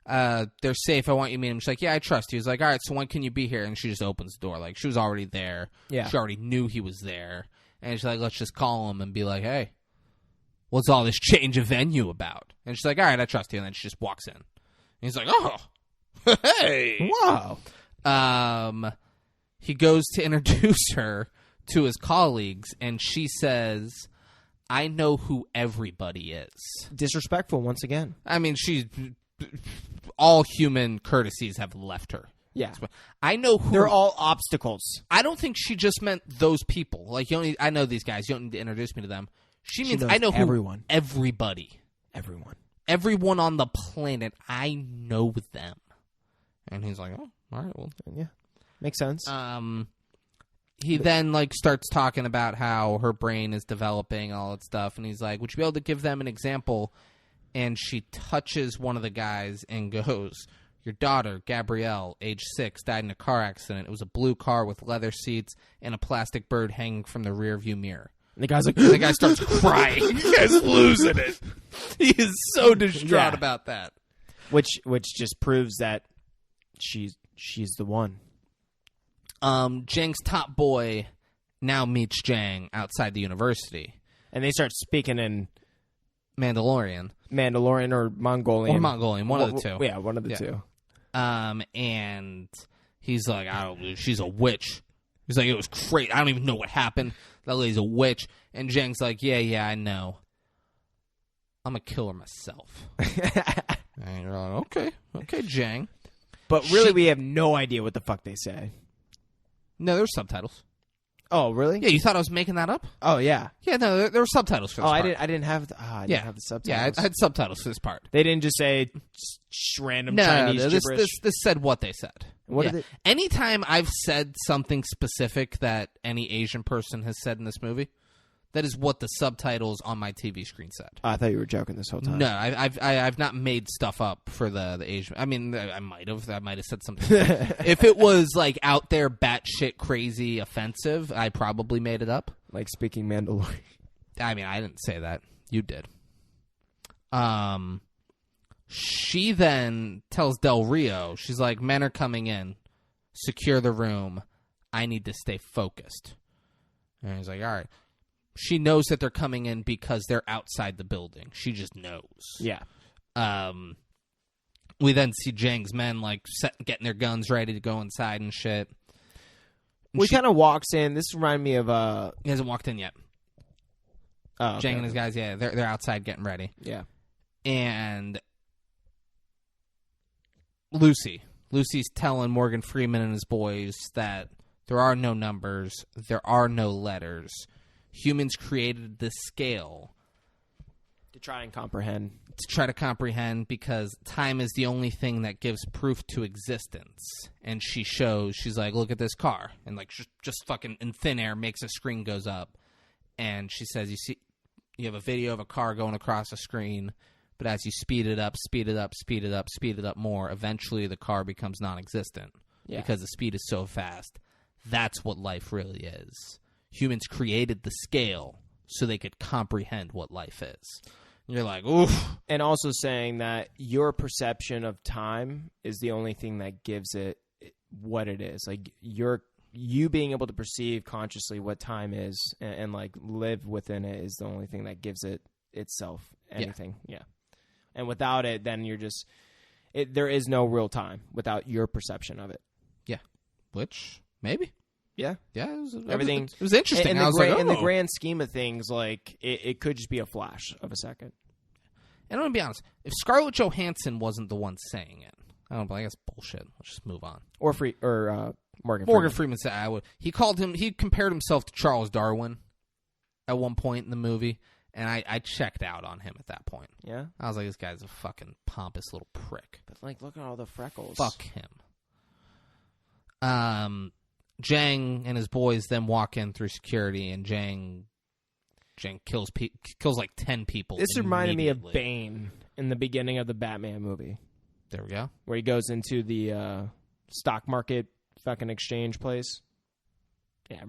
They're safe. I want you to meet them. She's like, yeah, I trust you. He's like, all right, so when can you be here? And she just opens the door. Like, she was already there.
Yeah.
She already knew he was there. And she's like, let's just call him and be like, hey, what's all this change of venue about? And she's like, all right, I trust you. And then she just walks in. And he's like, oh, hey.
Wow.
He goes to introduce her to his colleagues, and she says, I know who everybody is.
Disrespectful once again.
I mean, all human courtesies have left her.
Yeah.
I know who.
They're all obstacles.
I don't think she just meant those people. Like, you don't need, I know these guys. You don't need to introduce me to them. She means
knows
I know who
everyone.
Everybody. Everyone on the planet. I know them. And he's like, oh, all right, well.
Yeah. Makes sense.
He then like starts talking about how her brain is developing, all that stuff, and he's like, would you be able to give them an example? And she touches one of the guys and goes, your daughter, Gabrielle, age 6, died in a car accident. It was a blue car with leather seats and a plastic bird hanging from the rear view mirror.
And the guy's like,
The guy starts crying. The guy's losing it. He is so distraught
Yeah.
about that.
which just proves that she's the one.
Jang's top boy now meets Jang outside the university.
And they start speaking in
Mandalorian.
Or Mongolian.
Or Mongolian, one of the two.
Yeah, one of the two.
And he's like, she's a witch. He's like, it was crazy. I don't even know what happened. That lady's a witch. And Jang's like, yeah, I know. I'm a killer myself. And you're like, okay, Jang.
But really, we have no idea what the fuck they say.
No, there's subtitles.
Oh, really?
Yeah, you thought I was making that up?
Oh, yeah.
Yeah, no, there were subtitles for this part.
I didn't have. I didn't have the subtitles.
Yeah, I had subtitles for this part.
They didn't just say random Chinese gibberish.
This said what they said.
What
Yeah.
did it?
Anytime I've said something specific that any Asian person has said in this movie, that is what the subtitles on my TV screen said.
I thought you were joking this whole time.
No, I've not made stuff up for the Asian. I mean, I might have said something. If it was like out there, batshit crazy, offensive, I probably made it up.
Like speaking Mandalorian.
I mean, I didn't say that. You did. She then tells Del Rio, she's like, men are coming in. Secure the room. I need to stay focused. And he's like, all right. She knows that they're coming in because they're outside the building. She just knows.
Yeah.
We then see Jang's men like getting their guns ready to go inside and shit. And
We kind of walks in. This reminded me of
He hasn't walked in yet.
Oh, okay.
Jang and his guys, yeah, they're outside getting ready.
Yeah.
And Lucy's telling Morgan Freeman and his boys that there are no numbers, there are no letters. Humans created this scale
To try and comprehend.
because time is the only thing that gives proof to existence. And she's like, look at this car. And like just fucking in thin air makes a screen goes up. And she says, you have a video of a car going across a screen, but as you speed it up more, eventually the car becomes non-existent.
Yeah.
Because the speed is so fast. That's what life really is. Humans created the scale so they could comprehend what life is. And you're like, oof.
And also saying that your perception of time is the only thing that gives it what it is. Like you being able to perceive consciously what time is and like live within it is the only thing that gives it itself anything. Yeah. And without it, then you're just there is no real time without your perception of it.
Yeah. Which, maybe.
Yeah.
Yeah,
Everything.
It was interesting.
In
I was
in the
oh.
grand scheme of things, like it could just be a flash of a second.
And I'm gonna be honest. If Scarlett Johansson wasn't the one saying it, I don't know. I guess bullshit. Let's just move on.
Or
Morgan Freeman said I would. He compared himself to Charles Darwin at one point in the movie, and I checked out on him at that point.
Yeah.
I was like, this guy's a fucking pompous little prick.
But like, look at all the freckles.
Fuck him. Jang and his boys then walk in through security, and Jang kills like 10 people.
This reminded me of Bane in the beginning of the Batman movie.
There we go.
Where he goes into the stock market fucking exchange place. Yeah,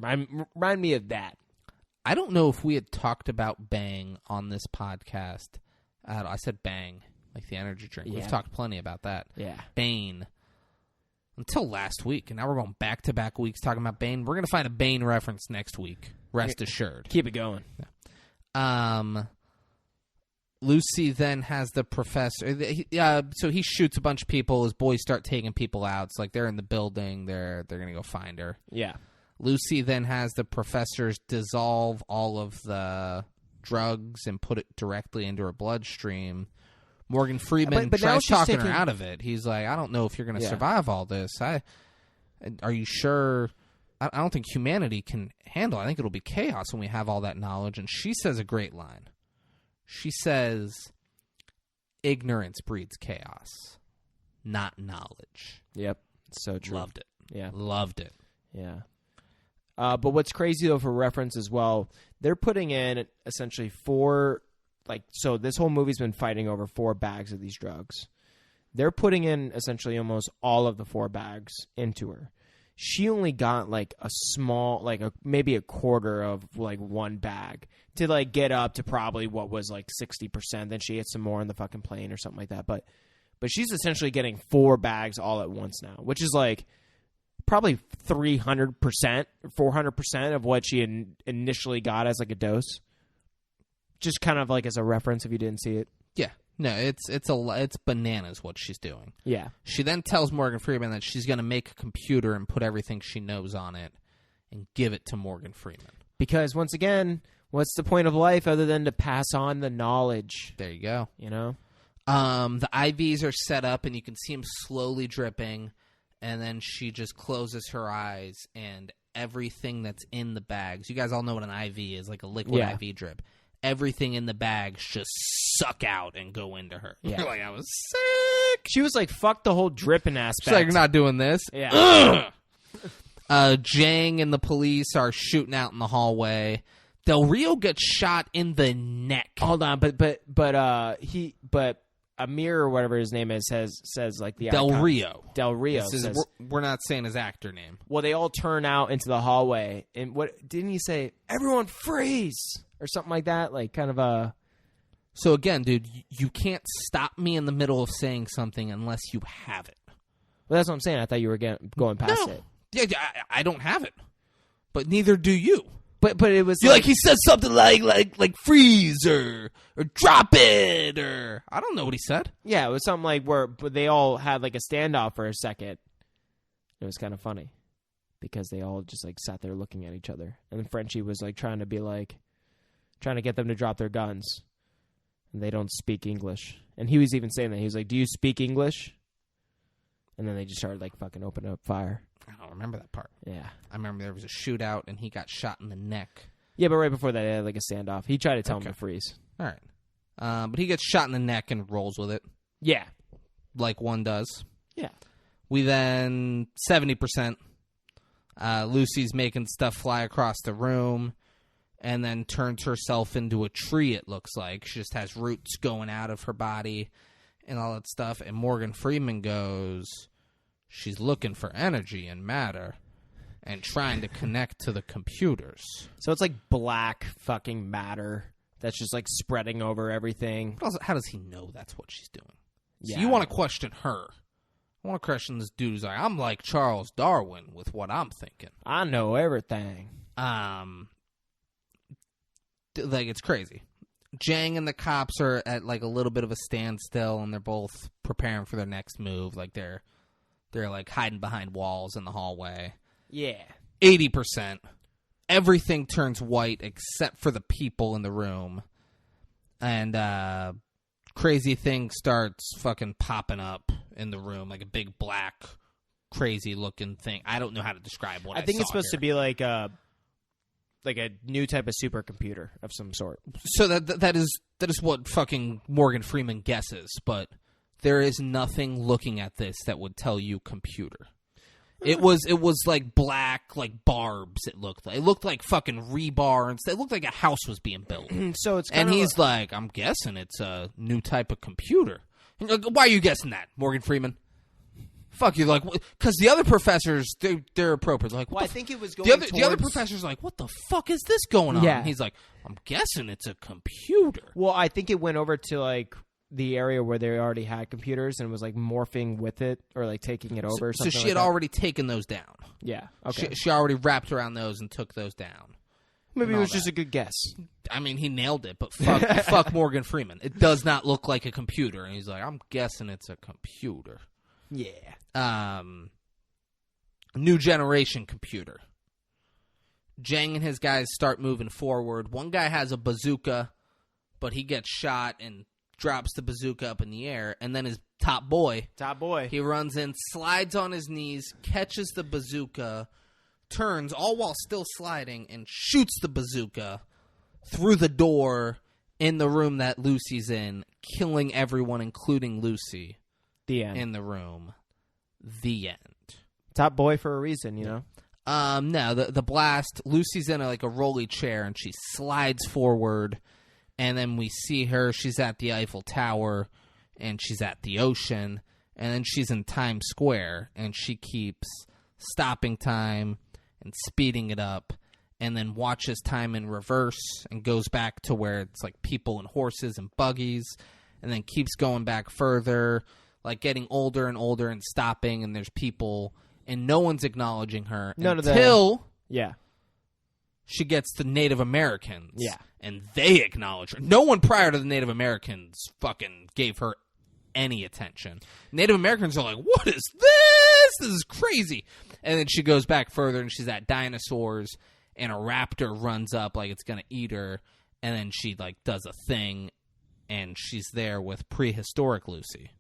remind me of that.
I don't know if we had talked about Bang on this podcast. I said Bang, like the energy drink.
Yeah.
We've talked plenty about that.
Yeah.
Bane. Until last week, and now we're going back-to-back weeks talking about Bane. We're going to find a Bane reference next week. Rest assured.
Keep it going.
Lucy then has the professor. So he shoots a bunch of people. His boys start taking people out. It's like they're in the building. They're going to go find her.
Yeah.
Lucy then has the professors dissolve all of the drugs and put it directly into her bloodstream. Morgan Freeman tries talking her out of it. He's like, I don't know if you're going to survive all this. Are you sure? I don't think humanity can handle it. I think it'll be chaos when we have all that knowledge. And she says a great line. She says, ignorance breeds chaos, not knowledge.
Yep. So true.
Loved it.
Yeah.
Loved it.
Yeah. But what's crazy, though, for reference as well, they're putting in essentially 4... so this whole movie's been fighting over 4 bags of these drugs. They're putting in essentially almost all of the 4 bags into her. She only got like a small, maybe a quarter of like 1 bag to like get up to probably what was like 60%. Then she gets some more on the fucking plane or something like that. But she's essentially getting 4 bags all at once now, which is like probably 300%, 400% of what she initially got as like a dose. Just kind of like as a reference if you didn't see it.
Yeah. No, it's bananas what she's doing.
Yeah.
She then tells Morgan Freeman that she's going to make a computer and put everything she knows on it and give it to Morgan Freeman.
Because once again, what's the point of life other than to pass on the knowledge?
There you go.
You know?
The IVs are set up and you can see them slowly dripping, and then she just closes her eyes and everything that's in the bags. You guys all know what an IV is, like a liquid IV drip. Everything in the bags just suck out and go into her.
Yeah.
You're like, I was sick.
She was like, fuck the whole dripping aspect.
She's like, you're not doing this.
Yeah.
Jang and the police are shooting out in the hallway. Del Rio gets shot in the neck.
Hold on, but Amir or whatever his name is says like the
Del
icon.
Rio.
Del Rio says,
we're not saying his actor name.
Well, they all turn out into the hallway, and what didn't he say? Everyone freeze or something like that, like kind of a.
So again, dude, you can't stop me in the middle of saying something unless you have it.
Well, that's what I'm saying. I thought you were going past it.
Yeah, I don't have it, but neither do you.
But it was
like he said something like freeze or drop it or I don't know what he said.
Yeah, it was something like where they all had like a standoff for a second. It was kind of funny because they all just like sat there looking at each other, and then Frenchie was like trying to get them to drop their guns, and they don't speak English. And he was even saying that he was like, "Do you speak English?" And then they just started like fucking opening up fire.
I don't remember that part.
Yeah.
I remember there was a shootout and he got shot in the neck.
Yeah, but right before that, they had like a standoff. He tried to tell him to freeze.
All right. But he gets shot in the neck and rolls with it.
Yeah.
Like one does.
Yeah.
We then, 70%, Lucy's making stuff fly across the room and then turns herself into a tree, it looks like. She just has roots going out of her body and all that stuff. And Morgan Freeman goes, she's looking for energy and matter and trying to connect to the computers. So
it's like black fucking matter that's just like spreading over everything.
But also, how does he know that's what she's doing?
Yeah.
So you want to question her. I want to question this dude who's like, I'm like Charles Darwin with what I'm thinking.
I know everything.
Like, it's crazy. Jang and the cops are at like a little bit of a standstill, and they're both preparing for their next move. Like they're like hiding behind walls in the hallway.
Yeah.
80%. Everything turns white except for the people in the room. And crazy thing starts fucking popping up in the room, like a big black, crazy-looking thing. I don't know how to describe what I
think
saw
it's supposed
here.
to be like a new type of supercomputer of some sort.
So that is what fucking Morgan Freeman guesses, but there is nothing looking at this that would tell you computer. It was like black, like barbs. It looked like fucking rebar, and it looked like a house was being built.
So it's
and he's like, I'm guessing it's a new type of computer. And you're like, why are you guessing that, Morgan Freeman? Fuck you, like, because the other professors, they're appropriate. They're like,
Well, I think it was going
the other professor's like, what the fuck is this going on?
Yeah.
And he's like, I'm guessing it's a computer.
Well, I think it went over to like the area where they already had computers and was like morphing with it or like taking it over. Or
So
something
she
like
had
that.
already taken those down.
Yeah. Okay.
She already wrapped around those and took those down.
Maybe it
all
was just
that.
a good guess.
I mean, he nailed it, but fuck Morgan Freeman. It does not look like a computer. And he's like, I'm guessing it's a computer.
Yeah.
New generation computer. Jang and his guys start moving forward. One guy has a bazooka, but he gets shot and drops the bazooka up in the air. And then his top boy, he runs in, slides on his knees, catches the bazooka, turns, all while still sliding, and shoots the bazooka through the door in the room that Lucy's in, killing everyone, including Lucy,
The end.
in the room. The end.
Top boy for a reason, you know?
No, the blast, Lucy's in a rolly chair, and she slides forward, and then we see her, she's at the Eiffel Tower, and she's at the ocean, and then she's in Times Square, and she keeps stopping time and speeding it up, and then watches time in reverse, and goes back to where it's like people and horses and buggies, and then keeps going back further, like getting older and older and stopping, and there's people, and no one's acknowledging her until
Yeah.
she gets the Native Americans.
Yeah.
And they acknowledge her. No one prior to the Native Americans fucking gave her any attention. Native Americans are like, what is this? This is crazy. And then she goes back further, and she's at dinosaurs, and a raptor runs up like it's going to eat her, and then she like does a thing, and she's there with prehistoric Lucy.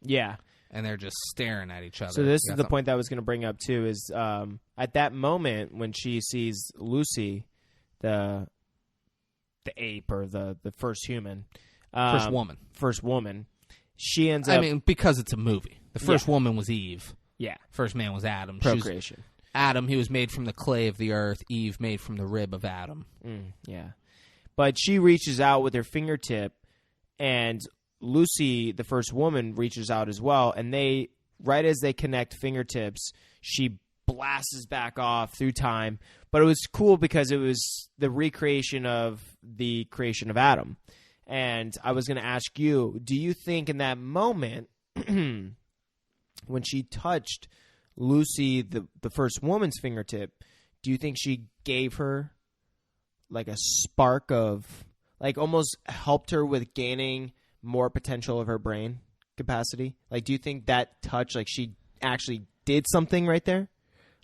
Yeah.
And they're just staring at each other.
So this is the point that I was going to bring up too. Is at that moment when she sees Lucy, the ape or the first human, first woman, she ends up.
I mean, because it's a movie. The first woman was Eve.
Yeah.
First man was Adam.
Procreation.
Adam, he was made from the clay of the earth. Eve made from the rib of Adam.
Yeah. But she reaches out with her fingertip, and Lucy, the first woman, reaches out as well, and they, right as they connect fingertips, she blasts back off through time. But it was cool because it was the recreation of the creation of Adam. And I was going to ask you, do you think in that moment, when she touched Lucy, the first woman's fingertip, do you think she gave her like a spark of, like almost helped her with gaining more potential of her brain capacity? Like, do you think that touch, like she actually did something right there?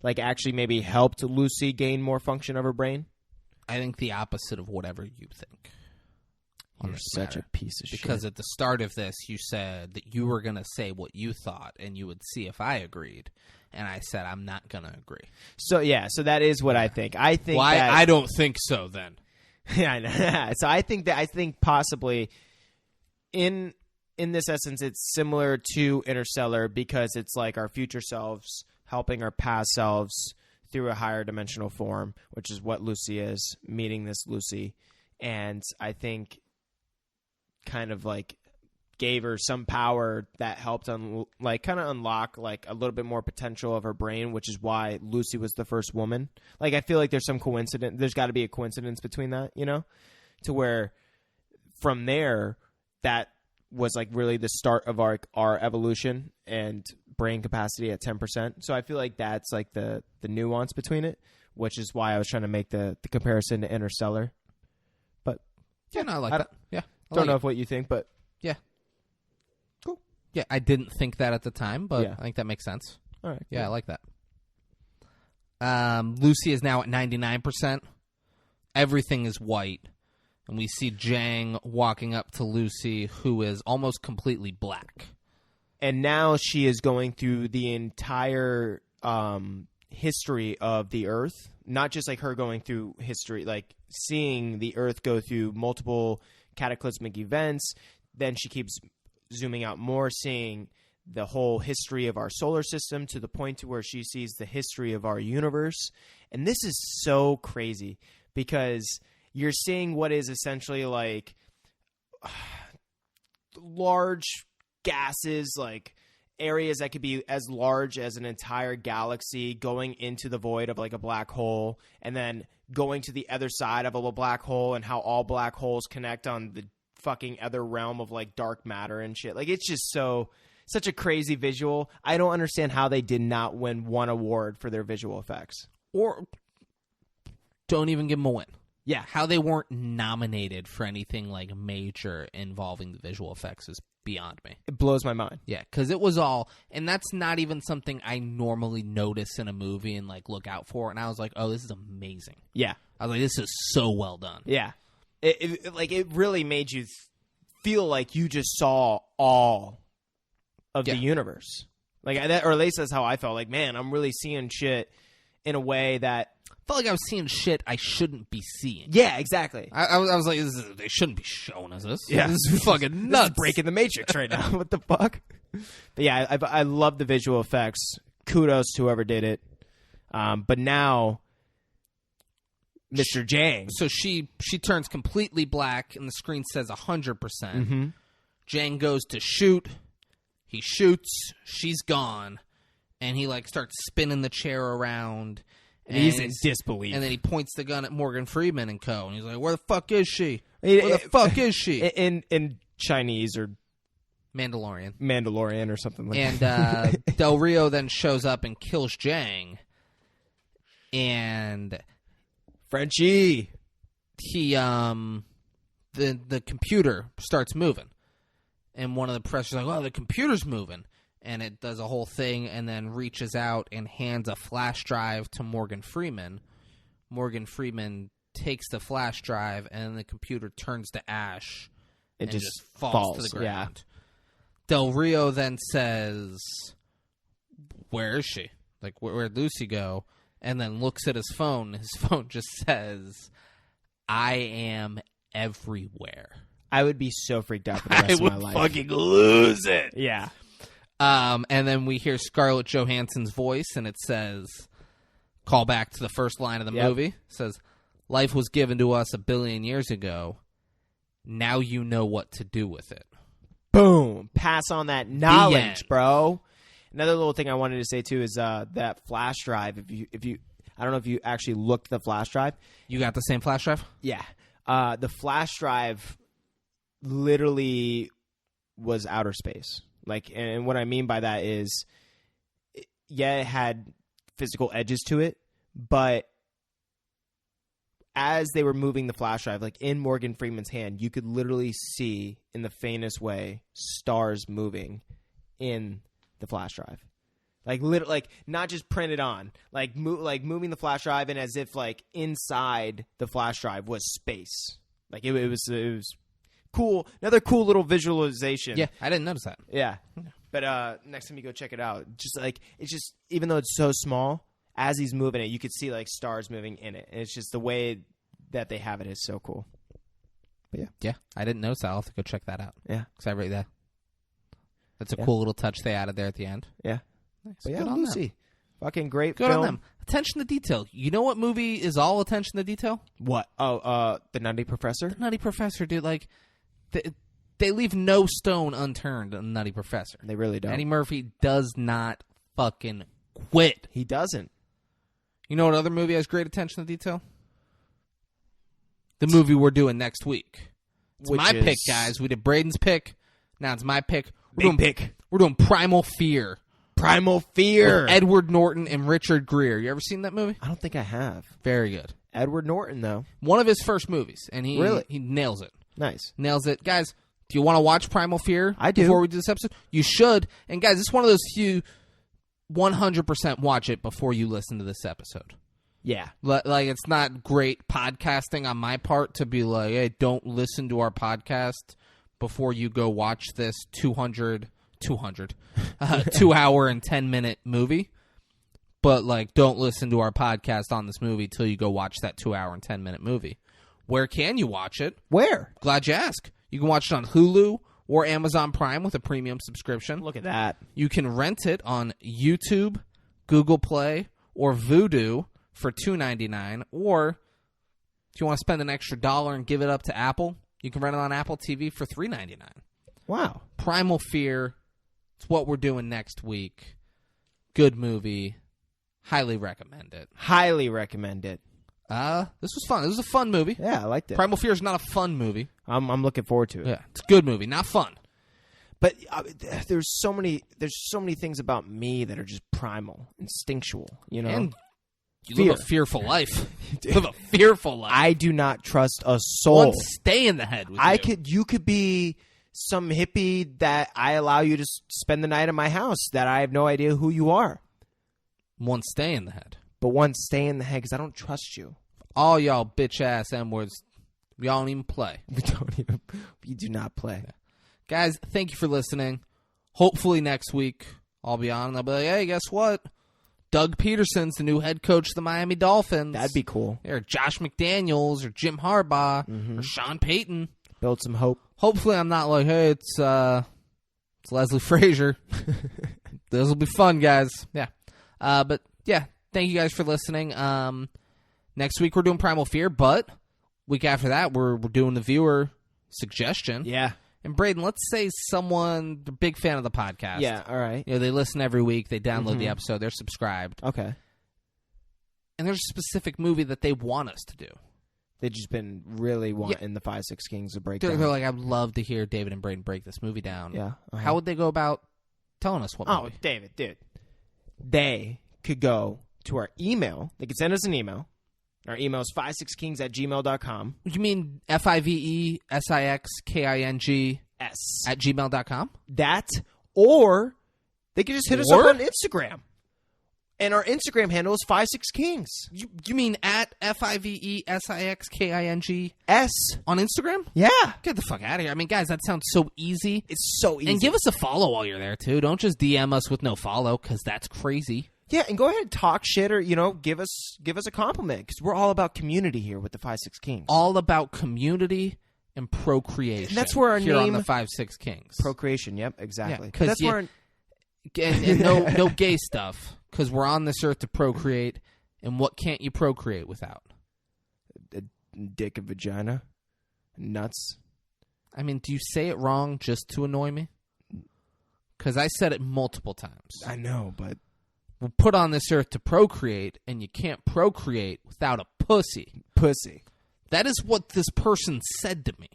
Like actually maybe helped Lucy gain more function of her brain?
I think the opposite of whatever you think.
You're such a piece of shit.
Because at the start of this, you said that you were going to say what you thought, and you would see if I agreed. And I said, I'm not going to agree.
So, yeah, so that is what I think. I think
well,
that...
I don't think so, then.
Yeah, I know. So I think possibly in this essence, it's similar to Interstellar because it's like our future selves helping our past selves through a higher dimensional form, which is what Lucy is, meeting this Lucy. And I think kind of like gave her some power that helped unlock like a little bit more potential of her brain, which is why Lucy was the first woman. Like I feel like there's some coincidence. There's got to be a coincidence between that, you know, to where from there that was like really the start of our evolution and brain capacity at 10%. So I feel like that's like the nuance between it, which is why I was trying to make the comparison to Interstellar. But
yeah, no, I like that. Yeah.
Don't know if what you think, but
yeah.
Cool.
Yeah, I didn't think that at the time, but
Yeah.
I think that makes sense.
All right.
Yeah, I like that. Lucy is now at 99%. Everything is white. And we see Jang walking up to Lucy, who is almost completely black.
And now she is going through the entire history of the Earth. Not just like her going through history, like seeing the Earth go through multiple cataclysmic events. Then she keeps zooming out more, seeing the whole history of our solar system to the point to where she sees the history of our universe. And this is so crazy because you're seeing what is essentially like large gases, like areas that could be as large as an entire galaxy going into the void of like a black hole, and then going to the other side of a black hole, and how all black holes connect on the fucking other realm of like dark matter and shit. Like, it's just such a crazy visual. I don't understand how they did not win one award for their visual effects.
Or don't even give them a win.
Yeah.
How they weren't nominated for anything like major involving the visual effects is beyond me.
It blows my mind.
Yeah, because it was all, and that's not even something I normally notice in a movie and like look out for. And I was like, oh, this is amazing.
Yeah.
I was like, this is so well done.
Yeah. It really made you feel like you just saw all of the universe. Like that, or at least that's how I felt. Like, man, I'm really seeing shit in a way that
Felt like I was seeing shit I shouldn't be seeing.
Yeah, exactly.
I was like, they shouldn't be showing us this.
Yeah.
This is fucking nuts.
This is breaking the Matrix right now. What the fuck? But yeah, I love the visual effects. Kudos to whoever did it. But now, Mr. Jang.
So she turns completely black, and the screen says 100%.
Mm-hmm.
Jang goes to shoot. He shoots. She's gone. And he like starts spinning the chair around.
And he's in disbelief.
And then he points the gun at Morgan Freeman and co. And he's like, where the fuck is she? Where the fuck is she?
In Chinese or
Mandalorian
or something like
and,
that.
And Del Rio then shows up and kills Jang. And
Frenchie.
He the computer starts moving. And one of the press is like, oh, the computer's moving. And it does a whole thing and then reaches out and hands a flash drive to Morgan Freeman. Morgan Freeman takes the flash drive and the computer turns to ash and just falls to the ground. Yeah. Del Rio then says, where is she? Like, where'd Lucy go? And then looks at his phone. His phone just says, I am everywhere.
I would be so freaked out for the rest of my life.
I would fucking lose it.
Yeah.
And then we hear Scarlett Johansson's voice, and it says, call back to the first line of the movie. It says, life was given to us 1 billion years ago. Now you know what to do with it.
Boom. Pass on that knowledge, bro. Another little thing I wanted to say, too, is that flash drive. If you, I don't know if you actually looked at the flash drive.
You got the same flash drive?
Yeah. The flash drive literally was outer space. Like, and what I mean by that is, yeah, it had physical edges to it, but as they were moving the flash drive, like in Morgan Freeman's hand, you could literally see in the faintest way stars moving in the flash drive. Like, like not just printed on, like moving the flash drive, and as if like inside the flash drive was space. Like it was cool. Another cool little visualization.
Yeah, I didn't notice that.
Yeah. But next time you go check it out, just like, it's just, even though it's so small, as he's moving it, you could see like stars moving in it. And it's just the way that they have it is so cool. But yeah.
Yeah, I didn't notice that. I'll have to go check that out.
Yeah.
Because I read that. That's a cool little touch they added there at the end.
Yeah.
Nice.
But yeah,
Good on
Lucy.
them.
Fucking great
Good
film.
on them. Attention to detail. You know what movie is all attention to detail?
What? Oh, The Nutty Professor?
The Nutty Professor, dude. Like, they leave no stone unturned on Nutty Professor.
They really don't.
Eddie Murphy does not fucking quit.
He doesn't.
You know what other movie has great attention to detail? The movie we're doing next week. It's my pick, guys. We did Braden's pick. Now it's my pick. We're doing Primal Fear.
Primal Fear.
With Edward Norton and Richard Gere. You ever seen that movie?
I don't think I have.
Very good.
Edward Norton, though.
One of his first movies, and he nails it.
Nice.
Nails it. Guys, do you want to watch Primal Fear?
I do.
Before we do this episode? You should. And guys, it's one of those few 100% watch it before you listen to this episode.
Yeah.
Like, it's not great podcasting on my part to be like, hey, don't listen to our podcast before you go watch this 2 hour and 10-minute movie. But, like, don't listen to our podcast on this movie till you go watch that 2 hour and 10-minute movie. Where can you watch it?
Where?
Glad you asked. You can watch it on Hulu or Amazon Prime with a premium subscription.
Look at that.
You can rent it on YouTube, Google Play, or Vudu for $2.99, or if you want to spend an extra $1 and give it up to Apple, you can rent it on Apple TV for $3.99.
Wow.
Primal Fear. It's what we're doing next week. Good movie. Highly recommend it.
Highly recommend it.
This was fun. This was a fun movie.
Yeah, I liked it.
Primal Fear is not a fun movie.
I'm looking forward to it.
Yeah, it's a good movie, not fun.
But there's so many things about me that are just primal, instinctual, you know.
And you live a fearful life. You live a fearful life.
I do not trust a soul.
One stay in the head with
you could be some hippie that I allow you to spend the night at my house that I have no idea who you are.
One stay in the head.
But one stay in the head because I don't trust you.
All y'all bitch ass M-words, y'all don't even play.
We do not play.
Yeah. Guys, thank you for listening. Hopefully next week I'll be on and I'll be like, hey, guess what? Doug Peterson's the new head coach of the Miami Dolphins.
That'd be cool.
Or Josh McDaniels or Jim Harbaugh or Sean Payton.
Build some hope.
Hopefully I'm not like, hey, it's Leslie Frazier. This will be fun, guys. Yeah. But yeah, thank you guys for listening. Next week we're doing Primal Fear, but week after that we're doing the viewer suggestion.
Yeah.
And Braden, let's say someone, a big fan of the podcast.
Yeah, all right.
You know, they listen every week, they download the episode, they're subscribed.
Okay.
And there's a specific movie that they want us to do.
They've just been really wanting the 5, 6 Kings to break down.
They're like, I'd love to hear David and Braden break this movie down.
Yeah.
How would they go about telling us what movie?
Oh, David, dude. They could go to our email. They could send us an email. Our email is 56kings@gmail.com.
You mean FIVESIXKING @gmail.com?
That, or they could just hit us up on Instagram. And our Instagram handle is 56kings.
You mean at FIVESIXKING
S
on Instagram?
Yeah.
Get the fuck out of here. I mean, guys, that sounds so easy.
It's so easy.
And give us a follow while you're there, too. Don't just DM us with no follow, because that's crazy.
Yeah, and go ahead and talk shit or, give us a compliment, because we're all about community here with the 56 Kings.
All about community and procreation.
And that's where our
here
name...
on the 56 Kings.
Procreation, yep, exactly.
Yeah,
that's where...
And no gay stuff, because we're on this earth to procreate, and what can't you procreate without?
A dick and vagina. Nuts.
I mean, do you say it wrong just to annoy me? Because I said it multiple times.
I know, but...
We're put on this earth to procreate, and you can't procreate without a pussy.
Pussy.
That is what this person said to me.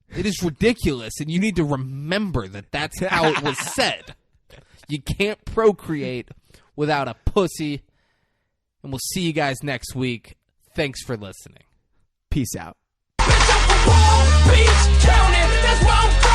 It is ridiculous, and you need to remember that that's how it was said. You can't procreate without a pussy. And we'll see you guys next week. Thanks for listening.
Peace out.
Bitch, I'm from Palm Beach County. That's where I'm from.